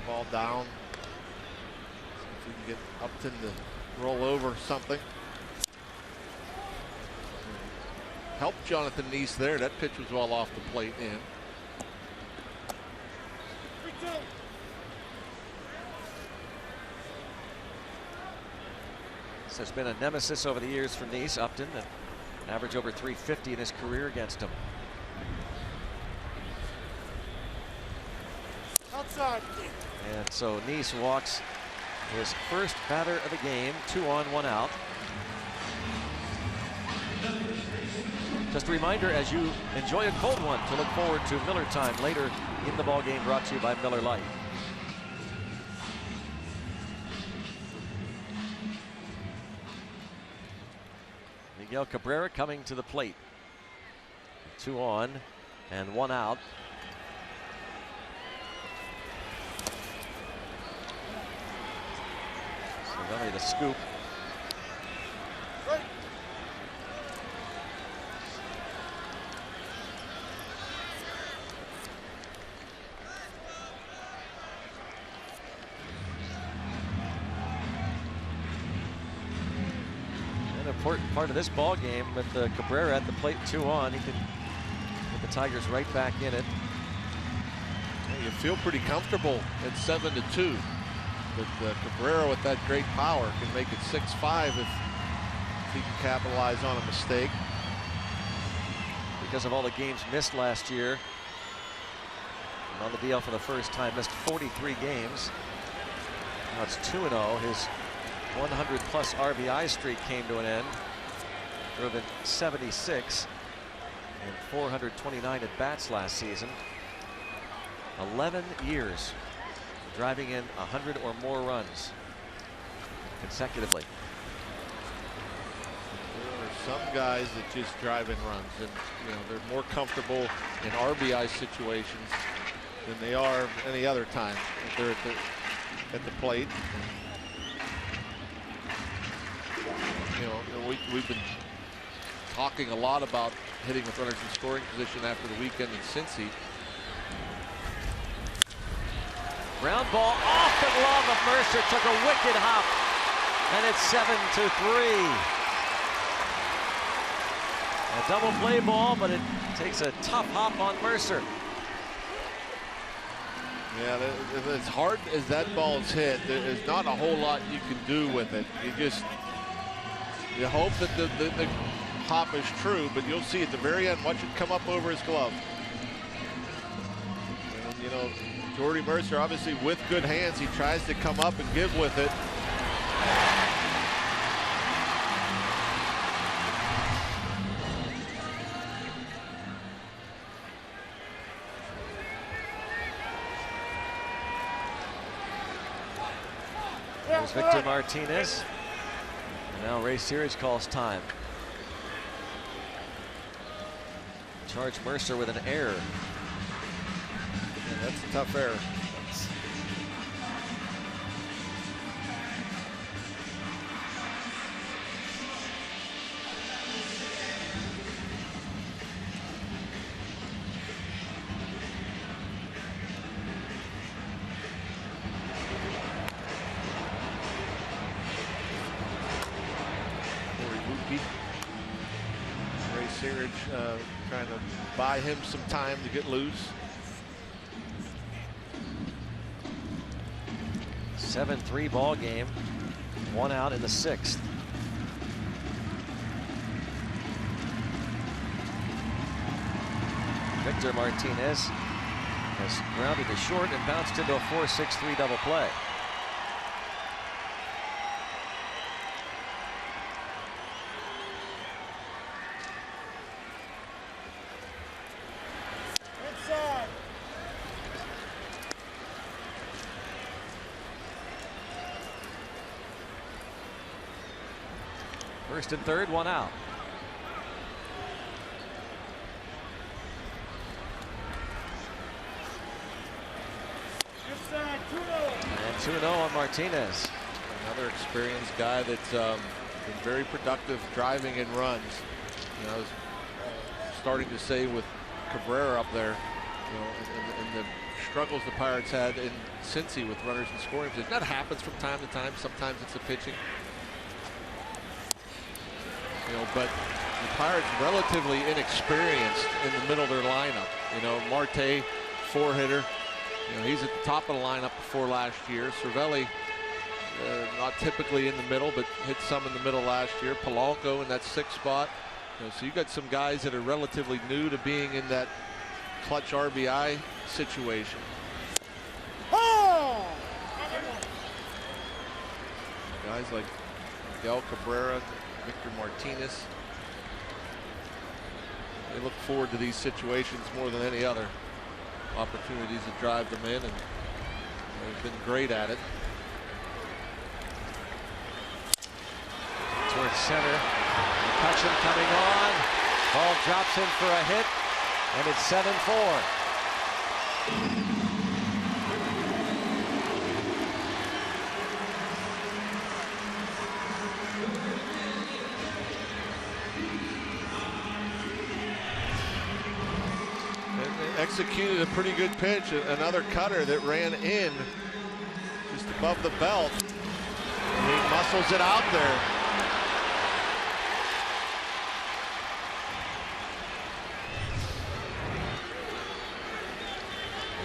Ball down. See if we can get Upton to roll over something. Help Jonathan Neese there. That pitch was well off the plate in. This has been a nemesis over the years for Neese. Upton, an average over 350 in his career against him. Outside. And so Neese walks his first batter of the game, 2 on, 1 out. Just a reminder, as you enjoy a cold one, to look forward to Miller Time later in the ball game, brought to you by Miller Lite. Miguel Cabrera coming to the plate. 2 on and 1 out. Only the scoop. An important part of this ball game with Cabrera at the plate, 2 on. He can get the Tigers right back in it. Yeah, you feel pretty comfortable at 7-2. But Cabrera, with that great power, can make it 6-5 if he can capitalize on a mistake. Because of all the games missed last year, and on the DL for the first time, missed 43 games. Now it's 2-0, his 100-plus RBI streak came to an end. Driven 76 and 429 at bats last season. 11 years driving in 100 or more runs consecutively. There are some guys that just drive in runs, and they're more comfortable in RBI situations than they are any other time if they're at the plate. We've been talking a lot about hitting with runners in scoring position after the weekend in Cincy. Ground ball off the glove of Mercer, took a wicked hop, and it's 7-3. A double play ball, but it takes a tough hop on Mercer. Yeah, as hard as that ball's hit, there's not a whole lot you can do with it. You hope that the hop is true, but you'll see at the very end, watch it come up over his glove. And, Jordy Mercer, obviously with good hands, he tries to come up and give with it. There's Victor Martinez. And now Ray Searage calls time. Charge Mercer with an error. Yeah, that's a tough error. Ray Searage trying to buy him some time to get loose. 7-3 ball game. 1 out in the 6th. Victor Martinez has grounded to short and bounced into a 4-6-3 double play. First and third, 1 out. And 2-0 on Martinez. Another experienced guy that's been very productive driving in runs. I was starting to say with Cabrera up there, and the struggles the Pirates had in Cincy with runners in scoring position. That happens from time to time. Sometimes it's the pitching. But the Pirates relatively inexperienced in the middle of their lineup. Marte, 4-hitter. He's at the top of the lineup before last year. Cervelli, not typically in the middle, but hit some in the middle last year. Polanco in that 6th spot. So you got some guys that are relatively new to being in that clutch RBI situation. Guys like Miguel Cabrera, Victor Martinez, they look forward to these situations more than any other opportunities to drive them in, and they've been great at it. Towards center. McCutcheon coming on. Ball drops in for a hit, and it's 7-4. Executed a pretty good pitch, another cutter that ran in just above the belt, and he muscles it out there.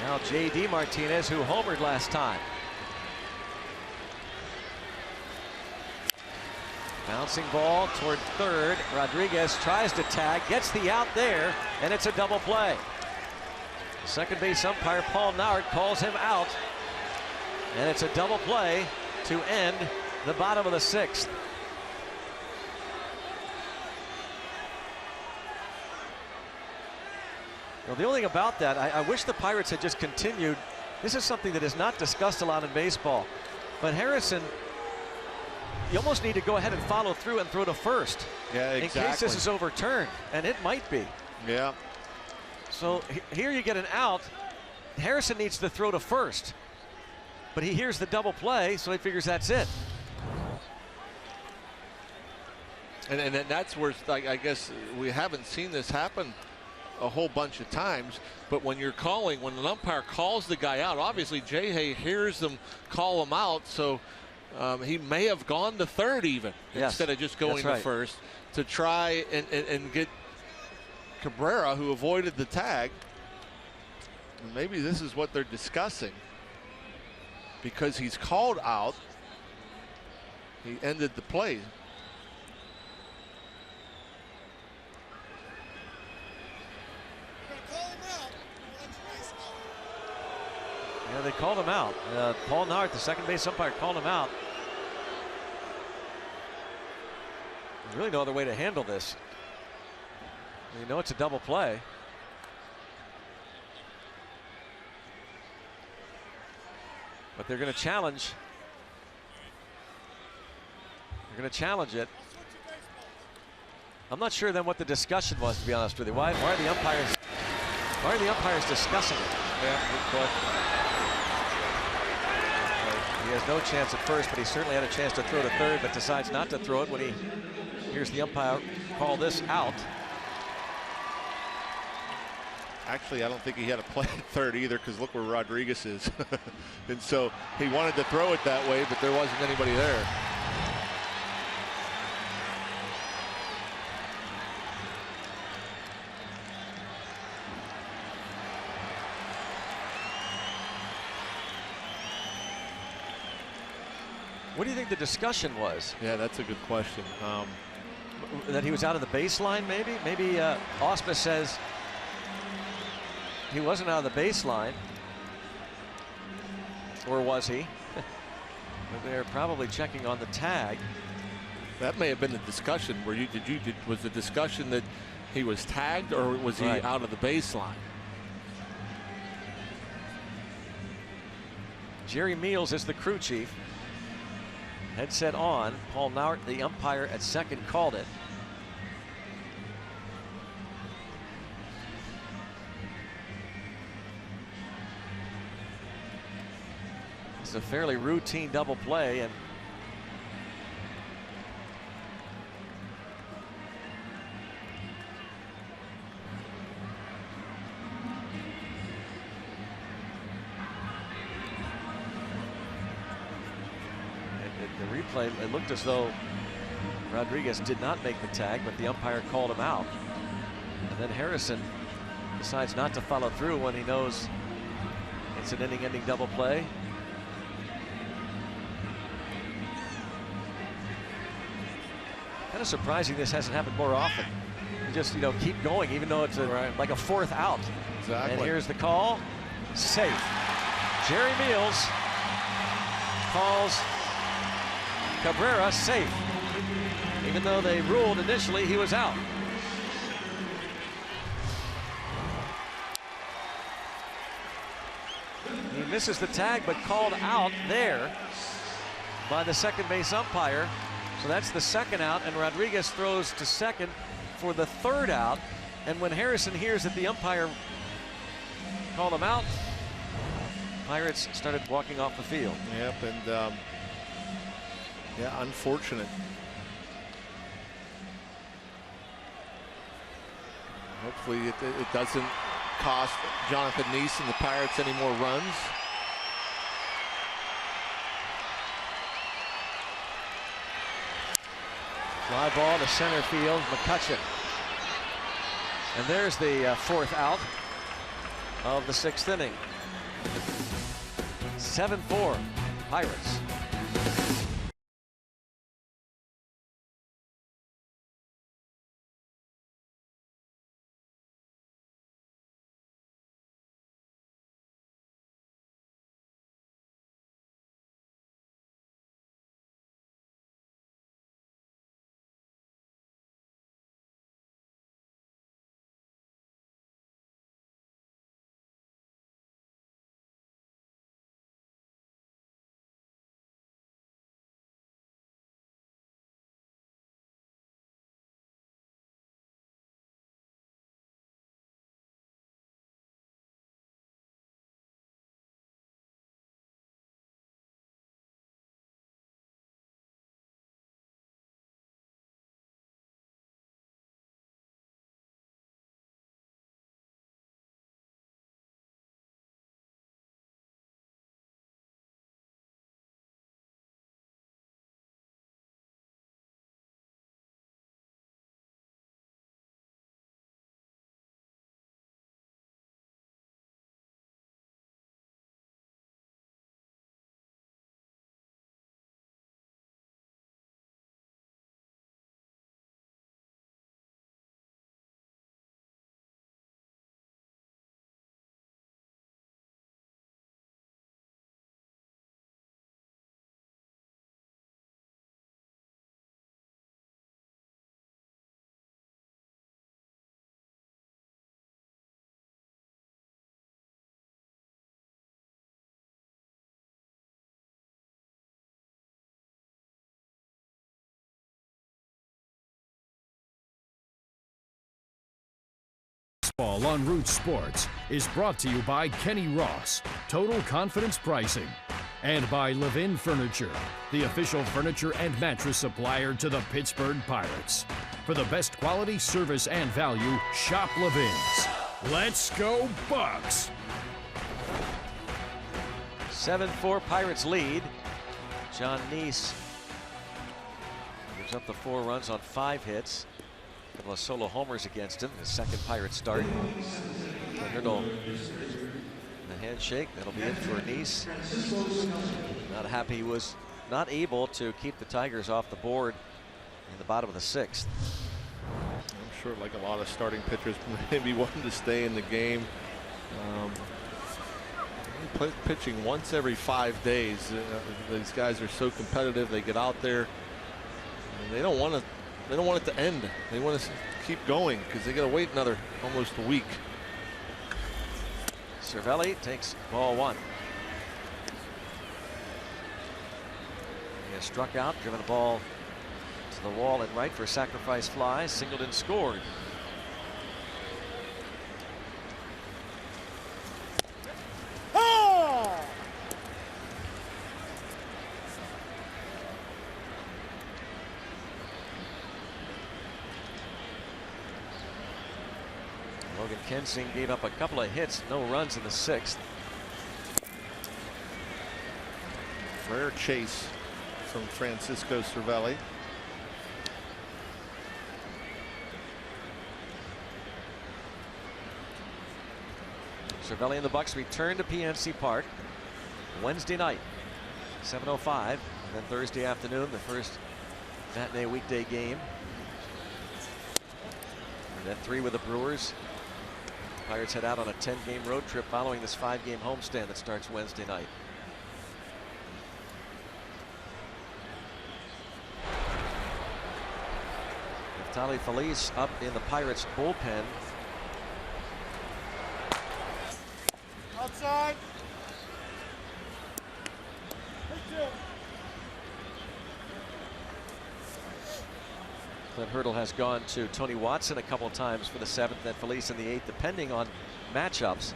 Now J.D. Martinez, who homered last time. Bouncing ball toward third. Rodriguez tries to tag, gets the out there, and it's a double play. Second base umpire Paul Nauert calls him out, and it's a double play to end the bottom of the 6th. Well, the only thing about that, I wish the Pirates had just continued. This is something that is not discussed a lot in baseball. But Harrison, you almost need to go ahead and follow through and throw to first. Yeah, exactly. In case this is overturned, and it might be. Yeah. So here you get an out. Harrison needs to throw to first. But he hears the double play, so he figures that's it. And that's where, I guess, we haven't seen this happen a whole bunch of times, but when you're calling, when an umpire calls the guy out, obviously J-Hay hears them call him out, so he may have gone to third even, instead of just going to first, to try and get Cabrera, who avoided the tag. And maybe this is what they're discussing, because he's called out, he ended the play. Yeah, they called him out. Paul Nart, the second base umpire, called him out. There's really no other way to handle this. You know it's a double play. But they're going to challenge. They're going to challenge it. I'm not sure then what the discussion was, to be honest with you. Why are the umpires discussing it? Yeah, good question. He has no chance at first, but he certainly had a chance to throw to third, but decides not to throw it when he hears the umpire call this out. Actually, I don't think he had a play at third either, because look where Rodriguez is. And so he wanted to throw it that way, but there wasn't anybody there. What do you think the discussion was? Yeah, that's a good question. That he was out of the baseline, maybe? Maybe Ausmus says he wasn't out of the baseline. Or was he? But they're probably checking on the tag. That may have been the discussion. Where was the discussion that he was tagged, or was he out of the baseline? Jerry Meals is the crew chief. Headset on. Paul Nart, the umpire at second, called it. It's a fairly routine double play, and the replay, it looked as though Rodriguez did not make the tag, but the umpire called him out. And then Harrison decides not to follow through when he knows it's an inning-ending double play. Kind of surprising this hasn't happened more often. You just, keep going, even though it's like a fourth out. Exactly. And here's the call. Safe. Jerry Meals calls Cabrera safe, even though they ruled initially he was out. He misses the tag, but called out there by the second base umpire. So that's the second out, and Rodriguez throws to second for the third out. And when Harrison hears that the umpire called him out, Pirates started walking off the field. Yep, and yeah, unfortunate. Hopefully it doesn't cost Jonathan Neese and the Pirates any more runs. Fly ball to center field, McCutcheon. And there's the fourth out of the sixth inning. 7-4, Pirates. Baseball on Root Sports is brought to you by Kenny Ross, Total Confidence Pricing, and by Levin Furniture, the official furniture and mattress supplier to the Pittsburgh Pirates. For the best quality, service, and value, shop Levin's. Let's go Bucks! 7-4 Pirates lead. John Neese gives up the 4 runs on 5 hits. A couple of solo homers against him. His second Pirate start. The handshake, that'll be it for Neese. Not happy he was not able to keep the Tigers off the board in the bottom of the 6th. I'm sure, like a lot of starting pitchers, maybe wanting to stay in the game. Pitching once every 5 days. These guys are so competitive. They get out there, and they don't want it to end. They want to keep going because they got to wait another almost a week. Cervelli takes ball 1. He has struck out, driven the ball to the wall and right for a sacrifice fly. Singleton scored. Logan Kensing gave up a couple of hits, no runs in the 6th. Rare chase from Francisco Cervelli. Cervelli and the Bucks return to PNC Park Wednesday night, 7:05, and then Thursday afternoon, the first matinee weekday game. And then 3 with the Brewers. Pirates head out on a 10-game road trip following this 5-game homestand that starts Wednesday night. Neftali Feliz up in the Pirates bullpen. Outside. Clint Hurdle has gone to Tony Watson a couple of times for the 7th and Feliz in the 8th, depending on matchups.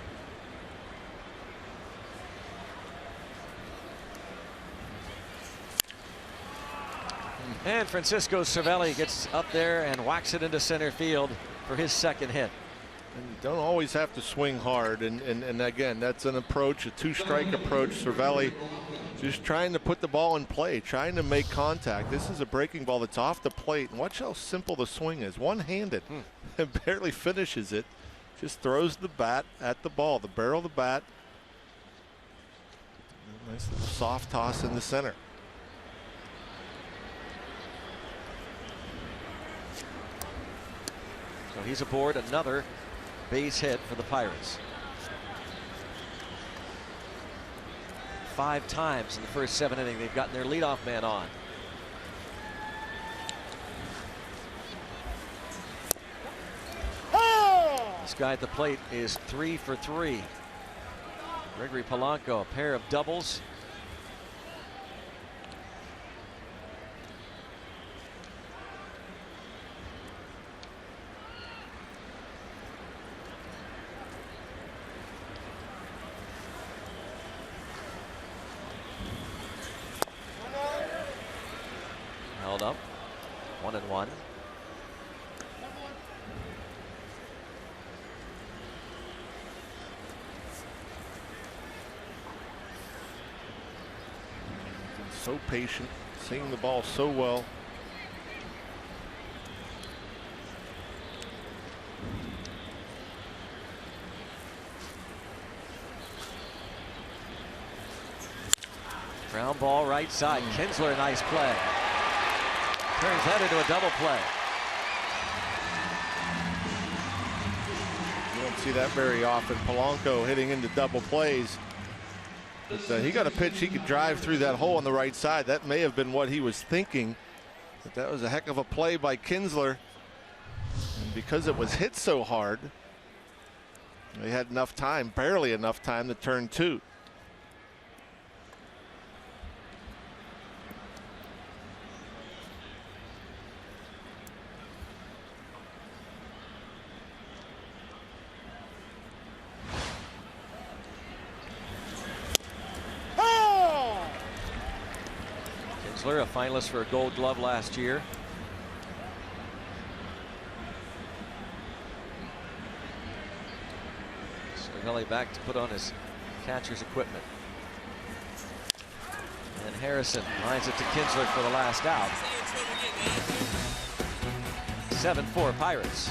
And Francisco Cervelli gets up there and whacks it into center field for his 2nd hit. And you don't always have to swing hard, and again, that's an approach, a 2-strike approach. Cervelli just trying to put the ball in play, trying to make contact. This is a breaking ball that's off the plate, and watch how simple the swing is. One-handed, and barely finishes it. Just throws the bat at the ball, the barrel of the bat. Nice little soft toss in the center. So he's aboard another base hit for the Pirates. 5 times in the first 7 innings they've gotten their leadoff man on. This guy at the plate is 3 for 3. Gregory Polanco, a pair of doubles. Held up. 1-1. So patient, seeing the ball so well. Ground ball right side. Kinsler, nice play. Turns that into a double play. You don't see that very often. Polanco hitting into double plays. But he got a pitch he could drive through that hole on the right side. That may have been what he was thinking. But that was a heck of a play by Kinsler. And because it was hit so hard, they had enough time, barely enough time to turn 2. Kinsler, a finalist for a Gold Glove last year. Cervelli back to put on his catcher's equipment. And Harrison lines it to Kinsler for the last out. 7-4 Pirates.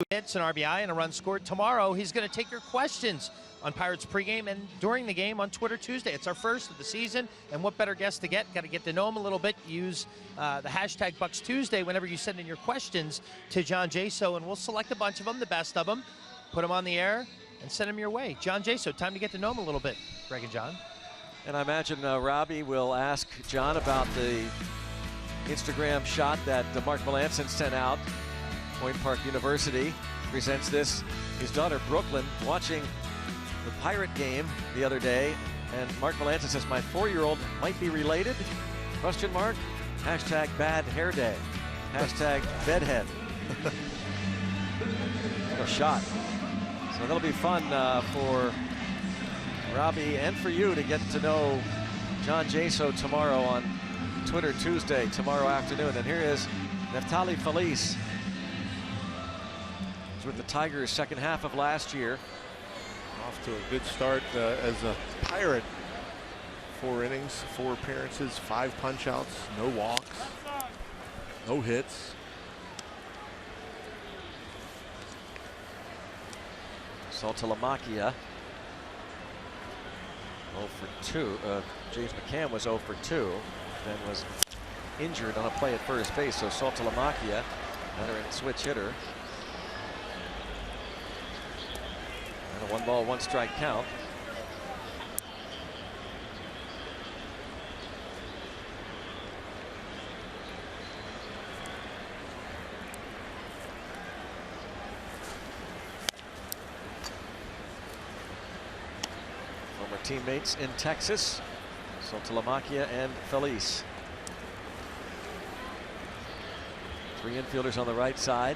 Hits, an RBI, and a run scored. Tomorrow, he's going to take your questions on Pirates pregame and during the game on Twitter Tuesday. It's our first of the season, and what better guest to get? Got to get to know him a little bit. Use the hashtag Bucks Tuesday whenever you send in your questions to John Jaso, and we'll select a bunch of them, the best of them, put them on the air, and send them your way. John Jaso, time to get to know him a little bit. Greg and John. And I imagine Robbie will ask John about the Instagram shot that Mark Melanson sent out. Point Park University presents this. His daughter Brooklyn watching the Pirate game the other day, and Mark Melanson says, my 4-year-old might be related? Question mark. Hashtag bad hair day. Hashtag bedhead. What a shot. So that'll be fun for Robbie and for you to get to know John Jaso tomorrow on Twitter Tuesday, tomorrow afternoon. And here is Neftali Feliz. With the Tigers second half of last year. Off to a good start as a Pirate. 4 innings, 4 appearances, 5 punch-outs, no walks, no hits. Saltalamacchia 0 for 2. James McCann was 0 for 2. Then was injured on a play at first base. So Saltalamacchia, veteran switch hitter. And a 1-ball, 1-strike count. Former teammates in Texas, Saltalamacchia and Feliz. 3 infielders on the right side.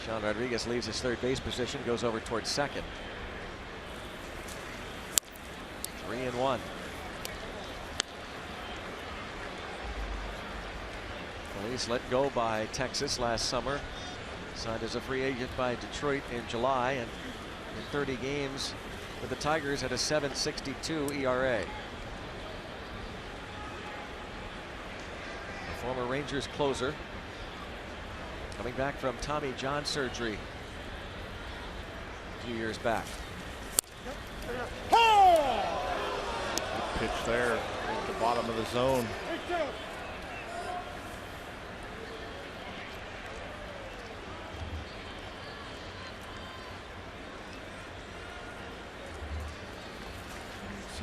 Sean Rodriguez leaves his third base position, goes over towards second. 3-1. Feliz let go by Texas last summer. Signed as a free agent by Detroit in July, and in 30 games with the Tigers had a .762 ERA. The former Rangers closer, coming back from Tommy John surgery a few years back. Good pitch there at the bottom of the zone.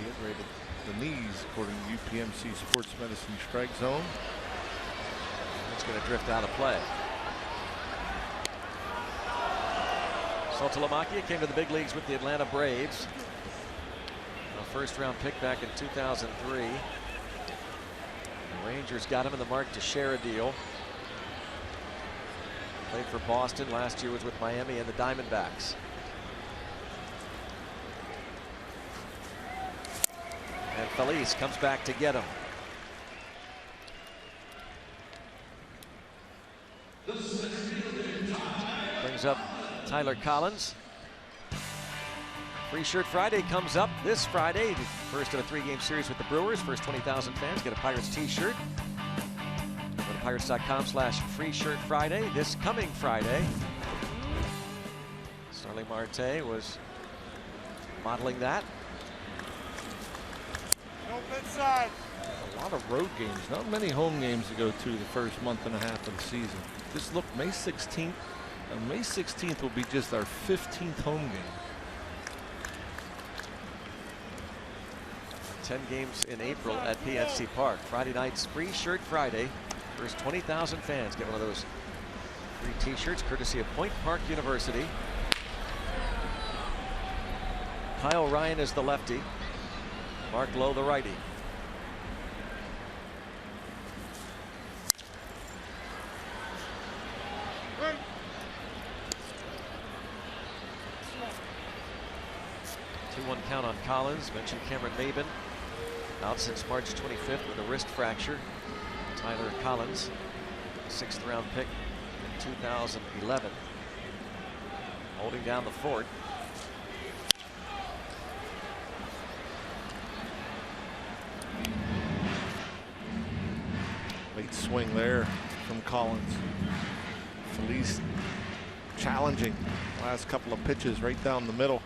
see it right at the knees, according to UPMC Sports Medicine strike zone. It's going to drift out of play. Saltalamacchia came to the big leagues with the Atlanta Braves. A first-round pick back in 2003. The Rangers got him in the Mark Teixeira deal. Played for Boston. Last year was with Miami and the Diamondbacks. And Feliz comes back to get him. Brings up Tyler Collins. Free Shirt Friday comes up this Friday. First of a 3-game series with the Brewers. First 20,000 fans get a Pirates t-shirt. Go to Pirates.com/Free Shirt Friday. This coming Friday, Starling Marte was modeling that. Inside. A lot of road games, not many home games to go to the first month and a half of the season. Just look, May 16th. May 16th will be just our 15th home game. 10 games in April at PNC Park. Friday night's Free Shirt Friday. First 20,000 fans get one of those free t-shirts courtesy of Point Park University. Kyle Ryan is the lefty. Mark Lowe the righty. Two-one count on Collins. Mentioned Cameron Maben out since March 25th with a wrist fracture. Tyler Collins, 6th-round pick in 2011, holding down the fort. Late swing there from Collins. Feliz challenging last couple of pitches right down the middle.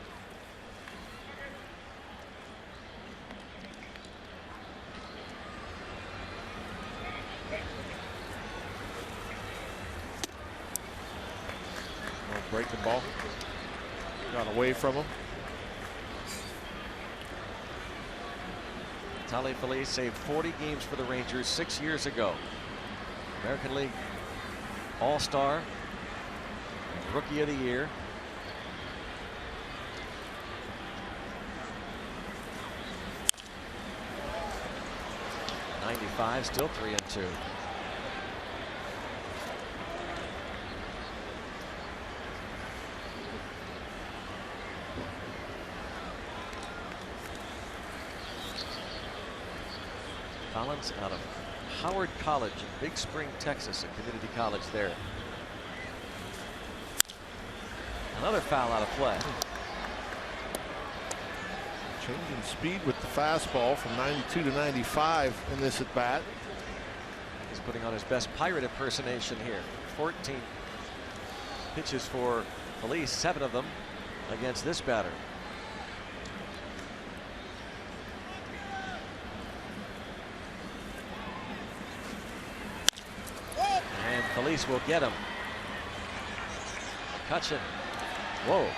Breaking ball. Got away from him. Tali Feliz saved 40 games for the Rangers 6 years ago. American League All-Star, Rookie of the Year. '95, still 3-2. Collins out of Howard College in Big Spring, Texas, a community college there. Another foul out of play. Changing speed with the fastball from 92 to 95 in this at bat. He's putting on his best Pirate impersonation here. 14 pitches for Feliz, 7 of them against this batter. And Feliz will get him. McCutchen. Whoa.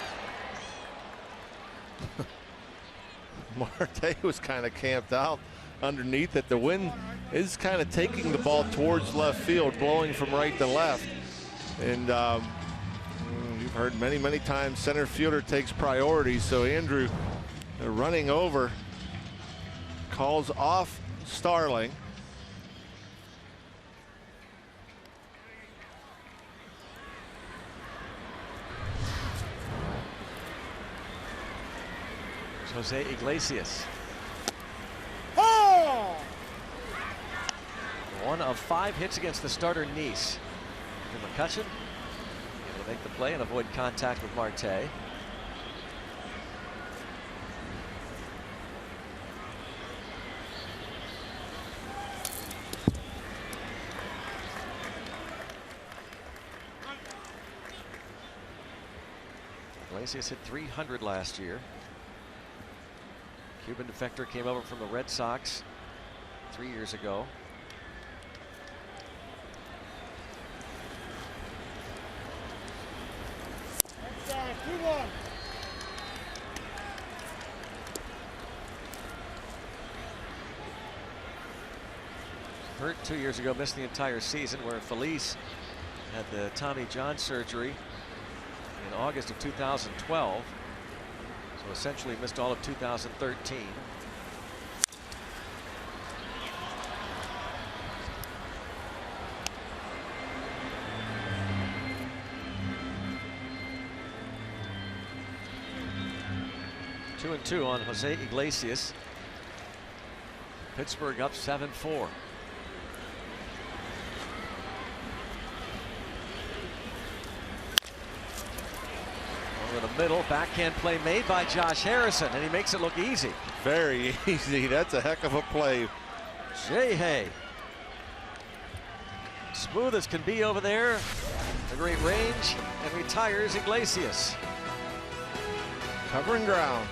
Marte was kind of camped out underneath it. The wind is kind of taking the ball towards left field, blowing from right to left. And you've heard many times center fielder takes priority. So Andrew running over, calls off Starling. Jose Iglesias. Oh! 1 of 5 hits against the starter Nice. And McCutchen able to make the play and avoid contact with Marte. Iglesias hit .300 last year. Cuban defector came over from the Red Sox 3 years ago. Hurt 2 years ago, missed the entire season, where Phillies had the Tommy John surgery in August of 2012. So essentially missed all of 2013. Two and two on Jose Iglesias. Pittsburgh up 7-4. Over the middle, backhand play made by Josh Harrison, and he makes it look easy. Very easy. That's a heck of a play. Jay smooth as can be over there. A great range, and retires Iglesias. Covering ground.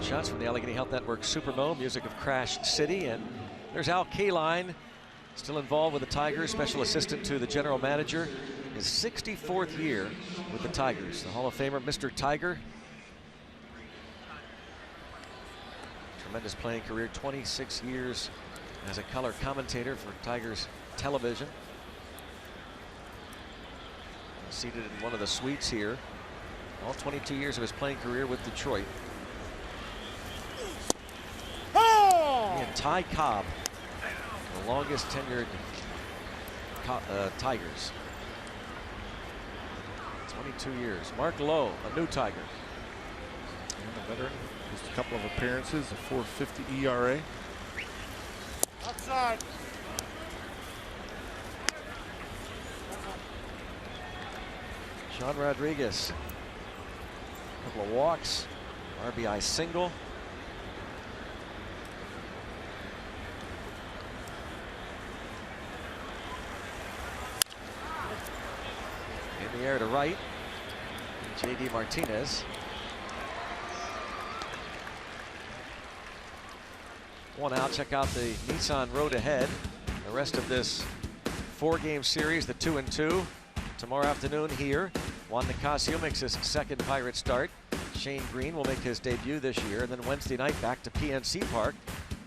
Shots from the Allegheny Health Network Supermo, music of Crash City. And there's Al Kaline, still involved with the Tigers, special assistant to the general manager. His 64th year with the Tigers. The Hall of Famer, Mr. Tiger. Tremendous playing career, 26 years as a color commentator for Tigers television. Seated in one of the suites here. All 22 years of his playing career with Detroit. And Ty Cobb, the longest tenured Tigers. 22 years. Mark Lowe, a new Tiger. And a veteran, just a couple of appearances, a .450 ERA. Outside. Sean Rodriguez, a couple of walks, RBI single. In the air to right, J.D. Martinez. One out. Check out the Nissan road ahead. The rest of this 4-game series, the 2-2. Tomorrow afternoon here, Juan Nicasio makes his second Pirate start. Shane Green will make his debut this year. And then Wednesday night back to PNC Park,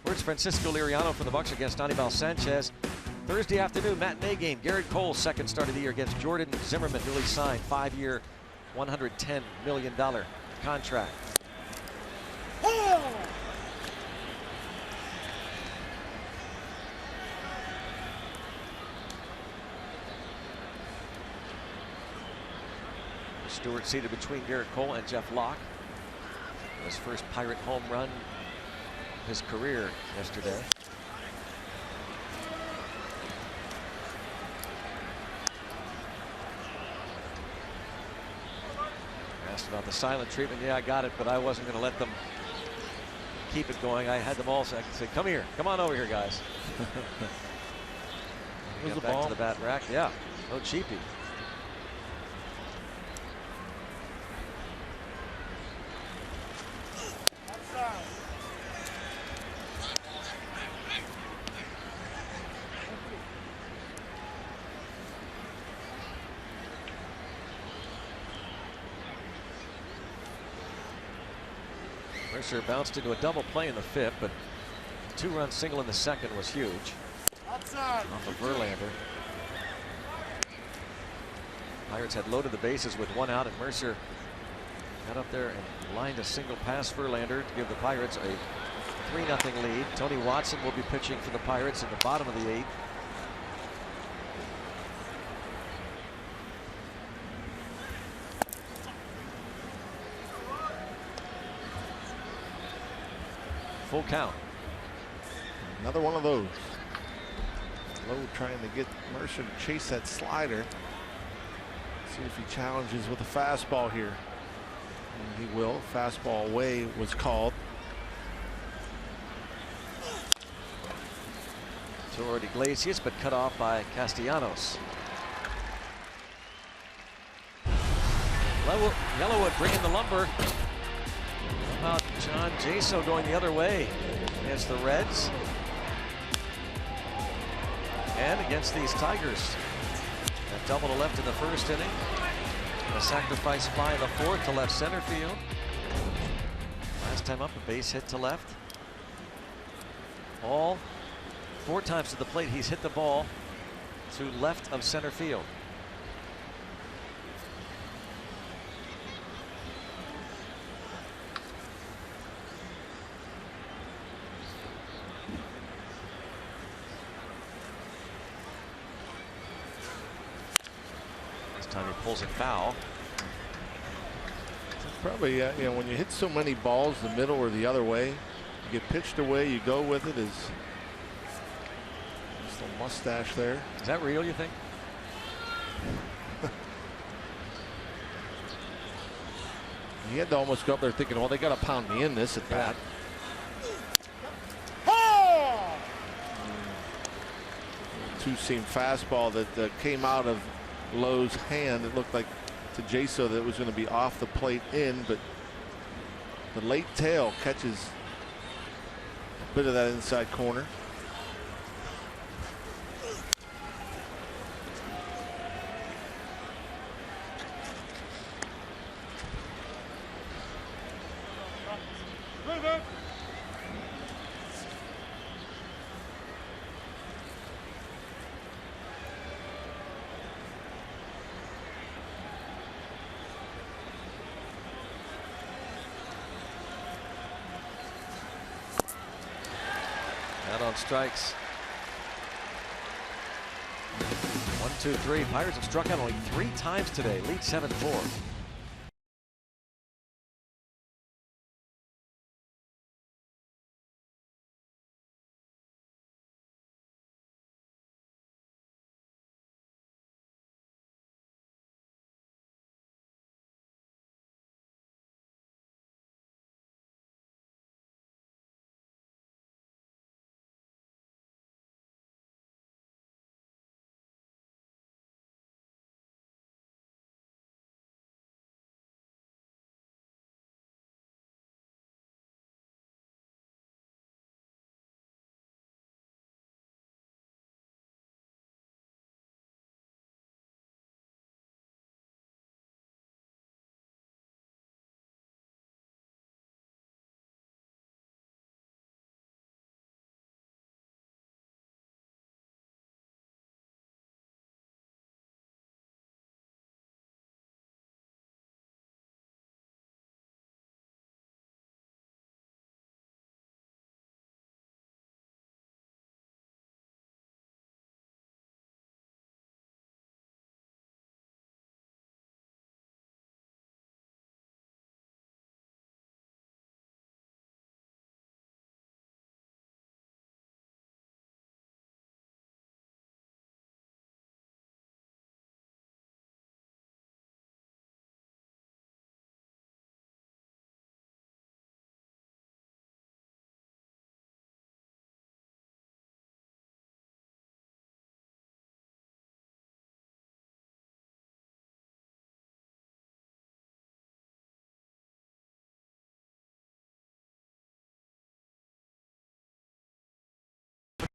where it's Francisco Liriano for the Bucs against Anibal Sanchez. Thursday afternoon matinee game, Garrett Cole's second start of the year against Jordan Zimmerman, newly signed 5-year, $110 million contract. Stewart seated between Garrett Cole and Jeff Locke. His first Pirate home run his career yesterday. Asked about the silent treatment. Yeah, I got it, but I wasn't going to let them keep it going. I had them all say, come here. Come on over here, guys. Get back to the bat rack. Yeah, no cheapie. Mercer bounced into a double play in the fifth, but a two-run single in the second was huge. Outside. Off of Verlander. Pirates had loaded the bases with one out, and Mercer got up there and lined a single past Verlander to give the Pirates a 3-0 lead. Tony Watson will be pitching for the Pirates in the bottom of the eighth. Full count. Another one of those. Lowe trying to get Mercer to chase that slider. See if he challenges with a fastball here. And he will. Fastball away was called. Toward Iglesias, but cut off by Castellanos. Yellowwood bringing the lumber. How about John Jaso going the other way against the Reds and against these Tigers? A double to left in the first inning. A sacrifice fly in the fourth to left center field. Last time up, a base hit to left. All 4 times to the plate, he's hit the ball to left of center field. Time he pulls it foul. Probably, you know, when you hit so many balls the middle or the other way, you get pitched away, you go with it. Is the mustache there? Is that real, you think? He had to almost go up there thinking, well, they got to pound me in this at bat. Two-seam fastball that came out of Lowe's hand. It looked like to Jaso that it was going to be off the plate in, but the late tail catches a bit of that inside corner. On strikes. 1, 2, 3. Pirates have struck out only 3 times today. Lead 7-4.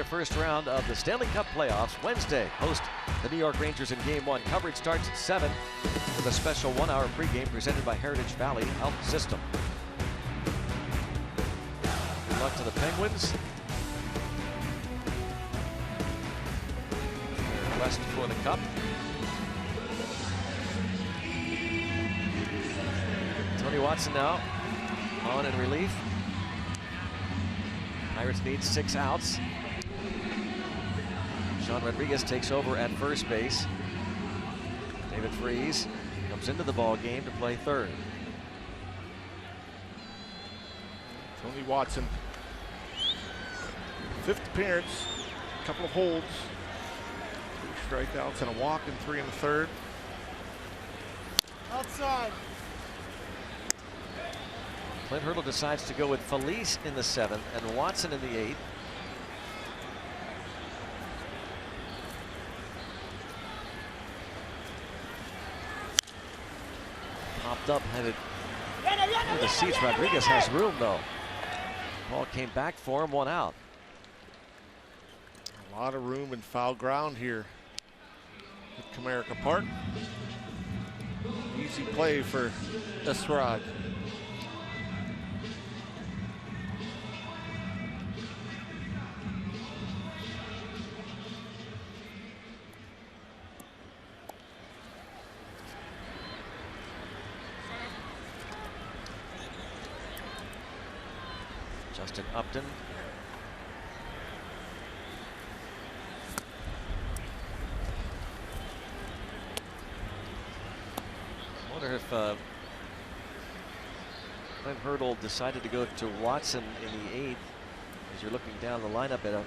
first round of the Stanley Cup playoffs. Wednesday, host the New York Rangers in Game 1. Coverage starts at 7 with a special 1-hour pregame presented by Heritage Valley Health System. Good luck to the Penguins. West for the Cup. Tony Watson now on in relief. Pirates need 6 outs. Sean Rodriguez takes over at first base. David Freese comes into the ball game to play third. Tony Watson, 5th appearance, a couple of holds, 2 strikeouts and a walk in 3 1/3. Outside. Clint Hurdle decides to go with Felice in the 7th and Watson in the 8th. Popped up, headed for the seats. Rodriguez has room though. Ball came back for him, 1 out. A lot of room and foul ground here at Comerica Park. Easy play for Estrada. Justin Upton. I wonder if Clint Hurdle decided to go to Watson in the 8th, as you're looking down the lineup at a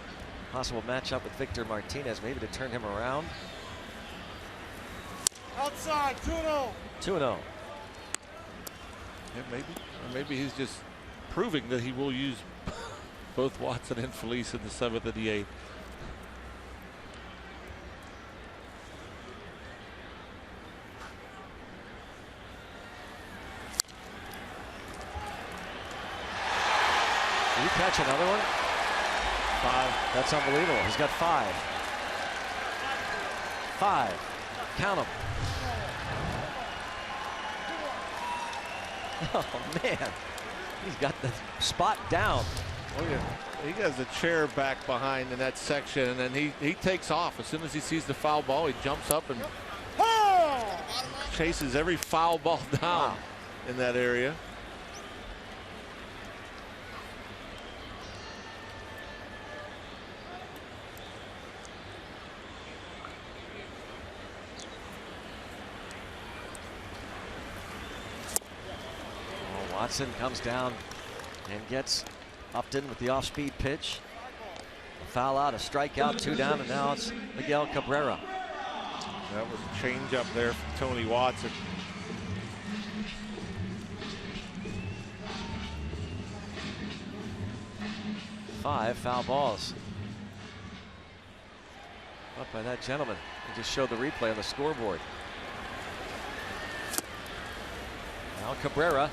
possible matchup with Victor Martinez, maybe to turn him around. Outside. 2-0. 2-0. Yeah, maybe. Or maybe he's just proving that he will use both Watson and Felice in the 7th and the 8th. Did he catch another one? 5. That's unbelievable. He's got 5. 5. Count them. Oh, man. He's got the spot down. Oh, yeah. He has a chair back behind in that section, and then he takes off. As soon as he sees the foul ball, he jumps up and chases every foul ball down in that area. Watson comes down and gets Upton with the off-speed pitch. A foul out, a strikeout, 2 down, and now it's Miguel Cabrera. That was a change up there from Tony Watson. Five foul balls. Up by that gentleman. He just showed the replay on the scoreboard. Now Cabrera.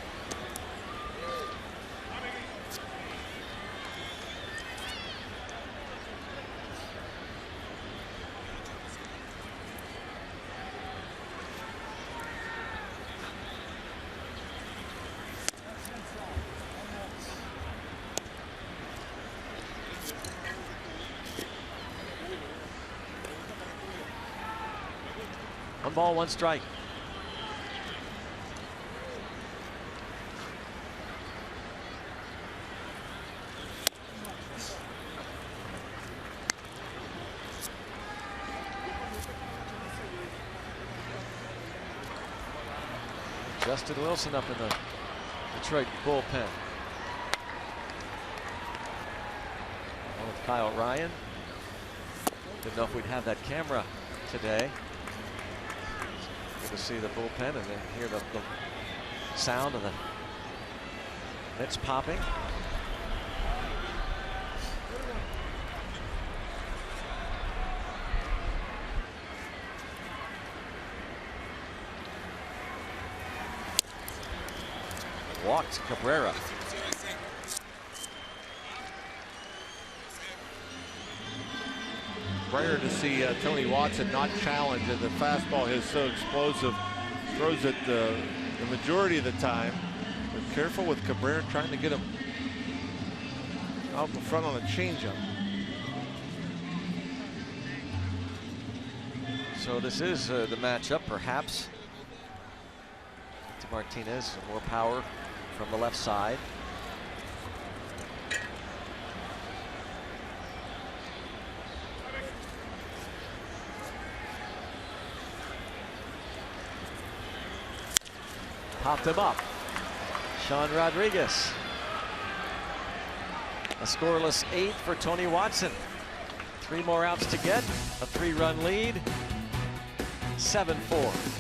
One ball, one strike. Justin Wilson up in the Detroit bullpen. With Kyle Ryan. Didn't know if we'd have that camera today. Good to see the bullpen and then hear the sound of the mitts popping. Walked Cabrera. rare to see Tony Watson not challenge, and the fastball is so explosive. Throws it the majority of the time. But careful with Cabrera trying to get him out in front on a changeup. So this is the matchup, perhaps. To Martinez, more power from the left side. Popped him up. Sean Rodriguez. A scoreless 8 for Tony Watson. 3 more outs to get. A 3-run lead. 7-4.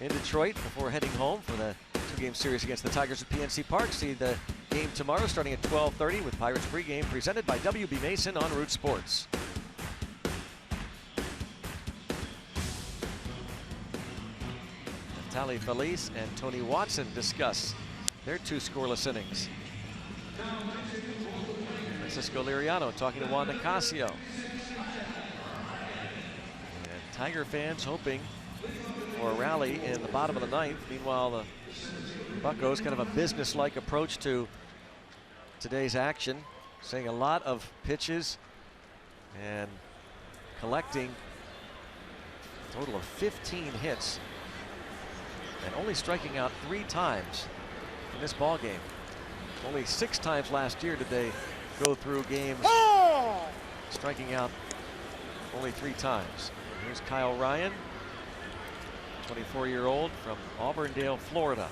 In Detroit before heading home for the 2-game series against the Tigers at PNC Park. See the game tomorrow starting at 12:30 with Pirates pregame presented by WB Mason on Root Sports. Tally Feliz and Tony Watson discuss their 2 scoreless innings. Francisco Liriano talking to Juan Nicasio. And Tiger fans hoping for a rally in the bottom of the 9th. Meanwhile, the Buccos kind of a business-like approach to today's action, saying a lot of pitches and collecting a total of 15 hits and only striking out 3 times in this ball game. Only 6 times last year did they go through games striking out only 3 times. Here's Kyle Ryan, 24-year-old from Auburndale, Florida.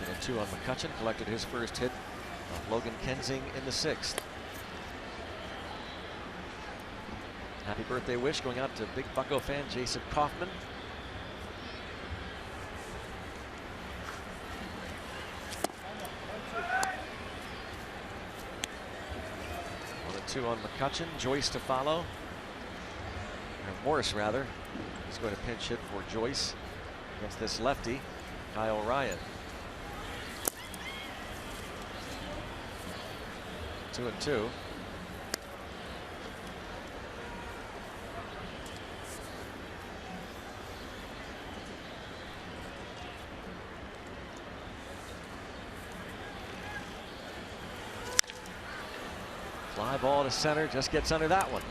And a 2 on McCutchen, collected his first hit of Logan Kensing in the 6th. Happy birthday wish going out to big Bucco fan Jason Kaufman. On a 2 on McCutchen, Joyce to follow. Or Morris rather. He's going to pinch hit for Joyce against this lefty, Kyle Ryan. 2-2. Fly ball to center, just gets under that one.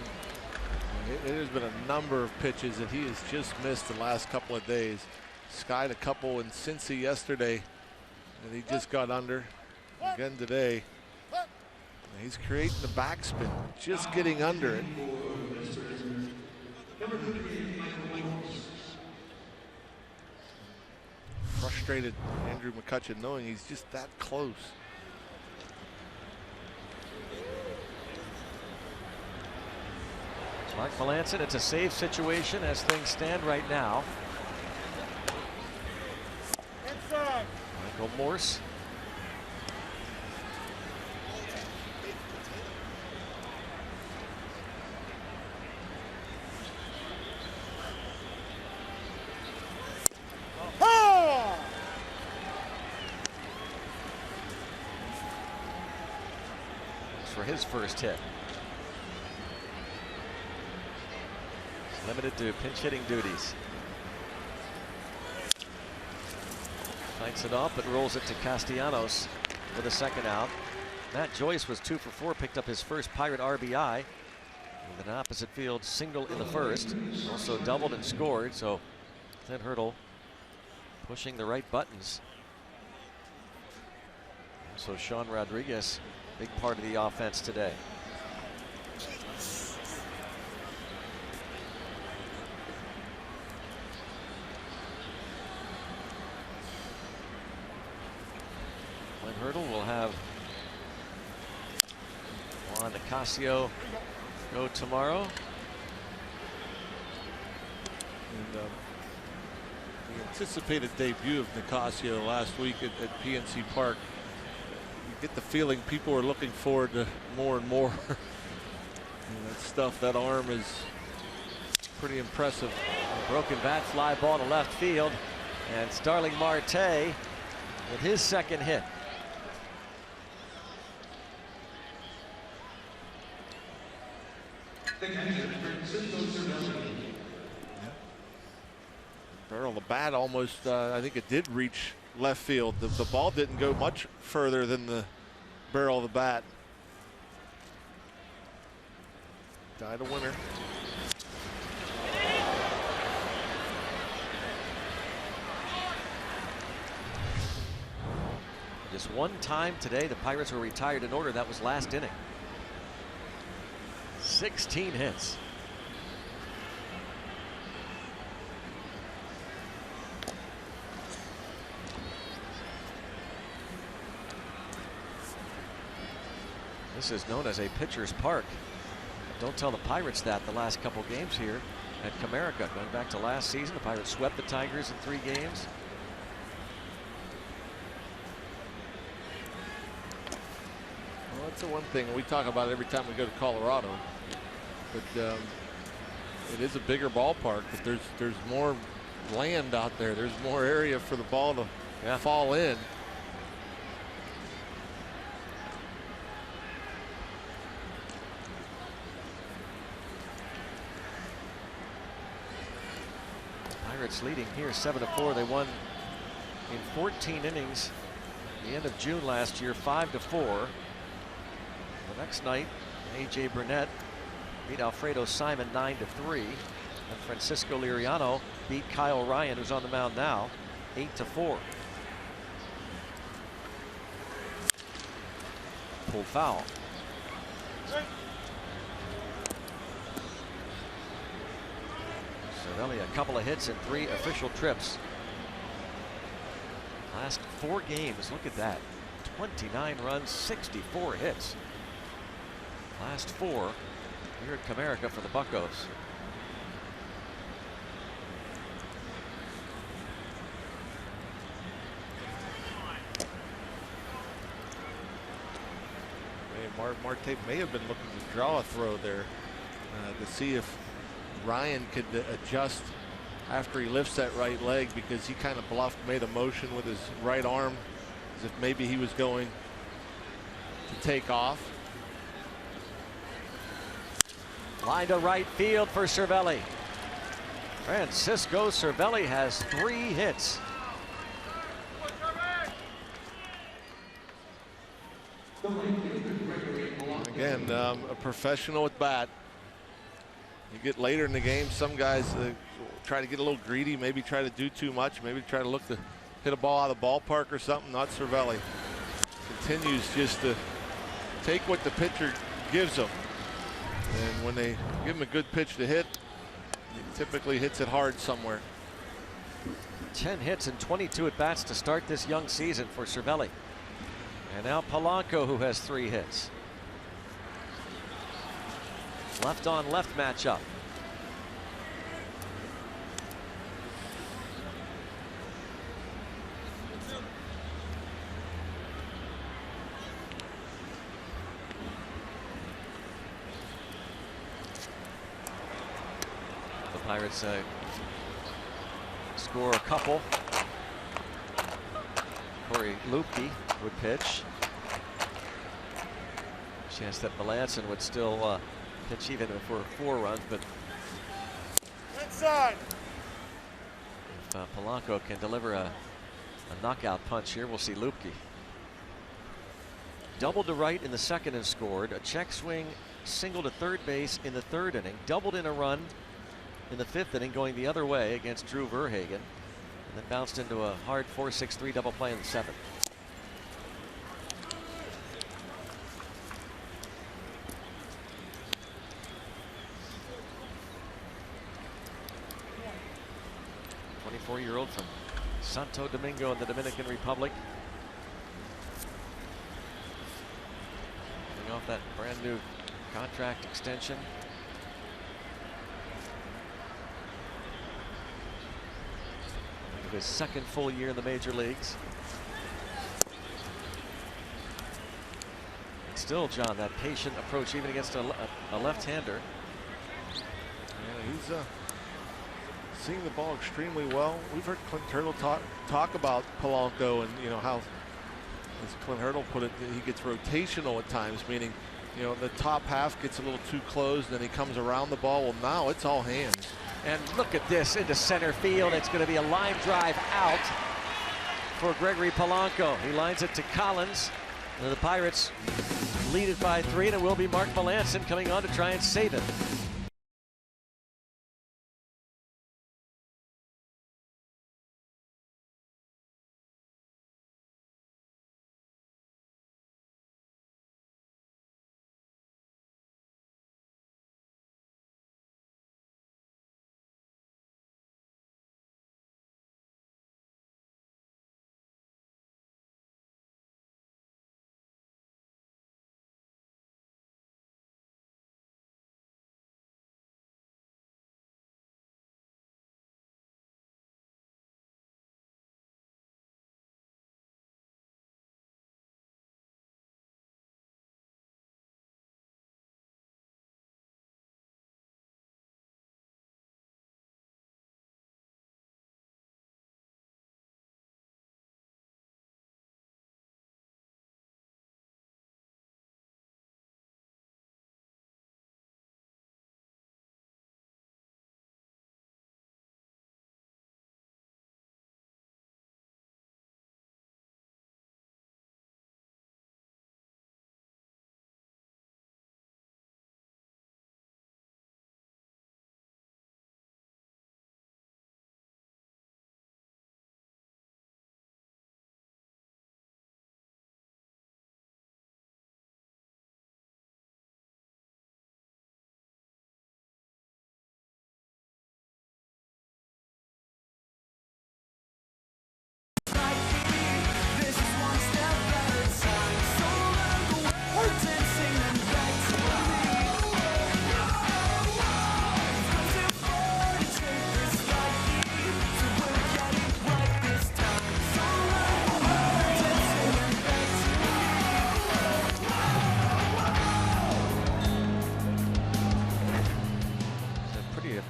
It has been a number of pitches that he has just missed the last couple of days. Skied a couple in Cincy yesterday, and he just got under again today. And he's creating the backspin, just getting under it. Frustrated Andrew McCutchen knowing he's just that close. Mark Melanson, it's a save situation as things stand right now. Inside. Michael Morse. For his first hit. Limited to pinch hitting duties. Fights it off, but rolls it to Castellanos with a second out. Matt Joyce was 2 for 4, picked up his first Pirate RBI with an opposite field single in the first. Also doubled and scored, so Clint Hurdle pushing the right buttons. So Sean Rodriguez, big part of the offense today. Clint Hurdle will have Juan Nicasio go tomorrow. And the anticipated debut of Nicasio last week at PNC Park. Get the feeling people are looking forward to more and more. That stuff, that arm is pretty impressive. A broken bat, fly ball to left field, and Starling Marte with his second hit. Barrel of the bat almost, I think it did reach left field. The ball didn't go much further than the barrel of the bat. Died a winner. Just one time today the Pirates were retired in order. That was last inning. 16 hits. This is known as a pitcher's park. Don't tell the Pirates that the last couple games here at Comerica. Going back to last season, the Pirates swept the Tigers in 3 games. Well, that's the one thing we talk about every time we go to Colorado. But it is a bigger ballpark, but there's more land out there. There's more area for the ball to fall in. Pirates leading here 7-4. They won in 14 innings at the end of June last year, 5-4. The next night, A.J. Burnett beat Alfredo Simon 9-3. And Francisco Liriano beat Kyle Ryan, who's on the mound now, 8-4. Pulled foul. Cervelli, a couple of hits and 3 official trips. Last 4 games, look at that. 29 runs, 64 hits. Last 4 here at Comerica for the Buccos. Marte may have been looking to draw a throw there to see if Ryan could adjust after he lifts that right leg, because he kind of bluffed, made a motion with his right arm as if maybe he was going to take off. Line to right field for Cervelli. Francisco Cervelli has 3 hits. Again, a professional at bat. You get later in the game, some guys try to get a little greedy, maybe try to do too much, maybe try to look to hit a ball out of the ballpark or something. Not Cervelli. Continues just to take what the pitcher gives him. And when they give him a good pitch to hit, he typically hits it hard somewhere. 10 hits and 22 at bats to start this young season for Cervelli. And now Polanco, who has 3 hits. Left on left matchup. The Pirates score a couple. Corey Lupke would pitch. Chance that Melanson would still pitch even for 4 runs, but Inside. if Polanco can deliver a knockout punch here, we'll see Lupke. Doubled to right in the 2nd and scored. A check swing single to 3rd base in the 3rd inning. Doubled in a run in the 5th inning going the other way against Drew Verhagen. And then bounced into a hard 4-6-3 double play in the 7th. Year-old from Santo Domingo in the Dominican Republic. Coming off that brand new contract extension. His 2nd full year in the major leagues. And still, John, that patient approach even against a left-hander. Yeah, he's seeing the ball extremely well. We've heard Clint Hurdle talk about Polanco, and you know how, as Clint Hurdle put it, he gets rotational at times, meaning you know the top half gets a little too closed, then he comes around the ball. Well, now it's all hands. And look at this into center field. It's going to be a line drive out for Gregory Polanco. He lines it to Collins. And the Pirates lead it by 3, and it will be Mark Melanson coming on to try and save it.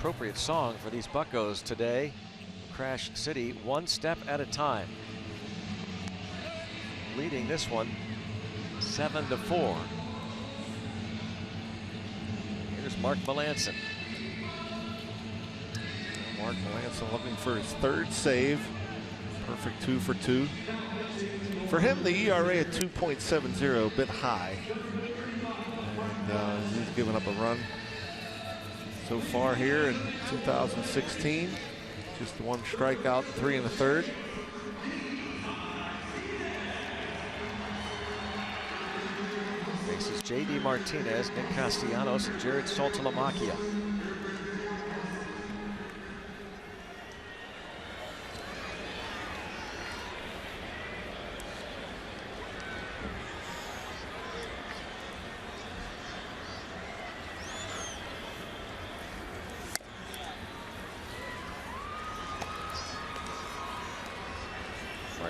Appropriate song for these Buccos today. Crash City, 1 step at a time. Leading this one 7-4. Here's Mark Melanson. Mark Melanson looking for his 3rd save. Perfect 2 for 2. For him, the ERA at 2.70, a bit high. And he's given up a run so far here in 2016. Just 1 strikeout, 3 1/3. Faces J.D. Martinez, Nick Castellanos, and Jared Saltalamacchia.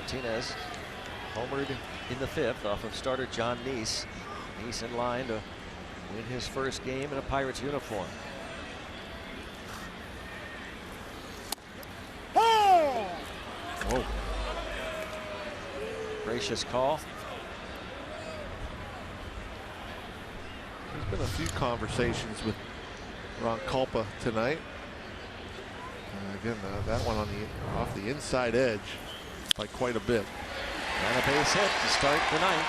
Martinez homered in the 5th off of starter John Neese. Neese in line to win his first game in a Pirates uniform. Oh. Gracious call. There's been a few conversations with Ron Culpa tonight. Again, that one on off the inside edge by quite a bit. And a base hit to start the ninth.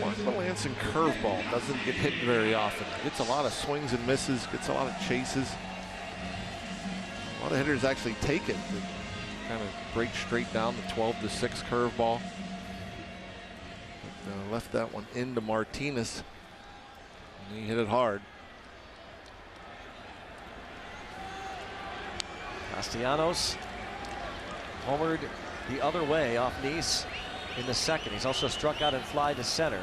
Mark Melancon curveball doesn't get hit very often. Gets a lot of swings and misses, gets a lot of chases. A lot of hitters actually take it to kind of break straight down the 12-6 curveball. But, left that one into Martinez. And he hit it hard. Castellanos homered the other way off Neese in the 2nd. He's also struck out and fly to center.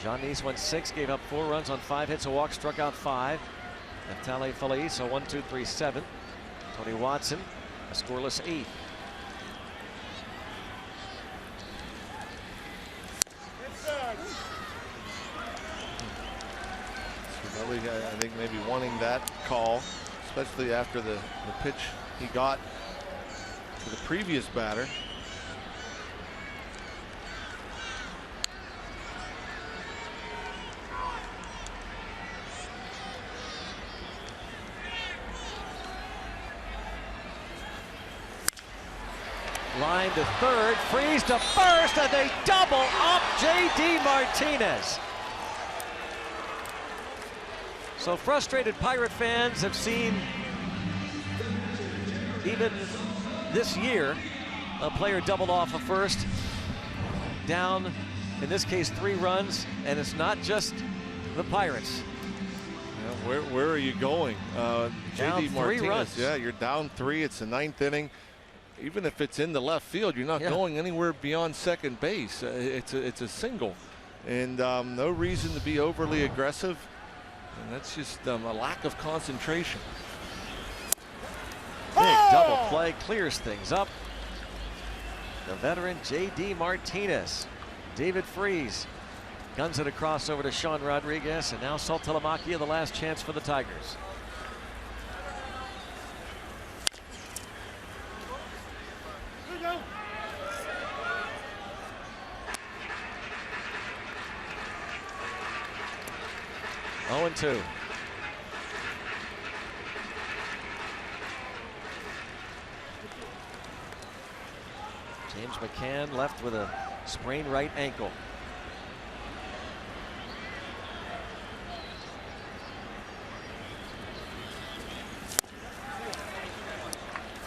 John Neese went 6, gave up 4 runs on 5 hits, a walk, struck out 5. Neftali Feliz, a 1-2-3-7. Tony Watson, a scoreless 8. I think maybe wanting that call, especially after the pitch he got to the previous batter. Line to 3rd, Freeze to 1st, and they double up J.D. Martinez. So frustrated Pirate fans have seen, even this year, a player doubled off a first, down, in this case, 3 runs, and it's not just the Pirates. Yeah, where are you going? Down 3 runs. Yeah, you're down 3. It's the 9th inning. Even if it's in the left field, you're not going anywhere beyond second base. It's a single, and no reason to be overly aggressive. And that's just a lack of concentration. Big double play clears things up. The veteran J.D. Martinez. David Freese guns it across over to Sean Rodriguez, and now Salt Telemakia, the last chance for the Tigers. Oh, 0-2. James McCann left with a sprained right ankle.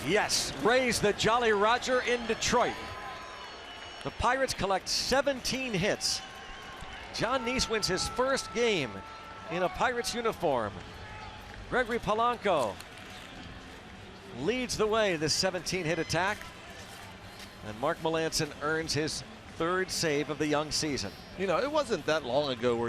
Yes, raise the Jolly Roger in Detroit. The Pirates collect 17 hits. John Neese wins his first game in a Pirates uniform. Gregory Polanco leads the way this 17-hit attack. And Mark Melancon earns his 3rd save of the young season. You know, it wasn't that long ago where you